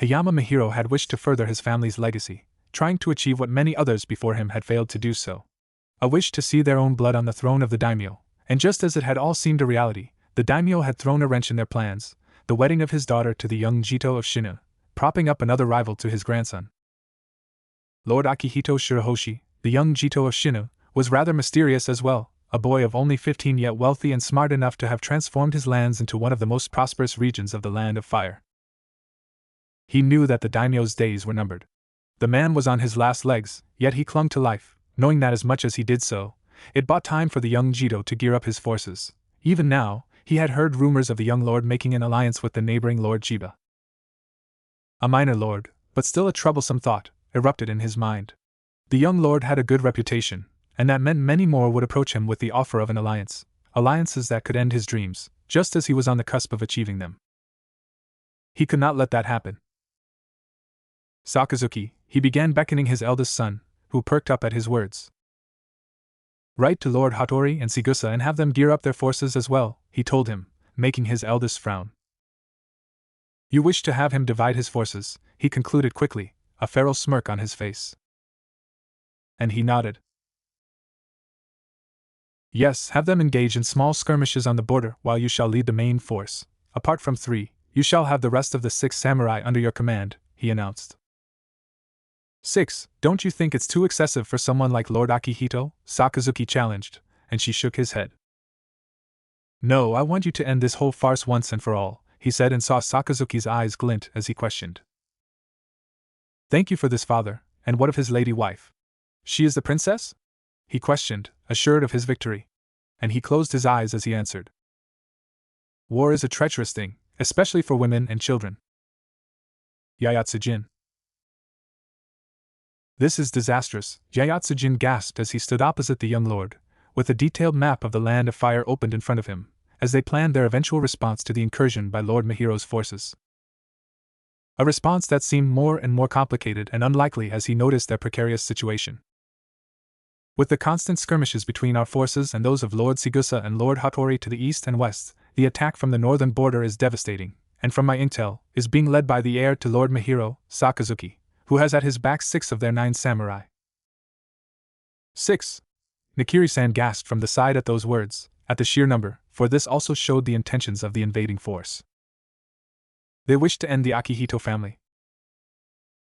Hayama Mihiro had wished to further his family's legacy, trying to achieve what many others before him had failed to do so. A wish to see their own blood on the throne of the daimyo, and just as it had all seemed a reality, the daimyo had thrown a wrench in their plans, the wedding of his daughter to the young Jito of Shinu, propping up another rival to his grandson. Lord Akihito Shirahoshi, the young Jito of Shinu, was rather mysterious as well, a boy of only 15 yet wealthy and smart enough to have transformed his lands into one of the most prosperous regions of the Land of Fire. He knew that the daimyo's days were numbered. The man was on his last legs, yet he clung to life, knowing that as much as he did so, it bought time for the young Jito to gear up his forces. Even now, he had heard rumors of the young lord making an alliance with the neighboring Lord Chiba. A minor lord, but still a troublesome thought, erupted in his mind. The young lord had a good reputation, and that meant many more would approach him with the offer of an alliance, alliances that could end his dreams, just as he was on the cusp of achieving them. He could not let that happen. Sakazuki, he began beckoning his eldest son, who perked up at his words. Write to Lord Hattori and Sigusa and have them gear up their forces as well, he told him, making his eldest frown. You wish to have him divide his forces, he concluded quickly, a feral smirk on his face. And he nodded. Yes, have them engage in small skirmishes on the border while you shall lead the main force. Apart from 3, You shall have the rest of the 6 samurai under your command, he announced. 6, don't you think it's too excessive for someone like Lord Akihito? Sakazuki challenged, and she shook his head. No, I want you to end this whole farce once and for all, he said, and saw Sakazuki's eyes glint as he questioned. Thank you for this, father, and what of his lady wife? She is the princess? He questioned, assured of his victory. And he closed his eyes as he answered. War is a treacherous thing, especially for women and children. Yayatsujin. This is disastrous, Yayatsujin gasped as he stood opposite the young lord, with a detailed map of the land of fire opened in front of him, as they planned their eventual response to the incursion by Lord Mihiro's forces. A response that seemed more and more complicated and unlikely as he noticed their precarious situation. With the constant skirmishes between our forces and those of Lord Sigusa and Lord Hattori to the east and west, the attack from the northern border is devastating, and from my intel, is being led by the heir to Lord Mihiro, Sakazuki, who has at his back 6 of their 9 samurai. 6. Nakiri-san gasped from the side at those words, at the sheer number, for this also showed the intentions of the invading force. They wished to end the Akihito family.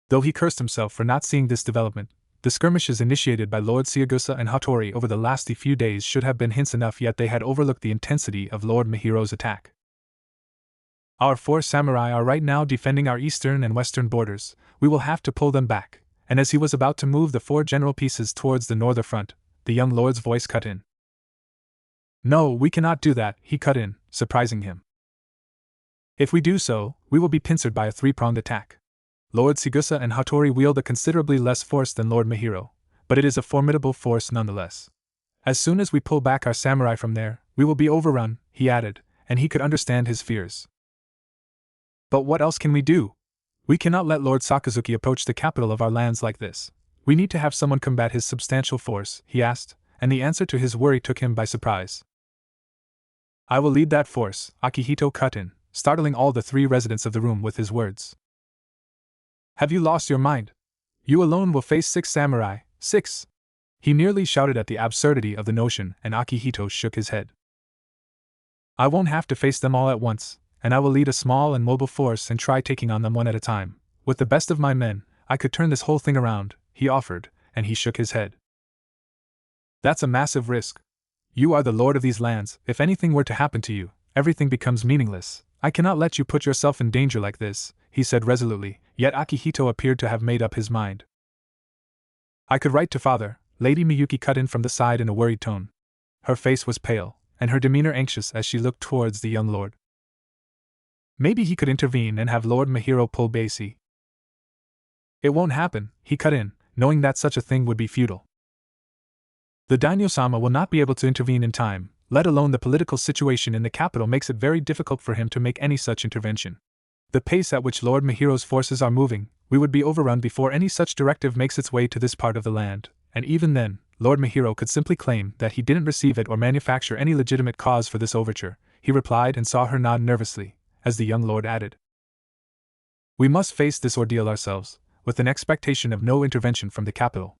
Though he cursed himself for not seeing this development, the skirmishes initiated by Lord Sigusa and Hattori over the last few days should have been hints enough, yet they had overlooked the intensity of Lord Mihiro's attack. Our 4 samurai are right now defending our eastern and western borders. We will have to pull them back. And as he was about to move the 4 general pieces towards the northern front, the young lord's voice cut in. No, we cannot do that, he cut in, surprising him. If we do so, we will be pincered by a 3-pronged attack. Lord Sigusa and Hattori wield a considerably less force than Lord Mihiro, but it is a formidable force nonetheless. As soon as we pull back our samurai from there, we will be overrun, he added, and he could understand his fears. But what else can we do? We cannot let Lord Sakazuki approach the capital of our lands like this. We need to have someone combat his substantial force, he asked, and the answer to his worry took him by surprise. I will lead that force, Akihito cut in, startling all the 3 residents of the room with his words. Have you lost your mind? You alone will face 6 samurai, 6! He nearly shouted at the absurdity of the notion, and Akihito shook his head. I won't have to face them all at once, and I will lead a small and mobile force and try taking on them one at a time. With the best of my men, I could turn this whole thing around, he offered, and he shook his head. That's a massive risk. You are the lord of these lands. If anything were to happen to you, everything becomes meaningless. I cannot let you put yourself in danger like this, he said resolutely, yet Akihito appeared to have made up his mind. I could write to father, Lady Miyuki cut in from the side in a worried tone. Her face was pale, and her demeanor anxious as she looked towards the young lord. Maybe he could intervene and have Lord Mihiro pull basi. It won't happen, he cut in, knowing that such a thing would be futile. The daimyo-sama will not be able to intervene in time, let alone the political situation in the capital makes it very difficult for him to make any such intervention. The pace at which Lord Mihiro's forces are moving, we would be overrun before any such directive makes its way to this part of the land, and even then, Lord Mihiro could simply claim that he didn't receive it or manufacture any legitimate cause for this overture, he replied and saw her nod nervously, as the young lord added. We must face this ordeal ourselves, with an expectation of no intervention from the capital.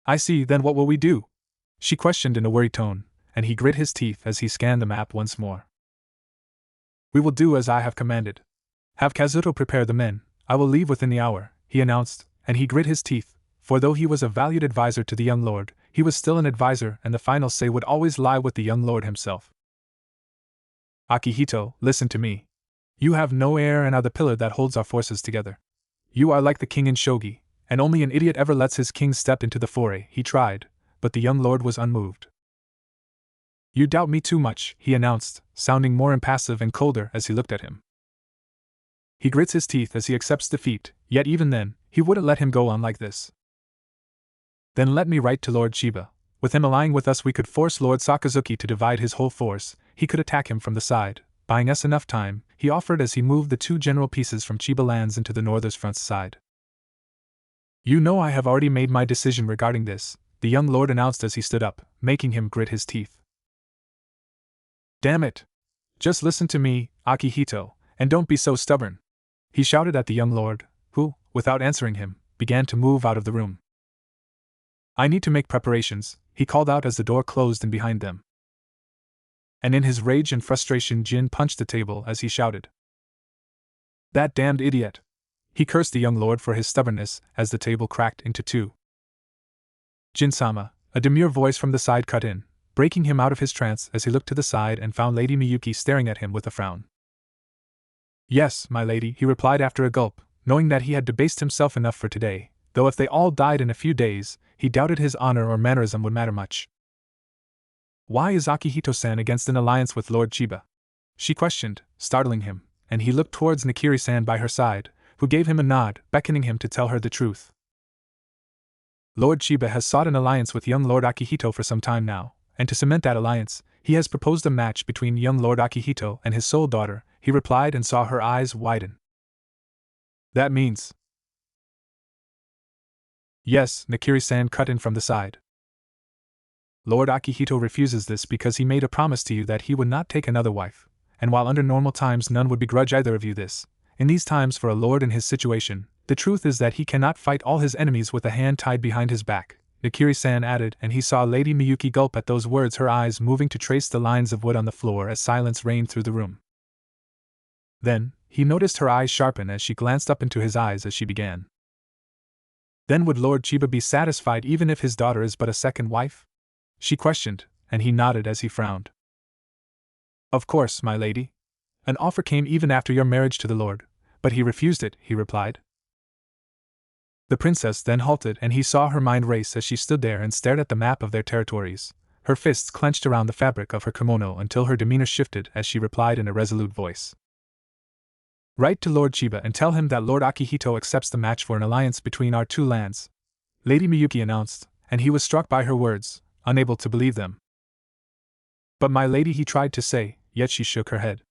I see, then what will we do? She questioned in a worried tone, and he grit his teeth as he scanned the map once more. We will do as I have commanded. Have Kazuto prepare the men. I will leave within the hour, he announced, and he grit his teeth, for though he was a valued advisor to the young lord, he was still an advisor and the final say would always lie with the young lord himself. Akihito, listen to me. You have no heir and are the pillar that holds our forces together. You are like the king in shogi, and only an idiot ever lets his king step into the foray. He tried, but the young lord was unmoved. You doubt me too much, he announced, sounding more impassive and colder as he looked at him. He grits his teeth as he accepts defeat, yet even then, he wouldn't let him go on like this. Then let me write to Lord Chiba. With him allying with us we could force Lord Sakazuki to divide his whole force. He could attack him from the side, buying us enough time, he offered as he moved the 2 general pieces from Chiba lands into the northern's front side. You know I have already made my decision regarding this, the young lord announced as he stood up, making him grit his teeth. Damn it! Just listen to me, Akihito, and don't be so stubborn, he shouted at the young lord, who, without answering him, began to move out of the room. I need to make preparations, he called out as the door closed in behind them. And in his rage and frustration Jin punched the table as he shouted. That damned idiot! He cursed the young lord for his stubbornness as the table cracked into two. Jin-sama, a demure voice from the side cut in, breaking him out of his trance as he looked to the side and found Lady Miyuki staring at him with a frown. Yes, my lady, he replied after a gulp, knowing that he had debased himself enough for today, though if they all died in a few days, he doubted his honor or mannerism would matter much. Why is Akihito-san against an alliance with Lord Chiba? She questioned, startling him, and he looked towards Nakiri-san by her side, who gave him a nod, beckoning him to tell her the truth. Lord Chiba has sought an alliance with young Lord Akihito for some time now, and to cement that alliance, he has proposed a match between young Lord Akihito and his sole daughter, he replied and saw her eyes widen. That means… Yes, Nakiri-san cut in from the side. Lord Akihito refuses this because he made a promise to you that he would not take another wife, and while under normal times none would begrudge either of you this, in these times for a lord in his situation, the truth is that he cannot fight all his enemies with a hand tied behind his back, Nakiri-san added, and he saw Lady Miyuki gulp at those words, her eyes moving to trace the lines of wood on the floor as silence reigned through the room. Then, he noticed her eyes sharpen as she glanced up into his eyes as she began. Then would Lord Chiba be satisfied even if his daughter is but a second wife? She questioned, and he nodded as he frowned. Of course, my lady. An offer came even after your marriage to the lord, but he refused it, he replied. The princess then halted and he saw her mind race as she stood there and stared at the map of their territories, her fists clenched around the fabric of her kimono until her demeanor shifted as she replied in a resolute voice. Write to Lord Chiba and tell him that Lord Akihito accepts the match for an alliance between our two lands, Lady Miyuki announced, and he was struck by her words, unable to believe them. But my lady, he tried to say, yet she shook her head.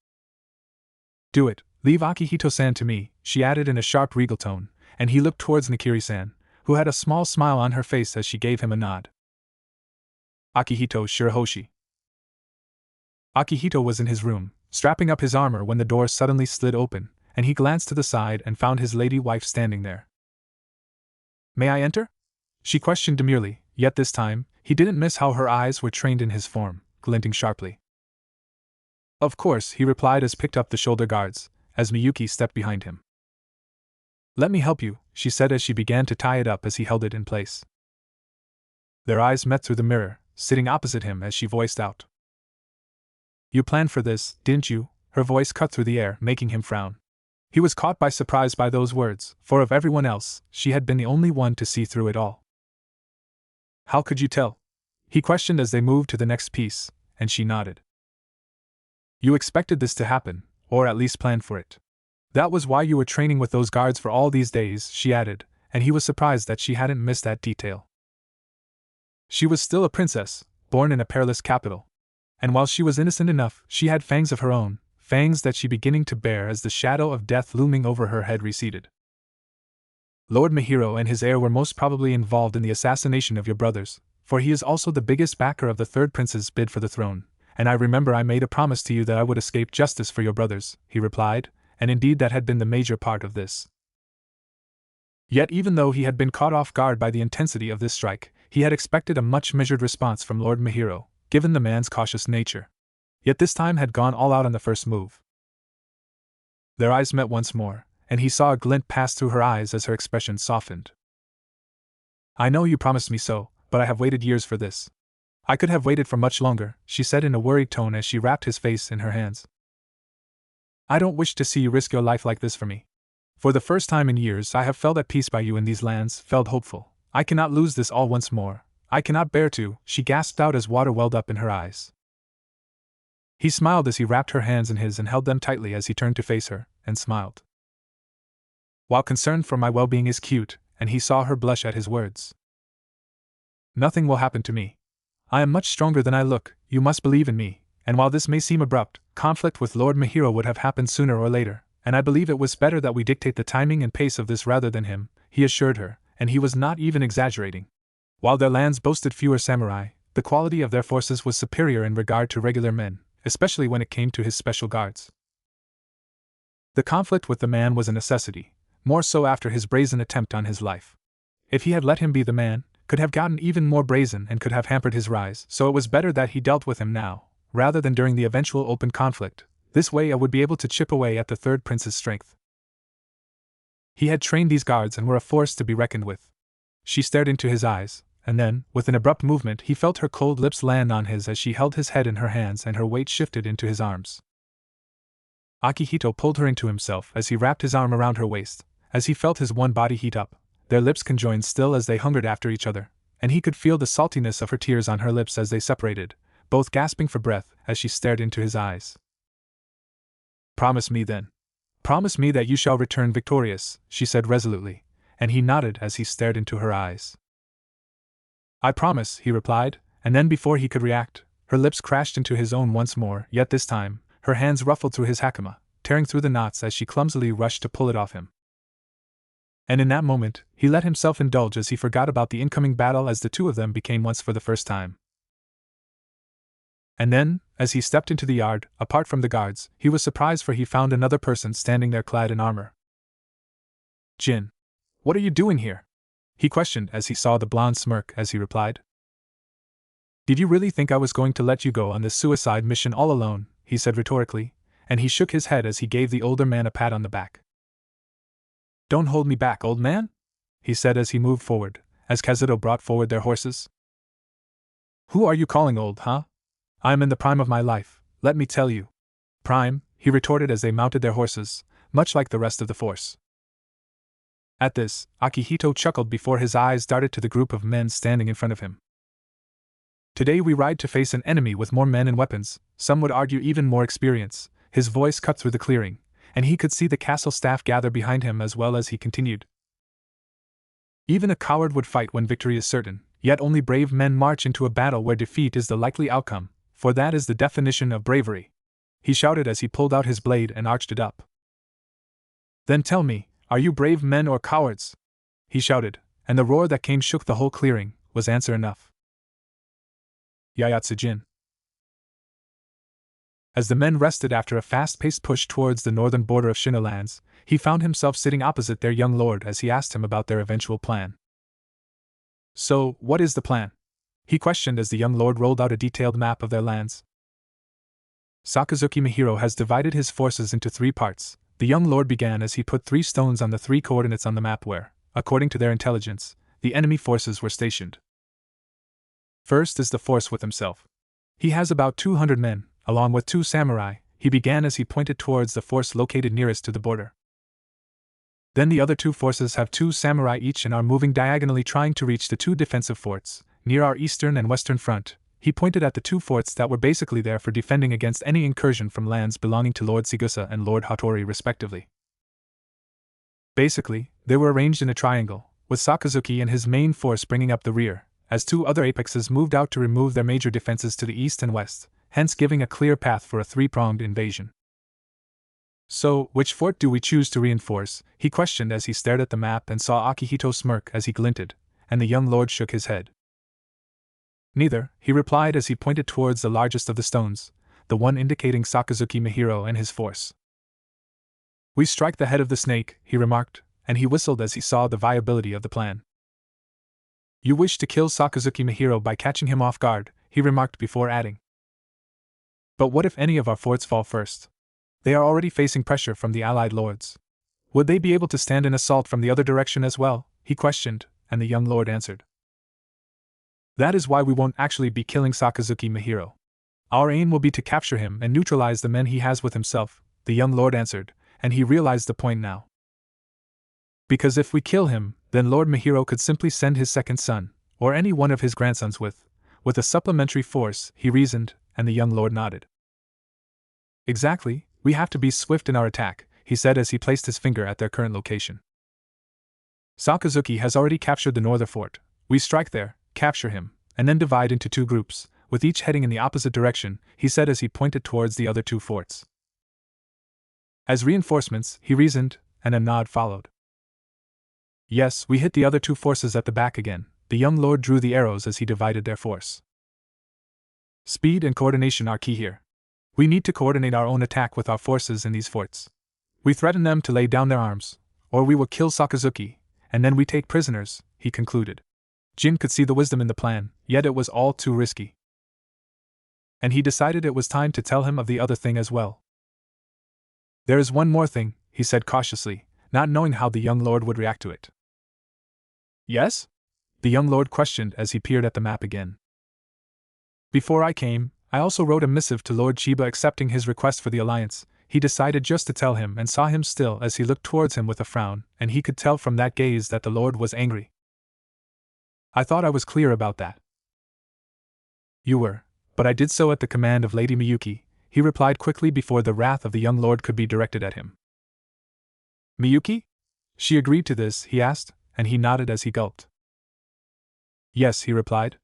Do it, leave Akihito-san to me, she added in a sharp regal tone, and he looked towards Nakiri-san, who had a small smile on her face as she gave him a nod. Akihito Shirahoshi. Akihito was in his room, strapping up his armor when the door suddenly slid open, and he glanced to the side and found his lady wife standing there. May I enter? She questioned demurely, yet this time, he didn't miss how her eyes were trained in his form, glinting sharply. Of course, he replied as picked up the shoulder guards, as Miyuki stepped behind him. Let me help you, she said as she began to tie it up as he held it in place. Their eyes met through the mirror, sitting opposite him as she voiced out. You planned for this, didn't you? Her voice cut through the air, making him frown. He was caught by surprise by those words, for of everyone else, she had been the only one to see through it all. How could you tell? He questioned as they moved to the next piece, and she nodded. You expected this to happen, or at least planned for it. That was why you were training with those guards for all these days, she added, and he was surprised that she hadn't missed that detail. She was still a princess, born in a perilous capital. And while she was innocent enough, she had fangs of her own, fangs that she beginning to bear as the shadow of death looming over her head receded. Lord Mahiro and his heir were most probably involved in the assassination of your brothers, for he is also the biggest backer of the third prince's bid for the throne, and I remember I made a promise to you that I would escape justice for your brothers, he replied, and indeed that had been the major part of this. Yet even though he had been caught off guard by the intensity of this strike, he had expected a much measured response from Lord Mahiro, given the man's cautious nature. Yet this time had gone all out on the first move. Their eyes met once more, and he saw a glint pass through her eyes as her expression softened. I know you promised me so, but I have waited years for this. I could have waited for much longer, she said in a worried tone as she wrapped his face in her hands. I don't wish to see you risk your life like this for me. For the first time in years I have felt at peace by you in these lands, felt hopeful. I cannot lose this all once more. I cannot bear to, she gasped out as water welled up in her eyes. He smiled as he wrapped her hands in his and held them tightly as he turned to face her, and smiled. While concern for my well-being is cute, and he saw her blush at his words. Nothing will happen to me. I am much stronger than I look, you must believe in me, and while this may seem abrupt, conflict with Lord Mahiro would have happened sooner or later, and I believe it was better that we dictate the timing and pace of this rather than him, he assured her, and he was not even exaggerating. While their lands boasted fewer samurai, the quality of their forces was superior in regard to regular men, especially when it came to his special guards. The conflict with the man was a necessity, more so after his brazen attempt on his life. If he had let him be, the man could have gotten even more brazen and could have hampered his rise, so it was better that he dealt with him now, rather than during the eventual open conflict. This way I would be able to chip away at the third prince's strength. He had trained these guards and were a force to be reckoned with. She stared into his eyes, and then, with an abrupt movement, he felt her cold lips land on his as she held his head in her hands and her weight shifted into his arms. Akihito pulled her into himself as he wrapped his arm around her waist, as he felt his one body heat up, their lips conjoined still as they hungered after each other, and he could feel the saltiness of her tears on her lips as they separated, both gasping for breath as she stared into his eyes. "Promise me then. Promise me that you shall return victorious," she said resolutely, and he nodded as he stared into her eyes. "I promise," he replied, and then before he could react, her lips crashed into his own once more, yet this time, her hands ruffled through his hakama, tearing through the knots as she clumsily rushed to pull it off him. And in that moment, he let himself indulge as he forgot about the incoming battle as the two of them became once for the first time. And then, as he stepped into the yard, apart from the guards, he was surprised for he found another person standing there clad in armor. "Jin, what are you doing here?" he questioned as he saw the blonde smirk as he replied. "Did you really think I was going to let you go on this suicide mission all alone?" he said rhetorically, and he shook his head as he gave the older man a pat on the back. "Don't hold me back, old man," he said as he moved forward, as Kazuto brought forward their horses. "Who are you calling old, huh? I am in the prime of my life, let me tell you." "Prime," he retorted as they mounted their horses, much like the rest of the force. At this, Akihito chuckled before his eyes darted to the group of men standing in front of him. "Today we ride to face an enemy with more men and weapons, some would argue even more experience." His voice cut through the clearing, and he could see the castle staff gather behind him as well as he continued. "Even a coward would fight when victory is certain, yet only brave men march into a battle where defeat is the likely outcome, for that is the definition of bravery," he shouted as he pulled out his blade and arched it up. "Then tell me, are you brave men or cowards?" he shouted, and the roar that came shook the whole clearing, was answer enough. "Yayatsu-jin." As the men rested after a fast-paced push towards the northern border of Shinolands, he found himself sitting opposite their young lord as he asked him about their eventual plan. "So, what is the plan?" he questioned as the young lord rolled out a detailed map of their lands. "Sakazuki Mihiro has divided his forces into 3 parts, the young lord began as he put 3 stones on the 3 coordinates on the map where, according to their intelligence, the enemy forces were stationed. First is the force with himself. He has about 200 men, along with 2 samurai, he began as he pointed towards the force located nearest to the border. Then the other 2 forces have 2 samurai each and are moving diagonally trying to reach the 2 defensive forts, near our eastern and western front. He pointed at the 2 forts that were basically there for defending against any incursion from lands belonging to Lord Sigusa and Lord Hattori respectively. Basically, they were arranged in a triangle, with Sakazuki and his main force bringing up the rear, as 2 other apexes moved out to remove their major defenses to the east and west, hence giving a clear path for a 3-pronged invasion. "So, which fort do we choose to reinforce?" he questioned as he stared at the map and saw Akihito smirk as he glinted, and the young lord shook his head. "Neither," he replied as he pointed towards the largest of the stones, the one indicating Sakazuki Mihiro and his force. "We strike the head of the snake," he remarked, and he whistled as he saw the viability of the plan. "You wish to kill Sakazuki Mihiro by catching him off guard," he remarked before adding. "But what if any of our forts fall first? They are already facing pressure from the allied lords. Would they be able to stand an assault from the other direction as well?" he questioned, and the young lord answered. "That is why we won't actually be killing Sakazuki Mihiro. Our aim will be to capture him and neutralize the men he has with himself," the young lord answered, and he realized the point now. "Because if we kill him, then Lord Mihiro could simply send his second son, or any one of his grandsons with a supplementary force," he reasoned, and the young lord nodded. "Exactly, we have to be swift in our attack," he said as he placed his finger at their current location. "Sakazuki has already captured the northern fort. We strike there, capture him, and then divide into 2 groups, with each heading in the opposite direction," he said as he pointed towards the other 2 forts. "As reinforcements," he reasoned, and a nod followed. "Yes, we hit the other 2 forces at the back again." The young lord drew the arrows as he divided their force. "Speed and coordination are key here. We need to coordinate our own attack with our forces in these forts. We threaten them to lay down their arms, or we will kill Sakazuki, and then we take prisoners," he concluded. Jin could see the wisdom in the plan, yet it was all too risky. And he decided it was time to tell him of the other thing as well. "There is one more thing," he said cautiously, not knowing how the young lord would react to it. Yes? The young lord questioned as he peered at the map again. Before I came, I also wrote a missive to Lord Chiba accepting his request for the alliance. He decided just to tell him and saw him still as he looked towards him with a frown, and he could tell from that gaze that the lord was angry. I thought I was clear about that. You were, but I did so at the command of Lady Miyuki, he replied quickly before the wrath of the young lord could be directed at him. Miyuki? She agreed to this, he asked, and he nodded as he gulped. Yes, he replied.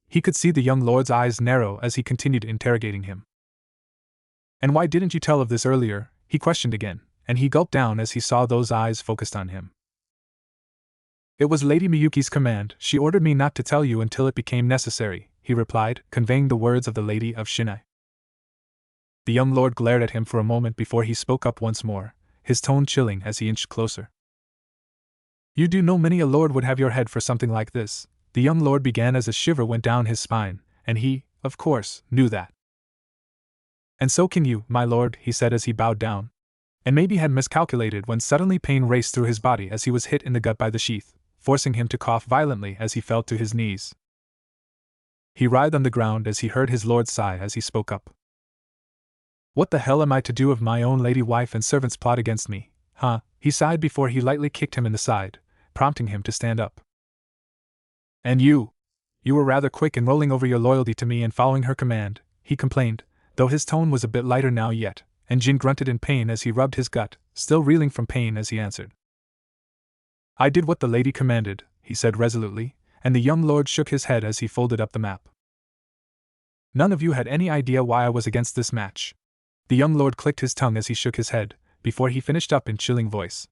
He could see the young lord's eyes narrow as he continued interrogating him. And why didn't you tell of this earlier? He questioned again, and he gulped down as he saw those eyes focused on him. It was Lady Miyuki's command. She ordered me not to tell you until it became necessary, he replied, conveying the words of the Lady of Shinai. The young lord glared at him for a moment before he spoke up once more, his tone chilling as he inched closer. You do know many a lord would have your head for something like this, the young lord began as a shiver went down his spine, and he, of course, knew that. And so can you, my lord, he said as he bowed down, and maybe had miscalculated when suddenly pain raced through his body as he was hit in the gut by the sheath, forcing him to cough violently as he fell to his knees. He writhed on the ground as he heard his lord sigh as he spoke up. What the hell am I to do if my own lady wife and servants plot against me, huh? He sighed before he lightly kicked him in the side, prompting him to stand up. And you were rather quick in rolling over your loyalty to me and following her command, he complained, though his tone was a bit lighter now yet, and Jin grunted in pain as he rubbed his gut, still reeling from pain as he answered. I did what the lady commanded, he said resolutely, and the young lord shook his head as he folded up the map. None of you had any idea why I was against this match. The young lord clicked his tongue as he shook his head, before he finished up in chilling voice.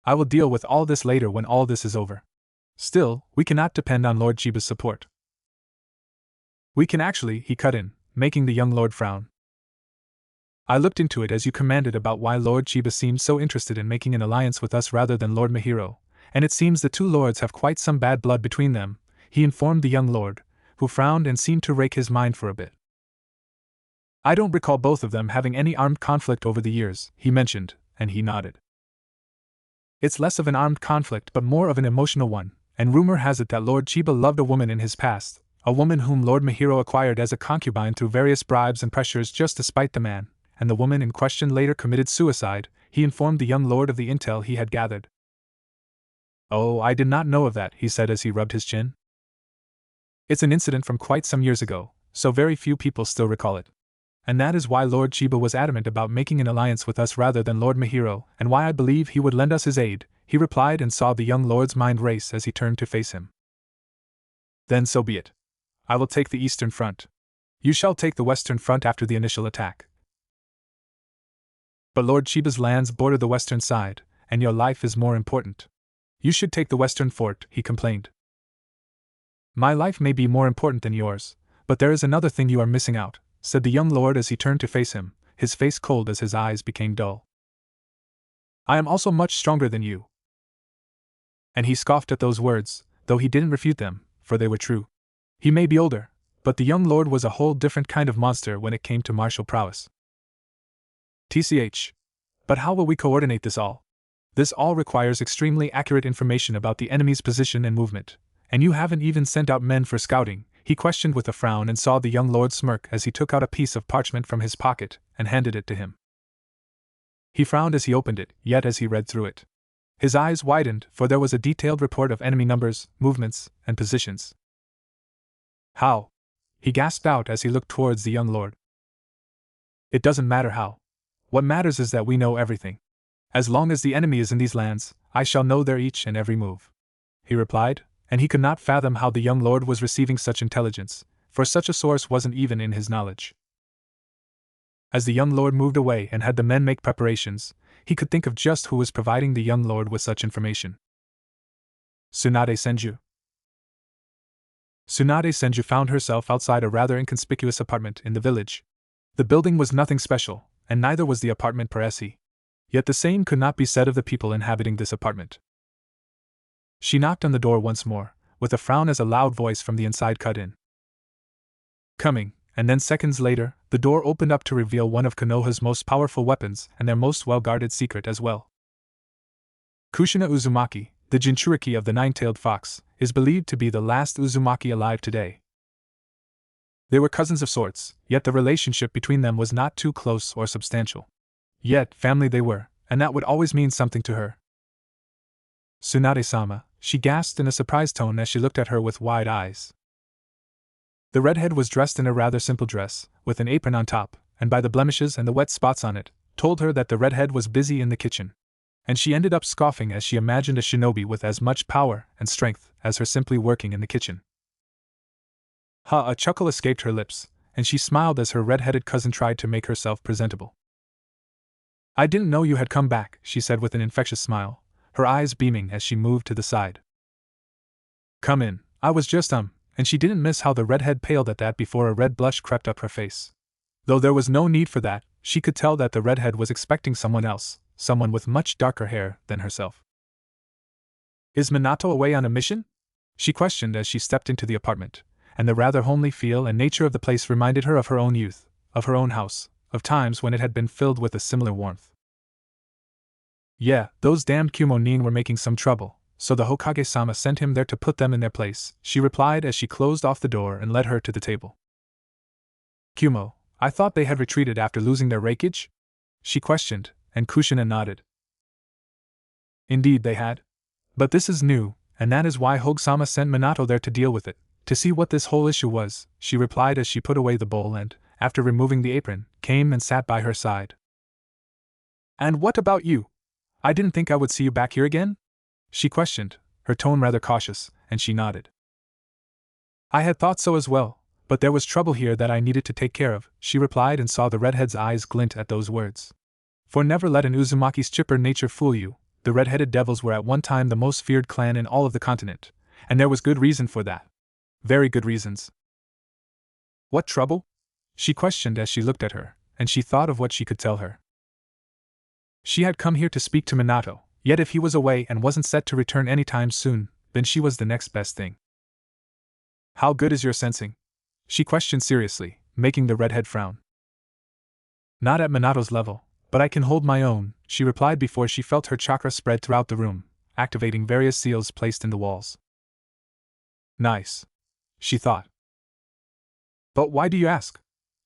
I will deal with all this later when all this is over. Still, we cannot depend on Lord Chiba's support. We can actually, he cut in, making the young lord frown. I looked into it as you commanded about why Lord Chiba seemed so interested in making an alliance with us rather than Lord Mahiro, and it seems the two lords have quite some bad blood between them, he informed the young lord, who frowned and seemed to rake his mind for a bit. I don't recall both of them having any armed conflict over the years, he mentioned, and he nodded. It's less of an armed conflict but more of an emotional one, and rumor has it that Lord Chiba loved a woman in his past, a woman whom Lord Mahiro acquired as a concubine through various bribes and pressures just to spite the man, and the woman in question later committed suicide, he informed the young lord of the intel he had gathered. Oh, I did not know of that, he said as he rubbed his chin. It's an incident from quite some years ago, so very few people still recall it. And that is why Lord Chiba was adamant about making an alliance with us rather than Lord Mahiro, and why I believe he would lend us his aid, he replied and saw the young lord's mind race as he turned to face him. Then so be it. I will take the eastern front. You shall take the western front after the initial attack. But Lord Chiba's lands border the western side, and your life is more important. You should take the western fort, he complained. My life may be more important than yours, but there is another thing you are missing out, said the young lord as he turned to face him, his face cold as his eyes became dull. I am also much stronger than you. And he scoffed at those words, though he didn't refute them, for they were true. He may be older, but the young lord was a whole different kind of monster when it came to martial prowess. TCH. But how will we coordinate this all? This all requires extremely accurate information about the enemy's position and movement, and you haven't even sent out men for scouting, he questioned with a frown and saw the young lord smirk as he took out a piece of parchment from his pocket and handed it to him. He frowned as he opened it, yet as he read through it, his eyes widened, for there was a detailed report of enemy numbers, movements, and positions. How? He gasped out as he looked towards the young lord. It doesn't matter how. What matters is that we know everything. As long as the enemy is in these lands, I shall know their each and every move, he replied, and he could not fathom how the young lord was receiving such intelligence, for such a source wasn't even in his knowledge. As the young lord moved away and had the men make preparations, he could think of just who was providing the young lord with such information. Tsunade Senju. Tsunade Senju found herself outside a rather inconspicuous apartment in the village. The building was nothing special, and neither was the apartment per se. Yet the same could not be said of the people inhabiting this apartment. She knocked on the door once more, with a frown as a loud voice from the inside cut in. Coming, and then seconds later, the door opened up to reveal one of Konoha's most powerful weapons and their most well-guarded secret as well. Kushina Uzumaki, the Jinchuriki of the nine-tailed fox, is believed to be the last Uzumaki alive today. They were cousins of sorts, yet the relationship between them was not too close or substantial. Yet, family they were, and that would always mean something to her. Tsunade-sama, she gasped in a surprised tone as she looked at her with wide eyes. The redhead was dressed in a rather simple dress, with an apron on top, and by the blemishes and the wet spots on it, told her that the redhead was busy in the kitchen. And she ended up scoffing as she imagined a shinobi with as much power and strength as her simply working in the kitchen. A chuckle escaped her lips, and she smiled as her red-headed cousin tried to make herself presentable. I didn't know you had come back, she said with an infectious smile, her eyes beaming as she moved to the side. Come in, I was just and she didn't miss how the redhead paled at that before a red blush crept up her face. Though there was no need for that, she could tell that the redhead was expecting someone else, someone with much darker hair than herself. Is Minato away on a mission? She questioned as she stepped into the apartment, and the rather homely feel and nature of the place reminded her of her own youth, of her own house, of times when it had been filled with a similar warmth. Yeah, those damned Kumo-nin were making some trouble, so the Hokage-sama sent him there to put them in their place, she replied as she closed off the door and led her to the table. Kumo, I thought they had retreated after losing their raikage? She questioned, and Kushina nodded. Indeed they had. But this is new, and that is why Hogue-sama sent Minato there to deal with it, to see what this whole issue was, she replied as she put away the bowl and, after removing the apron, came and sat by her side. And what about you? I didn't think I would see you back here again? She questioned, her tone rather cautious, and she nodded. I had thought so as well, but there was trouble here that I needed to take care of, she replied and saw the redhead's eyes glint at those words. For never let an Uzumaki's chipper nature fool you, the red-headed devils were at one time the most feared clan in all of the continent, and there was good reason for that. Very good reasons. What trouble? She questioned as she looked at her, and she thought of what she could tell her. She had come here to speak to Minato, yet if he was away and wasn't set to return any time soon, then she was the next best thing. How good is your sensing? She questioned seriously, making the redhead frown. Not at Minato's level, but I can hold my own, she replied before she felt her chakra spread throughout the room, activating various seals placed in the walls. Nice. She thought. But why do you ask?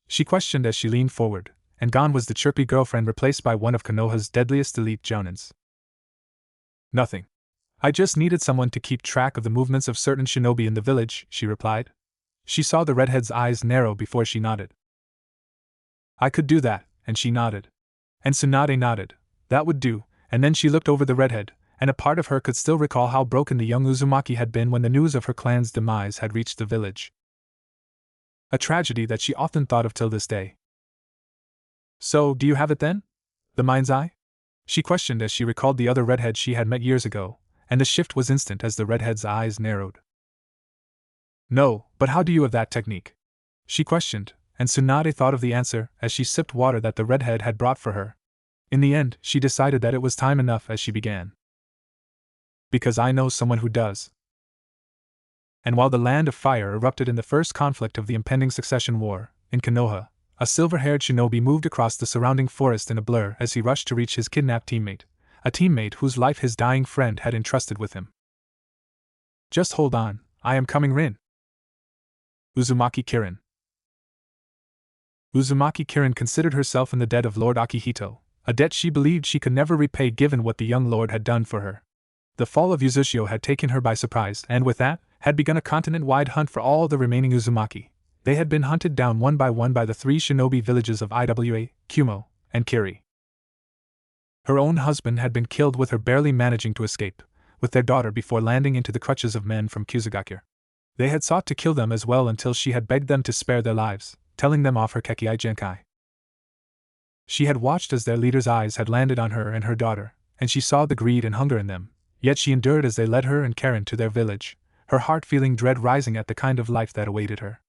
She questioned as she leaned forward, and gone was the chirpy girlfriend replaced by one of Konoha's deadliest elite jounins. Nothing. I just needed someone to keep track of the movements of certain shinobi in the village, she replied. She saw the redhead's eyes narrow before she nodded. I could do that, and she nodded. And Tsunade nodded. That would do, and then she looked over the redhead, and a part of her could still recall how broken the young Uzumaki had been when the news of her clan's demise had reached the village. A tragedy that she often thought of till this day. So, do you have it then? The mind's eye? She questioned as she recalled the other redhead she had met years ago, and the shift was instant as the redhead's eyes narrowed. No, but how do you have that technique? She questioned, and Tsunade thought of the answer as she sipped water that the redhead had brought for her. In the end, she decided that it was time enough as she began. Because I know someone who does. And while the Land of Fire erupted in the first conflict of the impending succession war, in Konoha, a silver-haired shinobi moved across the surrounding forest in a blur as he rushed to reach his kidnapped teammate, a teammate whose life his dying friend had entrusted with him. Just hold on, I am coming Rin. Uzumaki Kirin. Uzumaki Kirin considered herself in the debt of Lord Akihito, a debt she believed she could never repay given what the young lord had done for her. The fall of Uzushio had taken her by surprise, and with that, had begun a continent-wide hunt for all the remaining Uzumaki. They had been hunted down one by the three shinobi villages of Iwa, Kumo, and Kiri. Her own husband had been killed with her barely managing to escape, with their daughter before landing into the clutches of men from Kusugakure. They had sought to kill them as well until she had begged them to spare their lives, telling them off her Kekei Genkai. She had watched as their leader's eyes had landed on her and her daughter, and she saw the greed and hunger in them, yet she endured as they led her and Karen to their village, her heart feeling dread rising at the kind of life that awaited her.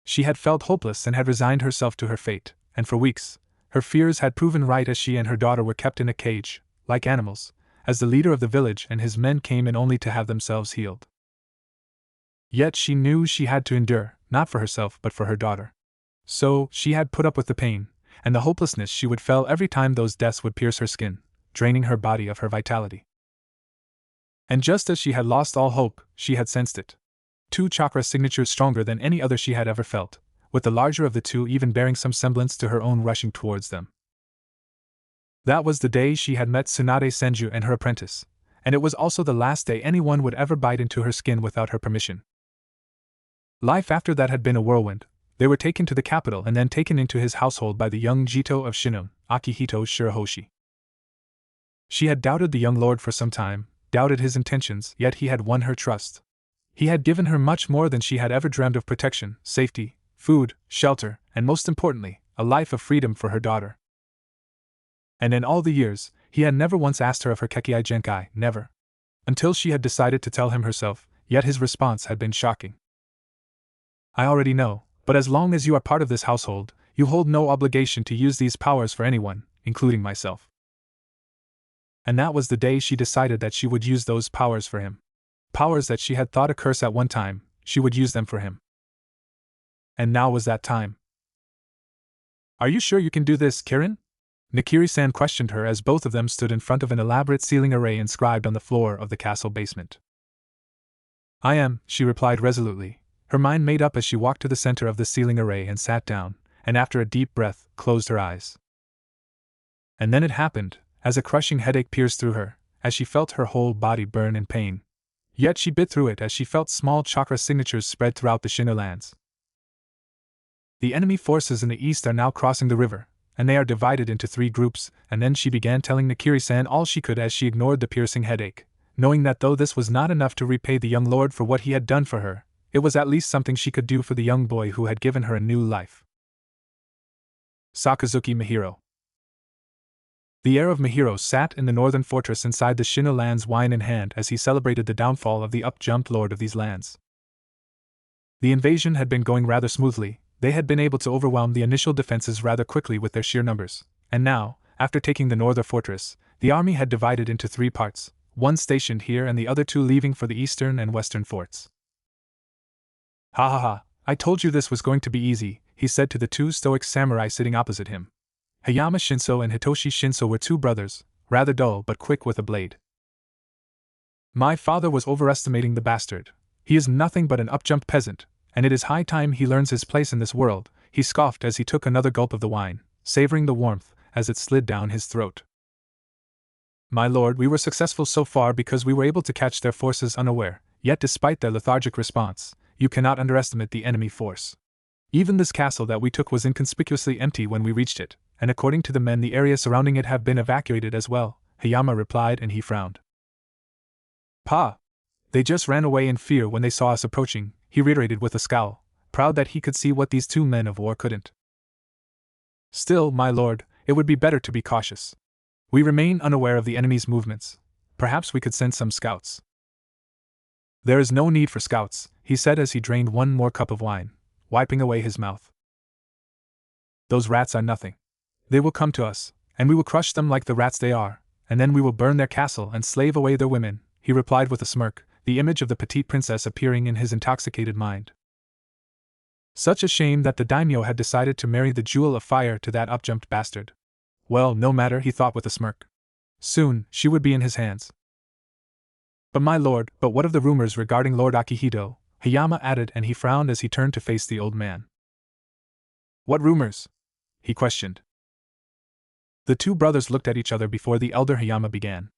She had felt hopeless and had resigned herself to her fate, and for weeks, her fears had proven right as she and her daughter were kept in a cage, like animals, as the leader of the village and his men came in only to have themselves healed. Yet she knew she had to endure, not for herself but for her daughter. So, she had put up with the pain, and the hopelessness she would feel every time those deaths would pierce her skin, draining her body of her vitality. And just as she had lost all hope, she had sensed it. 2 chakra signatures stronger than any other she had ever felt, with the larger of the 2 even bearing some semblance to her own rushing towards them. That was the day she had met Tsunade Senju and her apprentice, and it was also the last day anyone would ever bite into her skin without her permission. Life after that had been a whirlwind. They were taken to the capital and then taken into his household by the young Jito of Shinon, Akihito Shirahoshi. She had doubted the young lord for some time, doubted his intentions, yet he had won her trust. He had given her much more than she had ever dreamed of: protection, safety, food, shelter, and most importantly, a life of freedom for her daughter. And in all the years, he had never once asked her of her Kekkai Genkai, never. Until she had decided to tell him herself, yet his response had been shocking. I already know, but as long as you are part of this household, you hold no obligation to use these powers for anyone, including myself. And that was the day she decided that she would use those powers for him. Powers that she had thought a curse at one time, she would use them for him. And now was that time. Are you sure you can do this, Kirin? Nakiri-san questioned her as both of them stood in front of an elaborate ceiling array inscribed on the floor of the castle basement. I am, she replied resolutely, her mind made up as she walked to the center of the ceiling array and sat down, and after a deep breath, closed her eyes. And then it happened, as a crushing headache pierced through her, as she felt her whole body burn in pain. Yet she bit through it as she felt small chakra signatures spread throughout the Shino lands. The enemy forces in the east are now crossing the river, and they are divided into 3 groups, and then she began telling Nakiri-san all she could as she ignored the piercing headache, knowing that though this was not enough to repay the young lord for what he had done for her, it was at least something she could do for the young boy who had given her a new life. Sakazuki Mihiro. The heir of Mihiro sat in the northern fortress inside the Shino lands, wine in hand, as he celebrated the downfall of the up-jumped lord of these lands. The invasion had been going rather smoothly. They had been able to overwhelm the initial defenses rather quickly with their sheer numbers, and now, after taking the northern fortress, the army had divided into 3 parts, one stationed here and the other 2 leaving for the eastern and western forts. Ha ha ha, I told you this was going to be easy, he said to the 2 stoic samurai sitting opposite him. Hayama Shinso and Hitoshi Shinso were 2 brothers, rather dull but quick with a blade. My father was overestimating the bastard. He is nothing but an up-jumped peasant, and it is high time he learns his place in this world, he scoffed as he took another gulp of the wine, savoring the warmth as it slid down his throat. My lord, we were successful so far because we were able to catch their forces unaware, yet despite their lethargic response, you cannot underestimate the enemy force. Even this castle that we took was inconspicuously empty when we reached it, and according to the men the area surrounding it have been evacuated as well, Hayama replied, and he frowned. Pa! They just ran away in fear when they saw us approaching, he reiterated with a scowl, proud that he could see what these 2 men of war couldn't. Still, my lord, it would be better to be cautious. We remain unaware of the enemy's movements. Perhaps we could send some scouts. There is no need for scouts, he said as he drained one more cup of wine, wiping away his mouth. Those rats are nothing. They will come to us, and we will crush them like the rats they are, and then we will burn their castle and slave away their women, he replied with a smirk, the image of the petite princess appearing in his intoxicated mind. Such a shame that the daimyo had decided to marry the jewel of fire to that up-jumped bastard. Well, no matter, he thought with a smirk. Soon, she would be in his hands. But my lord, but what of the rumors regarding Lord Akihito? Hayama added, and he frowned as he turned to face the old man. What rumors? He questioned. The 2 brothers looked at each other before the elder Hayama began.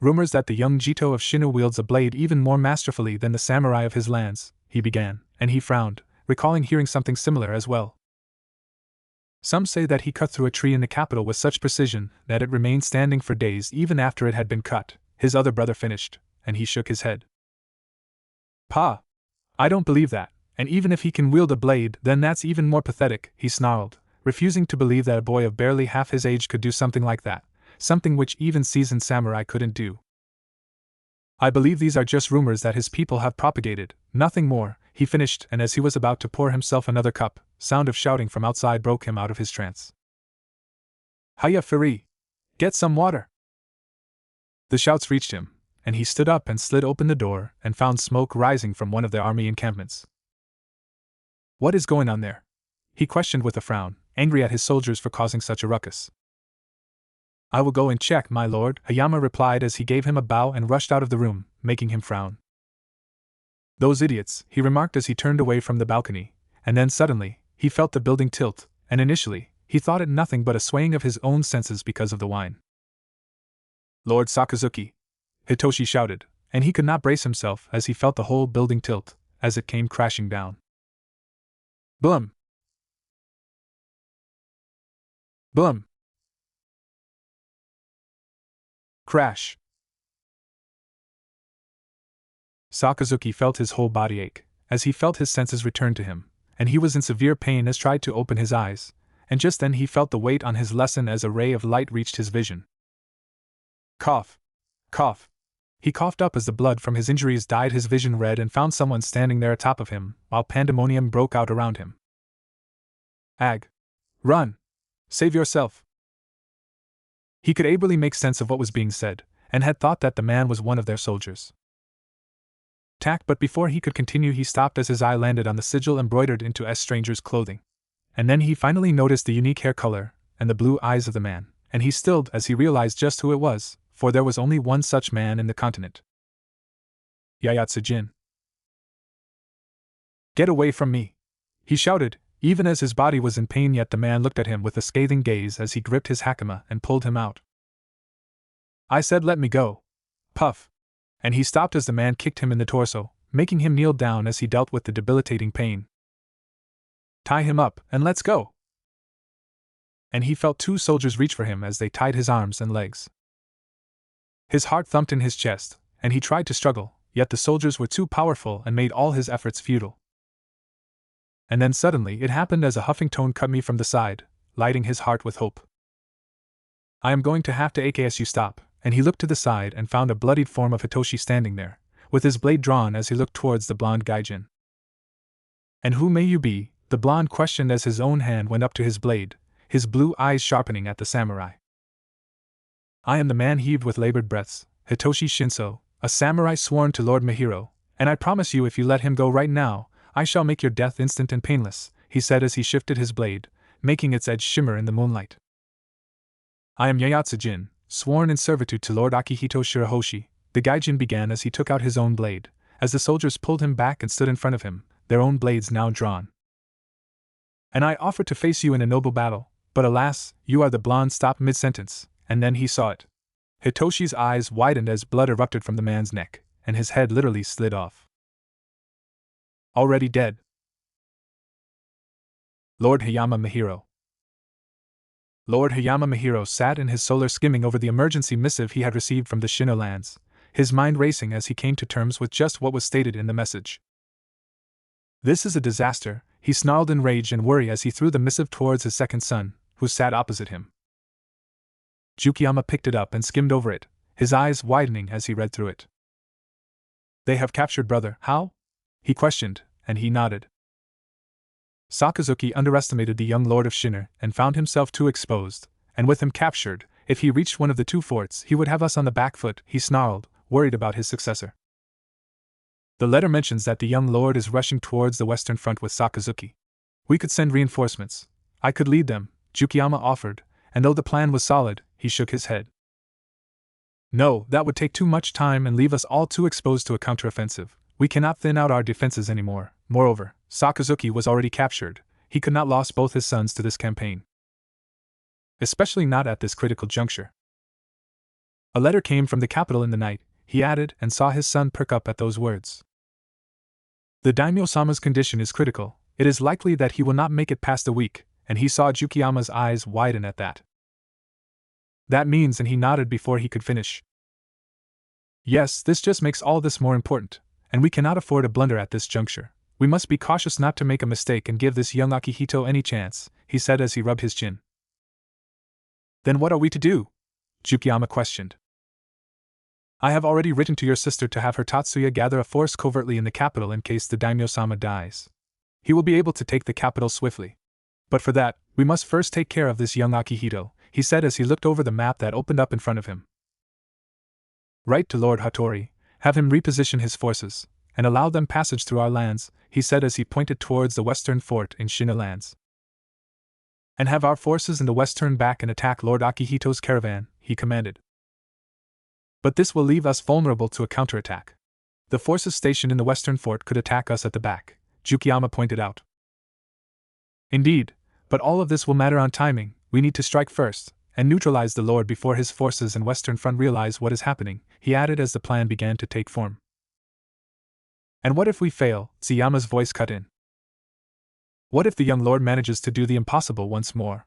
Rumors that the young Jito of Shino wields a blade even more masterfully than the samurai of his lands, he began, and he frowned, recalling hearing something similar as well. Some say that he cut through a tree in the capital with such precision that it remained standing for days even after it had been cut, his other brother finished, and he shook his head. Pa! I don't believe that, and even if he can wield a blade, then that's even more pathetic, he snarled, refusing to believe that a boy of barely half his age could do something like that, something which even seasoned samurai couldn't do. I believe these are just rumors that his people have propagated, nothing more, he finished, and as he was about to pour himself another cup, sound of shouting from outside broke him out of his trance. Hiya Firi! Get some water! The shouts reached him, and he stood up and slid open the door and found smoke rising from one of their army encampments. What is going on there? He questioned with a frown, angry at his soldiers for causing such a ruckus. I will go and check, my lord, Hayama replied as he gave him a bow and rushed out of the room, making him frown. Those idiots, he remarked as he turned away from the balcony, and then suddenly, he felt the building tilt, and initially, he thought it nothing but a swaying of his own senses because of the wine. Lord Sakazuki! Hitoshi shouted, and he could not brace himself as he felt the whole building tilt, as it came crashing down. Boom! Boom! Crash! Sakazuki felt his whole body ache, as he felt his senses return to him, and he was in severe pain as tried to open his eyes, and just then he felt the weight on his lesson as a ray of light reached his vision. Cough! Cough! He coughed up as the blood from his injuries dyed his vision red and found someone standing there atop of him, while pandemonium broke out around him. Ag! Run! Save yourself! He could ably make sense of what was being said, and had thought that the man was one of their soldiers. Tack, but before he could continue he stopped as his eye landed on the sigil embroidered into S stranger's clothing. And then he finally noticed the unique hair color, and the blue eyes of the man, and he stilled as he realized just who it was, for there was only one such man in the continent. Yayatsujin. Get away from me! He shouted, even as his body was in pain, yet the man looked at him with a scathing gaze as he gripped his hakama and pulled him out. I said let me go. Puff! And he stopped as the man kicked him in the torso, making him kneel down as he dealt with the debilitating pain. Tie him up, and let's go! And he felt two soldiers reach for him as they tied his arms and legs. His heart thumped in his chest, and he tried to struggle, yet the soldiers were too powerful and made all his efforts futile. And then suddenly it happened as a huffing tone cut me from the side, lighting his heart with hope. I am going to have to AKSU stop, and he looked to the side and found a bloodied form of Hitoshi standing there, with his blade drawn as he looked towards the blonde gaijin. And who may you be? The blonde questioned as his own hand went up to his blade, his blue eyes sharpening at the samurai. I am the man, heaved with labored breaths, Hitoshi Shinso, a samurai sworn to Lord Mihiro, and I promise you if you let him go right now, I shall make your death instant and painless, he said as he shifted his blade, making its edge shimmer in the moonlight. I am Yayatsujin, sworn in servitude to Lord Akihito Shirahoshi, the gaijin began as he took out his own blade, as the soldiers pulled him back and stood in front of him, their own blades now drawn. And I offered to face you in a noble battle, but alas, you are the blonde stopped mid-sentence, and then he saw it. Hitoshi's eyes widened as blood erupted from the man's neck, and his head literally slid off. Already dead. Lord Hayama Mihiro. Lord Hayama Mihiro sat in his solar skimming over the emergency missive he had received from the Shino lands, his mind racing as he came to terms with just what was stated in the message. This is a disaster, he snarled in rage and worry as he threw the missive towards his second son, who sat opposite him. Jukiyama picked it up and skimmed over it, his eyes widening as he read through it. They have captured brother, how? He questioned, and he nodded. Sakazuki underestimated the young lord of Shinner and found himself too exposed, and with him captured, if he reached one of the two forts he would have us on the back foot, he snarled, worried about his successor. The letter mentions that the young lord is rushing towards the western front with Sakazuki. We could send reinforcements. I could lead them, Jukiyama offered, and though the plan was solid, he shook his head. No, that would take too much time and leave us all too exposed to a counteroffensive. We cannot thin out our defenses anymore. Moreover, Sakazuki was already captured. He could not lose both his sons to this campaign. Especially not at this critical juncture. A letter came from the capital in the night, he added, and saw his son perk up at those words. The daimyo-sama's condition is critical. It is likely that he will not make it past a week, and he saw Jukiyama's eyes widen at that. That means, and he nodded before he could finish. Yes, this just makes all this more important, and we cannot afford a blunder at this juncture. We must be cautious not to make a mistake and give this young Akihito any chance, he said as he rubbed his chin. Then what are we to do? Jukiyama questioned. I have already written to your sister to have her Tatsuya gather a force covertly in the capital in case the daimyo-sama dies. He will be able to take the capital swiftly. But for that, we must first take care of this young Akihito, he said as he looked over the map that opened up in front of him. Write to Lord Hattori, have him reposition his forces, and allow them passage through our lands, he said as he pointed towards the western fort in Shina lands. And have our forces in the west turn back and attack Lord Akihito's caravan, he commanded. But this will leave us vulnerable to a counterattack. The forces stationed in the western fort could attack us at the back, Jukiyama pointed out. Indeed, but all of this will matter on timing. We need to strike first, and neutralize the Lord before his forces and western front realize what is happening, he added as the plan began to take form. And what if we fail? Tsuyama's voice cut in. What if the young lord manages to do the impossible once more?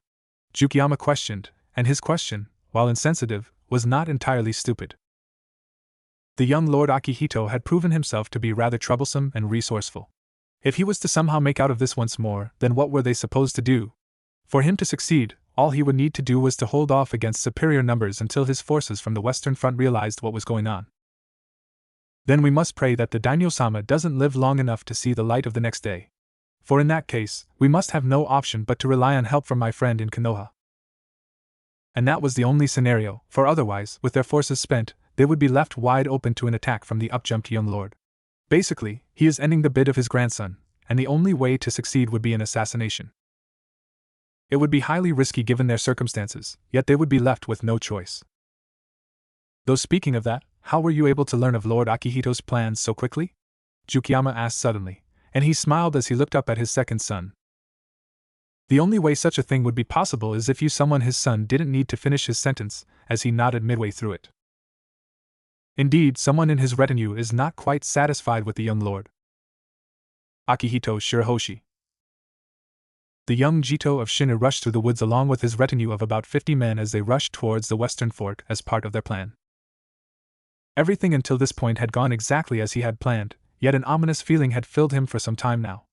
Jukiyama questioned, and his question, while insensitive, was not entirely stupid. The young Lord Akihito had proven himself to be rather troublesome and resourceful. If he was to somehow make out of this once more, then what were they supposed to do? For him to succeed, all he would need to do was to hold off against superior numbers until his forces from the western front realized what was going on. Then we must pray that the daimyo-sama doesn't live long enough to see the light of the next day. For in that case, we must have no option but to rely on help from my friend in Konoha. And that was the only scenario, for otherwise, with their forces spent, they would be left wide open to an attack from the up-jumped young lord. Basically, he is ending the bid of his grandson, and the only way to succeed would be an assassination. It would be highly risky given their circumstances, yet they would be left with no choice. Though speaking of that, how were you able to learn of Lord Akihito's plans so quickly? Jukiyama asked suddenly, and he smiled as he looked up at his second son. The only way such a thing would be possible is if someone his son didn't need to finish his sentence, as he nodded midway through it. Indeed, someone in his retinue is not quite satisfied with the young lord. Akihito Shirahoshi. The young Jito of Shinu rushed through the woods along with his retinue of about 50 men as they rushed towards the western fort as part of their plan. Everything until this point had gone exactly as he had planned, yet an ominous feeling had filled him for some time now.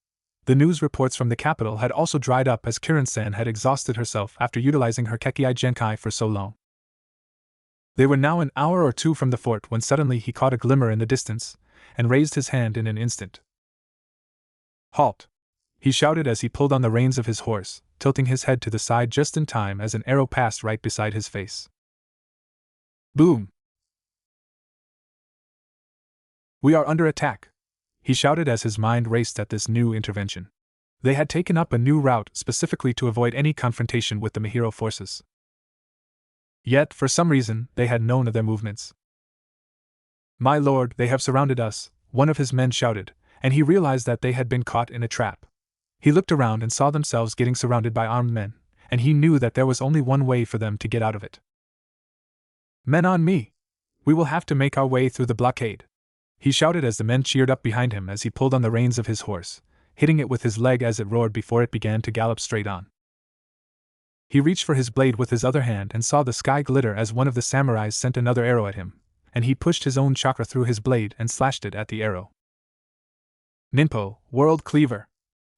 The news reports from the capital had also dried up as Kirin-san had exhausted herself after utilizing her Kekkai Genkai for so long. They were now an hour or two from the fort when suddenly he caught a glimmer in the distance, and raised his hand in an instant. Halt! He shouted as he pulled on the reins of his horse, tilting his head to the side just in time as an arrow passed right beside his face. Boom! We are under attack! He shouted as his mind raced at this new intervention. They had taken up a new route specifically to avoid any confrontation with the Mihiro forces. Yet, for some reason, they had known of their movements. My lord, they have surrounded us, one of his men shouted, and he realized that they had been caught in a trap. He looked around and saw themselves getting surrounded by armed men, and he knew that there was only one way for them to get out of it. Men on me! We will have to make our way through the blockade! He shouted as the men cheered up behind him as he pulled on the reins of his horse, hitting it with his leg as it roared before it began to gallop straight on. He reached for his blade with his other hand and saw the sky glitter as one of the samurais sent another arrow at him, and he pushed his own chakra through his blade and slashed it at the arrow. Ninpo, World Cleaver!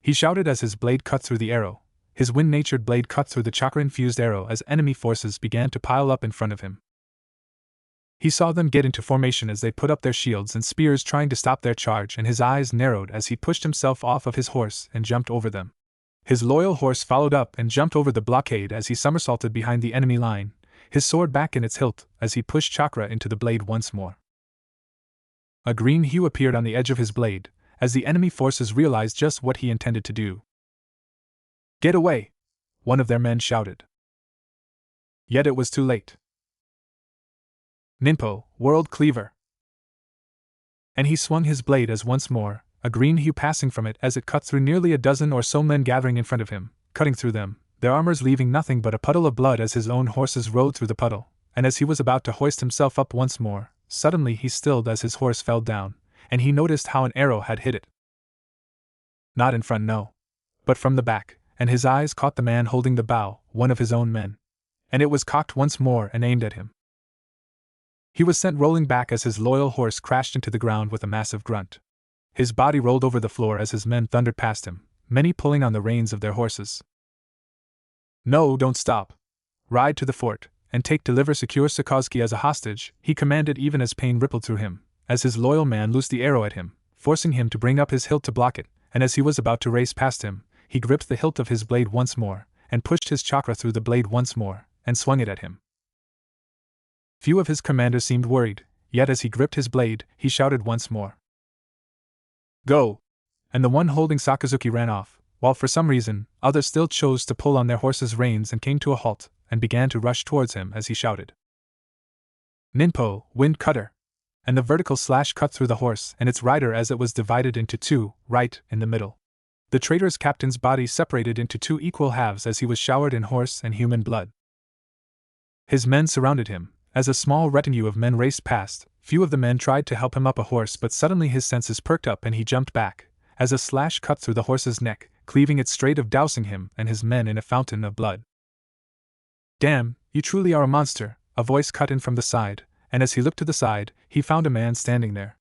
He shouted as his blade cut through the arrow, his wind-natured blade cut through the chakra-infused arrow as enemy forces began to pile up in front of him. He saw them get into formation as they put up their shields and spears trying to stop their charge, and his eyes narrowed as he pushed himself off of his horse and jumped over them. His loyal horse followed up and jumped over the blockade as he somersaulted behind the enemy line, his sword back in its hilt as he pushed chakra into the blade once more. A green hue appeared on the edge of his blade, as the enemy forces realized just what he intended to do. Get away! One of their men shouted. Yet it was too late. Ninpo, World Cleaver! And he swung his blade as once more, a green hue passing from it as it cut through nearly a dozen or so men gathering in front of him, cutting through them, their armors leaving nothing but a puddle of blood as his own horses rode through the puddle, and as he was about to hoist himself up once more, suddenly he stilled as his horse fell down, and he noticed how an arrow had hit it. Not in front, no, but from the back, and his eyes caught the man holding the bow, one of his own men. And it was cocked once more and aimed at him. He was sent rolling back as his loyal horse crashed into the ground with a massive grunt. His body rolled over the floor as his men thundered past him, many pulling on the reins of their horses. No, don't stop. Ride to the fort, and deliver secure Sikozuki as a hostage, he commanded even as pain rippled through him, as his loyal man loosed the arrow at him, forcing him to bring up his hilt to block it, and as he was about to race past him, he gripped the hilt of his blade once more, and pushed his chakra through the blade once more, and swung it at him. Few of his commanders seemed worried, yet as he gripped his blade, he shouted once more. Go! And the one holding Sakazuki ran off, while for some reason, others still chose to pull on their horses' reins and came to a halt, and began to rush towards him as he shouted. Ninpo, wind cutter. And the vertical slash cut through the horse and its rider as it was divided into two, right in the middle. The traitor's captain's body separated into two equal halves as he was showered in horse and human blood. His men surrounded him. As a small retinue of men raced past, few of the men tried to help him up a horse, but suddenly his senses perked up and he jumped back, as a slash cut through the horse's neck, cleaving it straight of dousing him and his men in a fountain of blood. Damn, you truly are a monster, a voice cut in from the side, and as he looked to the side, he found a man standing there.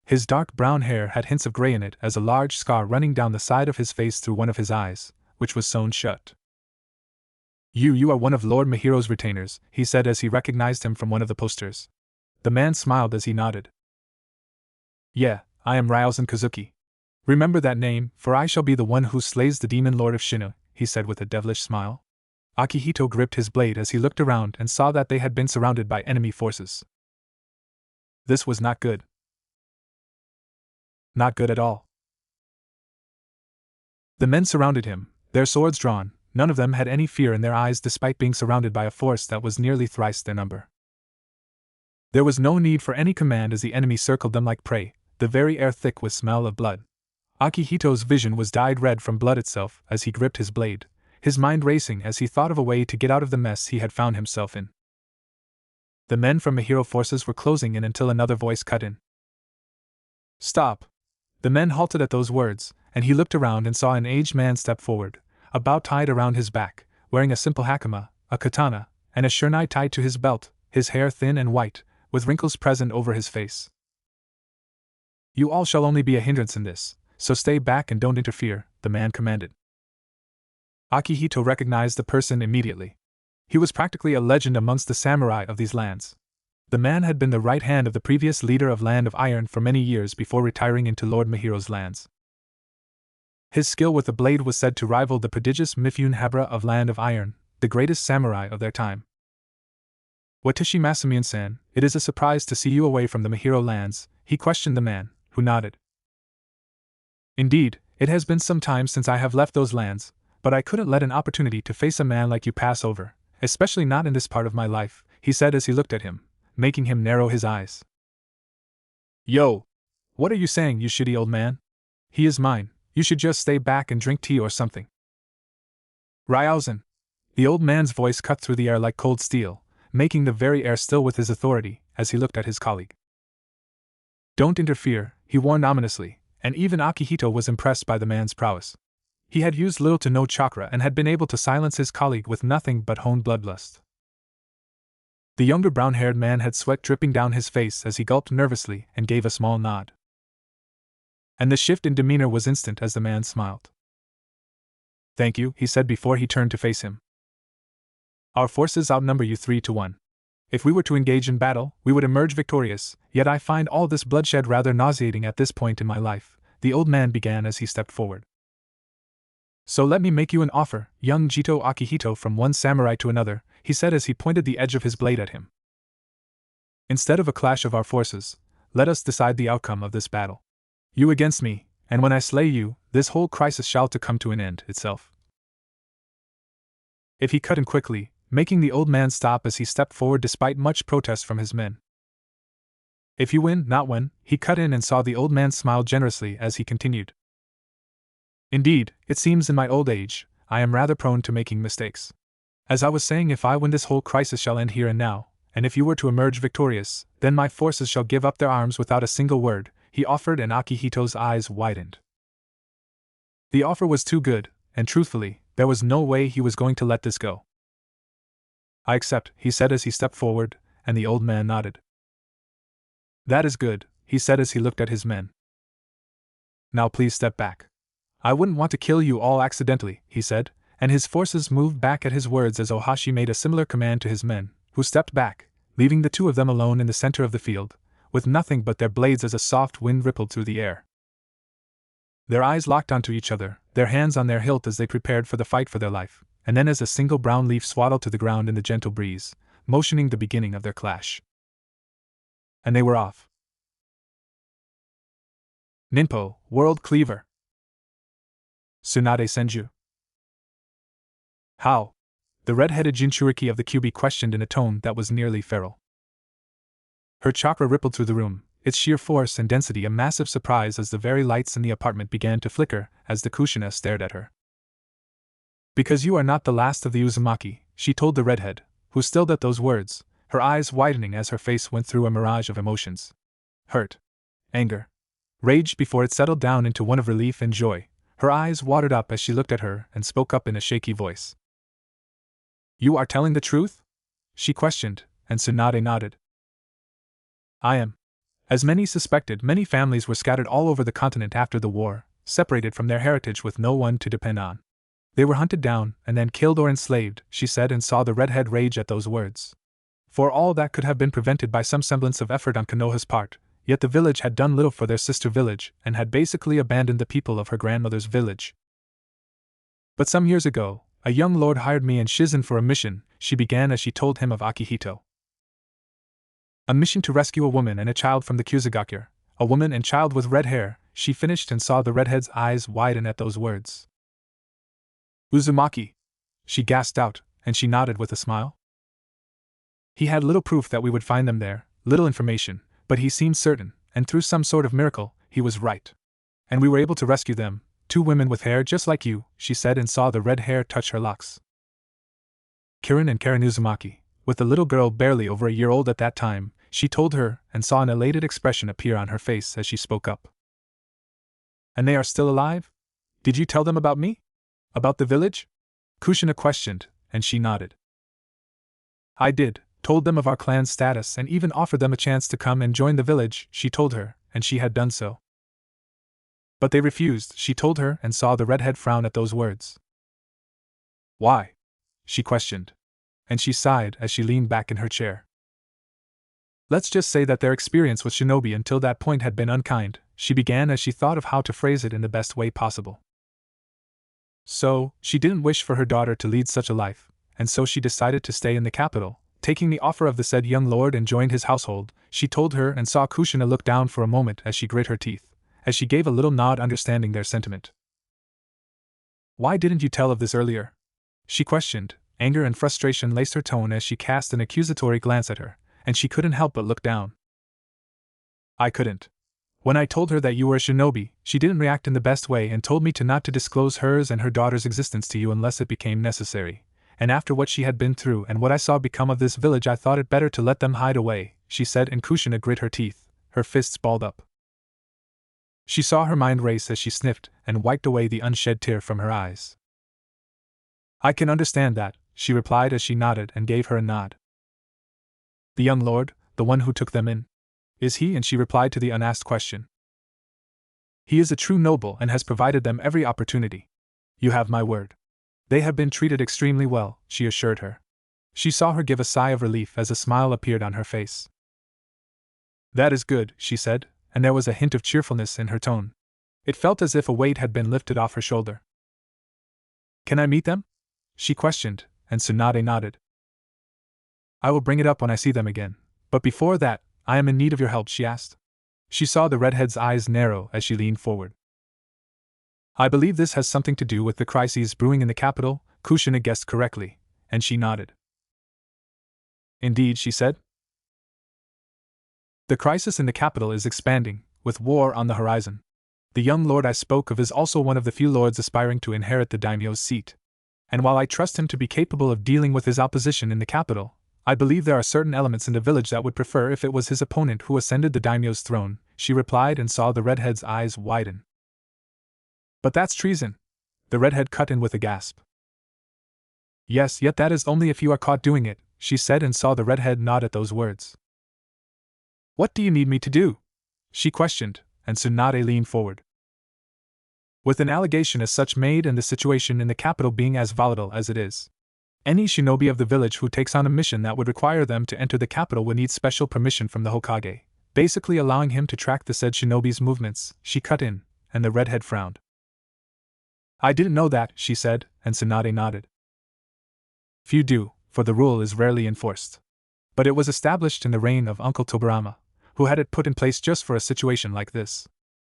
His dark brown hair had hints of gray in it as a large scar running down the side of his face through one of his eyes, which was sewn shut. You are one of Lord Mihiro's retainers, he said as he recognized him from one of the posters. The man smiled as he nodded. Yeah, I am Ryuzen Kazuki. Remember that name, for I shall be the one who slays the demon lord of Shinu, he said with a devilish smile. Akihito gripped his blade as he looked around and saw that they had been surrounded by enemy forces. This was not good. Not good at all. The men surrounded him, their swords drawn. None of them had any fear in their eyes despite being surrounded by a force that was nearly thrice their number. There was no need for any command as the enemy circled them like prey, the very air thick with smell of blood. Akihito's vision was dyed red from blood itself as he gripped his blade, his mind racing as he thought of a way to get out of the mess he had found himself in. The men from Mihiro forces were closing in until another voice cut in. Stop! The men halted at those words, and he looked around and saw an aged man step forward, a bow tied around his back, wearing a simple hakama, a katana, and a shurnai tied to his belt, his hair thin and white, with wrinkles present over his face. You all shall only be a hindrance in this, so stay back and don't interfere, the man commanded. Akihito recognized the person immediately. He was practically a legend amongst the samurai of these lands. The man had been the right hand of the previous leader of Land of Iron for many years before retiring into Lord Mihiro's lands. His skill with the blade was said to rival the prodigious Mifune Habra of Land of Iron, the greatest samurai of their time. Watashi Masamune-san, it is a surprise to see you away from the Mihiro lands, he questioned the man, who nodded. Indeed, it has been some time since I have left those lands, but I couldn't let an opportunity to face a man like you pass over, especially not in this part of my life, he said as he looked at him, making him narrow his eyes. Yo! What are you saying, you shitty old man? He is mine. You should just stay back and drink tea or something. Ryuzen! The old man's voice cut through the air like cold steel, making the very air still with his authority, as he looked at his colleague. Don't interfere, he warned ominously, and even Akihito was impressed by the man's prowess. He had used little to no chakra and had been able to silence his colleague with nothing but honed bloodlust. The younger brown-haired man had sweat dripping down his face as he gulped nervously and gave a small nod. And the shift in demeanor was instant as the man smiled. Thank you, he said before he turned to face him. Our forces outnumber you 3-1. If we were to engage in battle, we would emerge victorious, yet I find all this bloodshed rather nauseating at this point in my life, the old man began as he stepped forward. So let me make you an offer, young Jito Akihito, from one samurai to another, he said as he pointed the edge of his blade at him. Instead of a clash of our forces, let us decide the outcome of this battle. You against me, and when I slay you, this whole crisis shall to come to an end itself. If he cut in quickly, making the old man stop as he stepped forward despite much protest from his men. If you win, not when, he cut in and saw the old man smile generously as he continued. Indeed, it seems in my old age, I am rather prone to making mistakes. As I was saying, if I win, this whole crisis shall end here and now, and if you were to emerge victorious, then my forces shall give up their arms without a single word, he offered, and Akihito's eyes widened. The offer was too good, and truthfully, there was no way he was going to let this go. I accept, he said as he stepped forward, and the old man nodded. That is good, he said as he looked at his men. Now please step back. I wouldn't want to kill you all accidentally, he said, and his forces moved back at his words as Ohashi made a similar command to his men, who stepped back, leaving the two of them alone in the center of the field, with nothing but their blades as a soft wind rippled through the air. Their eyes locked onto each other, their hands on their hilt as they prepared for the fight for their life, and then as a single brown leaf swaddled to the ground in the gentle breeze, motioning the beginning of their clash. And they were off. Ninpo, World Cleaver. Tsunade Senju. How? The red-headed Jinchuriki of the Kyubi questioned in a tone that was nearly feral. Her chakra rippled through the room, its sheer force and density a massive surprise as the very lights in the apartment began to flicker as the Kushina stared at her. Because you are not the last of the Uzumaki, she told the redhead, who stilled at those words, her eyes widening as her face went through a mirage of emotions. Hurt, anger, rage before it settled down into one of relief and joy. Her eyes watered up as she looked at her and spoke up in a shaky voice. You are telling the truth? She questioned, and Tsunade nodded. I am. As many suspected, many families were scattered all over the continent after the war, separated from their heritage with no one to depend on. They were hunted down and then killed or enslaved, she said, and saw the redhead rage at those words. For all that could have been prevented by some semblance of effort on Konoha's part, yet the village had done little for their sister village and had basically abandoned the people of her grandmother's village. But some years ago, a young lord hired me and Shizen for a mission, she began as she told him of Akihito. A mission to rescue a woman and a child from the Kyuzugakur, a woman and child with red hair, she finished and saw the redhead's eyes widen at those words. Uzumaki, she gasped out, and she nodded with a smile. He had little proof that we would find them there, little information, but he seemed certain, and through some sort of miracle, he was right. And we were able to rescue them, 2 women with hair just like you, she said, and saw the red hair touch her locks. Kirin and Karen Uzumaki, with the little girl barely over a year old at that time, she told her, and saw an elated expression appear on her face as she spoke up. And they are still alive? Did you tell them about me? About the village? Kushina questioned, and she nodded. I did, told them of our clan's status and even offered them a chance to come and join the village, she told her, and she had done so. But they refused, she told her, and saw the redhead frown at those words. Why? She questioned. And she sighed as she leaned back in her chair. Let's just say that their experience with shinobi until that point had been unkind, she began as she thought of how to phrase it in the best way possible. So, she didn't wish for her daughter to lead such a life, and so she decided to stay in the capital, taking the offer of the said young lord and joined his household, she told her, and saw Kushina look down for a moment as she grit her teeth, as she gave a little nod understanding their sentiment. Why didn't you tell of this earlier? She questioned. Anger and frustration laced her tone as she cast an accusatory glance at her, and she couldn't help but look down. I couldn't. When I told her that you were a shinobi, she didn't react in the best way and told me not to disclose hers and her daughter's existence to you unless it became necessary. And after what she had been through and what I saw become of this village, I thought it better to let them hide away, she said, and Kushina grit her teeth, her fists balled up. She saw her mind race as she sniffed and wiped away the unshed tear from her eyes. I can understand that, she replied as she nodded and gave her a nod. The young lord, the one who took them in? Is he? And she replied to the unasked question. He is a true noble and has provided them every opportunity. You have my word. They have been treated extremely well, she assured her. She saw her give a sigh of relief as a smile appeared on her face. That is good, she said, and there was a hint of cheerfulness in her tone. It felt as if a weight had been lifted off her shoulder. Can I meet them? She questioned, and Tsunade nodded. I will bring it up when I see them again, but before that, I am in need of your help, she asked. She saw the redhead's eyes narrow as she leaned forward. I believe this has something to do with the crises brewing in the capital, Kushina guessed correctly, and she nodded. Indeed, she said. The crisis in the capital is expanding, with war on the horizon. The young lord I spoke of is also one of the few lords aspiring to inherit the daimyo's seat. And while I trust him to be capable of dealing with his opposition in the capital, I believe there are certain elements in the village that would prefer if it was his opponent who ascended the daimyo's throne, she replied, and saw the redhead's eyes widen. But that's treason, the redhead cut in with a gasp. Yes, yet that is only if you are caught doing it, she said, and saw the redhead nod at those words. What do you need me to do? She questioned, and Tsunade leaned forward. With an allegation as such made and the situation in the capital being as volatile as it is, any shinobi of the village who takes on a mission that would require them to enter the capital would need special permission from the Hokage, basically allowing him to track the said shinobi's movements, she cut in, and the redhead frowned. I didn't know that, she said, and Tsunade nodded. Few do, for the rule is rarely enforced. But it was established in the reign of Uncle Tobarama, who had it put in place just for a situation like this.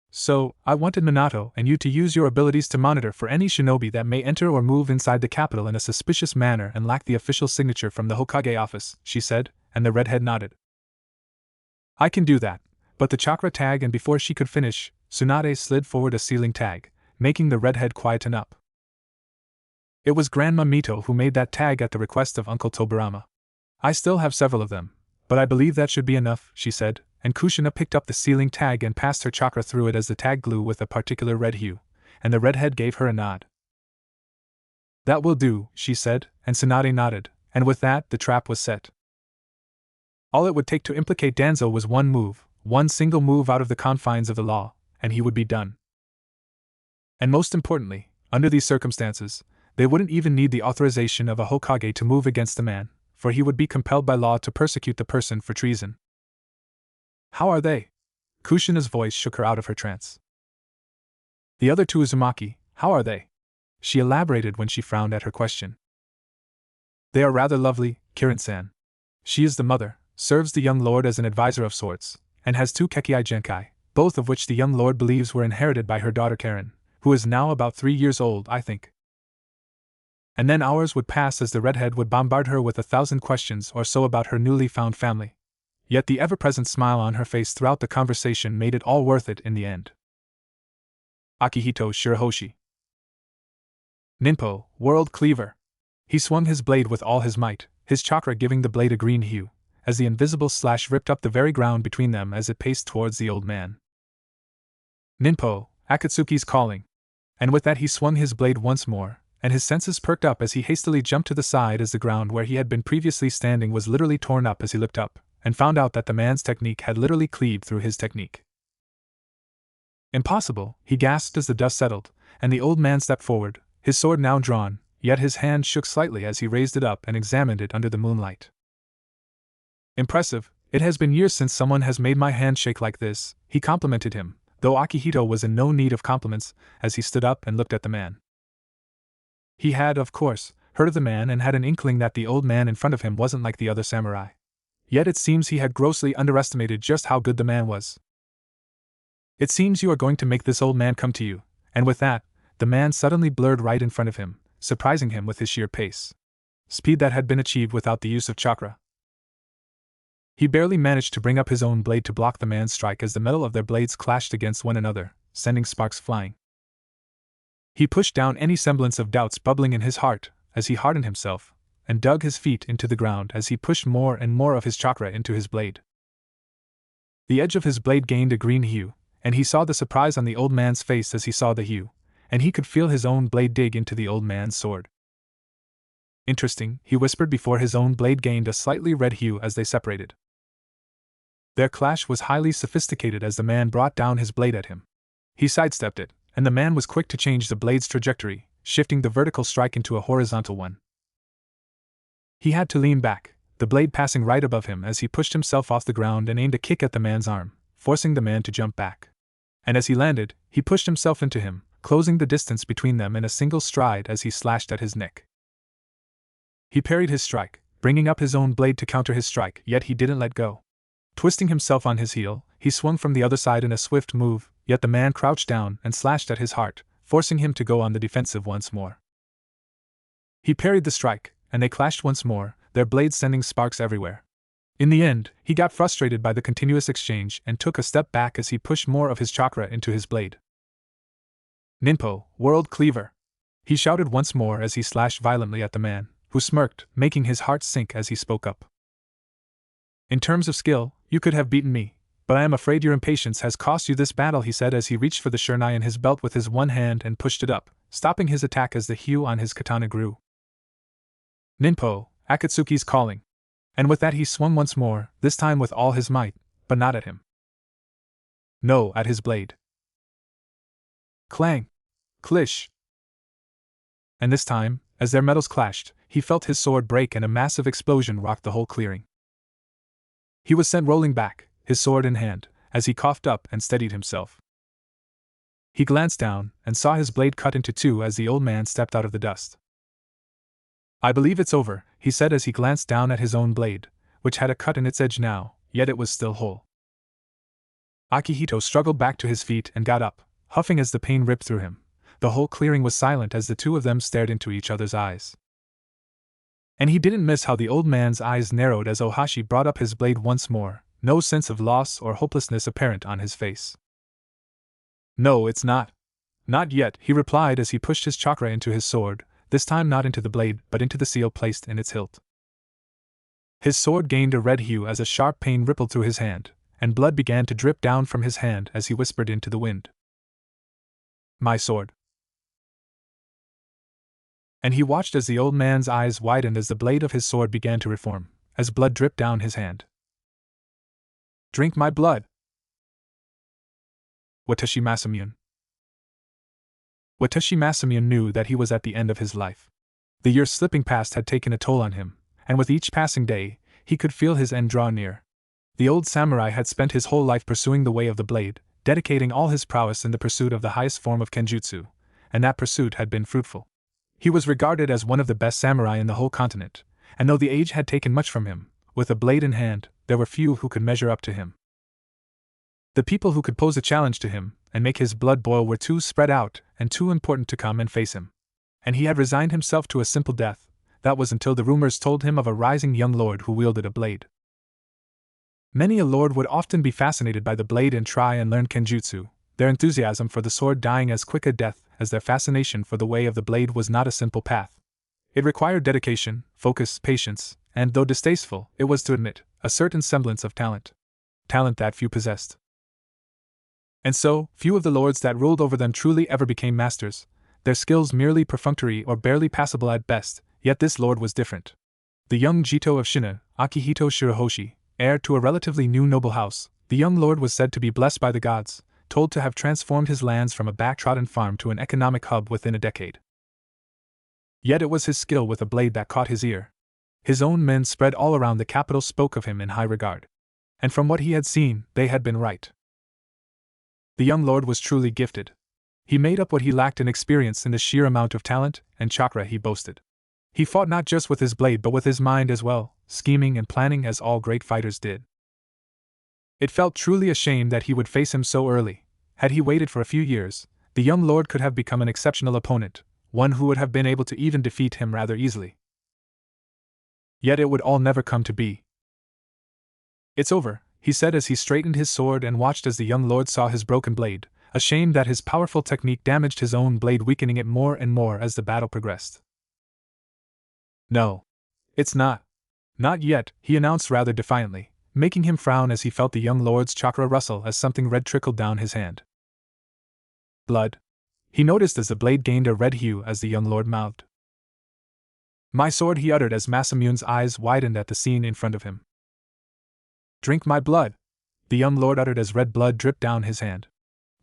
So, I wanted Minato and you to use your abilities to monitor for any shinobi that may enter or move inside the capital in a suspicious manner and lack the official signature from the Hokage office, she said, and the redhead nodded. I can do that, but the chakra tag, and before she could finish, Tsunade slid forward a sealing tag, making the redhead quieten up. It was Grandma Mito who made that tag at the request of Uncle Tobirama. I still have several of them, but I believe that should be enough, she said, and Kushina picked up the sealing tag and passed her chakra through it as the tag glue with a particular red hue, and the redhead gave her a nod. That will do, she said, and Tsunade nodded, and with that, the trap was set. All it would take to implicate Danzo was one move, one single move out of the confines of the law, and he would be done. And most importantly, under these circumstances, they wouldn't even need the authorization of a Hokage to move against the man, for he would be compelled by law to persecute the person for treason. How are they? Kushina's voice shook her out of her trance. The other two Uzumaki, how are they? She elaborated when she frowned at her question. They are rather lovely, Kirin-san. She is the mother, serves the young lord as an advisor of sorts, and has two Kekei Genkai, both of which the young lord believes were inherited by her daughter Karen, who is now about 3 years old, I think. And then hours would pass as the redhead would bombard her with 1,000 questions or so about her newly found family. Yet the ever-present smile on her face throughout the conversation made it all worth it in the end. Akihito Shirahoshi. Ninpo, World Cleaver. He swung his blade with all his might, his chakra giving the blade a green hue, as the invisible slash ripped up the very ground between them as it paced towards the old man. Ninpo, Akatsuki's calling. And with that he swung his blade once more, and his senses perked up as he hastily jumped to the side as the ground where he had been previously standing was literally torn up as he looked up, and found out that the man's technique had literally cleaved through his technique. Impossible, he gasped as the dust settled, and the old man stepped forward, his sword now drawn, yet his hand shook slightly as he raised it up and examined it under the moonlight. Impressive, it has been years since someone has made my hand shake like this, he complimented him, though Akihito was in no need of compliments, as he stood up and looked at the man. He had, of course, heard of the man and had an inkling that the old man in front of him wasn't like the other samurai. Yet it seems he had grossly underestimated just how good the man was. It seems you are going to make this old man come to you, and with that, the man suddenly blurred right in front of him, surprising him with his sheer pace. Speed that had been achieved without the use of chakra. He barely managed to bring up his own blade to block the man's strike as the metal of their blades clashed against one another, sending sparks flying. He pushed down any semblance of doubts bubbling in his heart, as he hardened himself, and dug his feet into the ground as he pushed more and more of his chakra into his blade. The edge of his blade gained a green hue, and he saw the surprise on the old man's face as he saw the hue, and he could feel his own blade dig into the old man's sword. Interesting, he whispered before his own blade gained a slightly red hue as they separated. Their clash was highly sophisticated as the man brought down his blade at him. He sidestepped it, and the man was quick to change the blade's trajectory, shifting the vertical strike into a horizontal one. He had to lean back, the blade passing right above him as he pushed himself off the ground and aimed a kick at the man's arm, forcing the man to jump back. And as he landed, he pushed himself into him, closing the distance between them in a single stride as he slashed at his neck. He parried his strike, bringing up his own blade to counter his strike, yet he didn't let go. Twisting himself on his heel, he swung from the other side in a swift move, yet the man crouched down and slashed at his heart, forcing him to go on the defensive once more. He parried the strike, and they clashed once more, their blades sending sparks everywhere. In the end, he got frustrated by the continuous exchange and took a step back as he pushed more of his chakra into his blade. Ninpo, World Cleaver! He shouted once more as he slashed violently at the man, who smirked, making his heart sink as he spoke up. In terms of skill, you could have beaten me, but I am afraid your impatience has cost you this battle, he said as he reached for the shurnai in his belt with his one hand and pushed it up, stopping his attack as the hue on his katana grew. Ninpo, Akatsuki's calling. And with that he swung once more, this time with all his might, but not at him. No, at his blade. Clang! Clish! And this time, as their metals clashed, he felt his sword break and a massive explosion rocked the whole clearing. He was sent rolling back, his sword in hand, as he coughed up and steadied himself. He glanced down and saw his blade cut into two as the old man stepped out of the dust. I believe it's over, he said as he glanced down at his own blade, which had a cut in its edge now, yet it was still whole. Akihito struggled back to his feet and got up, huffing as the pain ripped through him. The whole clearing was silent as the two of them stared into each other's eyes. And he didn't miss how the old man's eyes narrowed as Ohashi brought up his blade once more, no sense of loss or hopelessness apparent on his face. "No, it's not. Not yet," he replied as he pushed his chakra into his sword, this time not into the blade but into the seal placed in its hilt. His sword gained a red hue as a sharp pain rippled through his hand, and blood began to drip down from his hand as he whispered into the wind. "My sword." And he watched as the old man's eyes widened as the blade of his sword began to reform, as blood dripped down his hand. "Drink my blood!" Watashi Masamune. Watashi Masamune knew that he was at the end of his life. The years slipping past had taken a toll on him, and with each passing day, he could feel his end draw near. The old samurai had spent his whole life pursuing the way of the blade, dedicating all his prowess in the pursuit of the highest form of kenjutsu, and that pursuit had been fruitful. He was regarded as one of the best samurai in the whole continent, and though the age had taken much from him, with a blade in hand, there were few who could measure up to him. The people who could pose a challenge to him and make his blood boil were too spread out and too important to come and face him. And he had resigned himself to a simple death. That was until the rumors told him of a rising young lord who wielded a blade. Many a lord would often be fascinated by the blade and try and learn kenjutsu, their enthusiasm for the sword dying as quick a death as their fascination for the way of the blade was not a simple path. It required dedication, focus, patience, and, though distasteful, it was to admit, a certain semblance of talent. Talent that few possessed. And so, few of the lords that ruled over them truly ever became masters, their skills merely perfunctory or barely passable at best, yet this lord was different. The young Jito of Shina, Akihito Shirahoshi, heir to a relatively new noble house, the young lord was said to be blessed by the gods, told to have transformed his lands from a back-trodden farm to an economic hub within a decade. Yet it was his skill with a blade that caught his ear. His own men spread all around the capital spoke of him in high regard. And from what he had seen, they had been right. The young lord was truly gifted. He made up what he lacked in experience in the sheer amount of talent and chakra he boasted. He fought not just with his blade but with his mind as well, scheming and planning as all great fighters did. It felt truly a shame that he would face him so early. Had he waited for a few years, the young lord could have become an exceptional opponent, one who would have been able to even defeat him rather easily. Yet it would all never come to be. "It's over," he said as he straightened his sword and watched as the young lord saw his broken blade, ashamed that his powerful technique damaged his own blade, weakening it more and more as the battle progressed. "No. It's not. Not yet," he announced rather defiantly, making him frown as he felt the young lord's chakra rustle as something red trickled down his hand. "Blood?" he noticed as the blade gained a red hue as the young lord mouthed. "My sword," he uttered as Masamune's eyes widened at the scene in front of him. "Drink my blood," the young lord uttered as red blood dripped down his hand.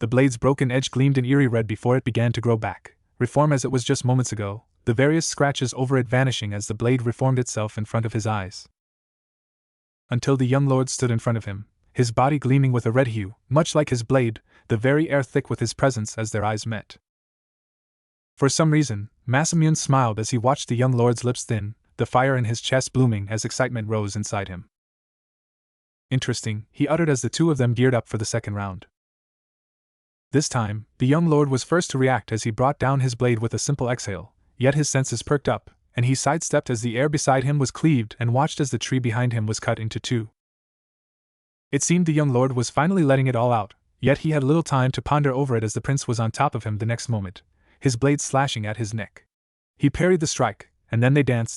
The blade's broken edge gleamed an eerie red before it began to grow back, reform as it was just moments ago, the various scratches over it vanishing as the blade reformed itself in front of his eyes. Until the young lord stood in front of him, his body gleaming with a red hue, much like his blade, the very air thick with his presence as their eyes met. For some reason, Masamune smiled as he watched the young lord's lips thin, the fire in his chest blooming as excitement rose inside him. "Interesting," he uttered as the two of them geared up for the second round. This time, the young lord was first to react as he brought down his blade with a simple exhale, yet his senses perked up, and he sidestepped as the air beside him was cleaved and watched as the tree behind him was cut into two. It seemed the young lord was finally letting it all out, yet he had little time to ponder over it as the prince was on top of him the next moment, his blade slashing at his neck. He parried the strike, and then they danced,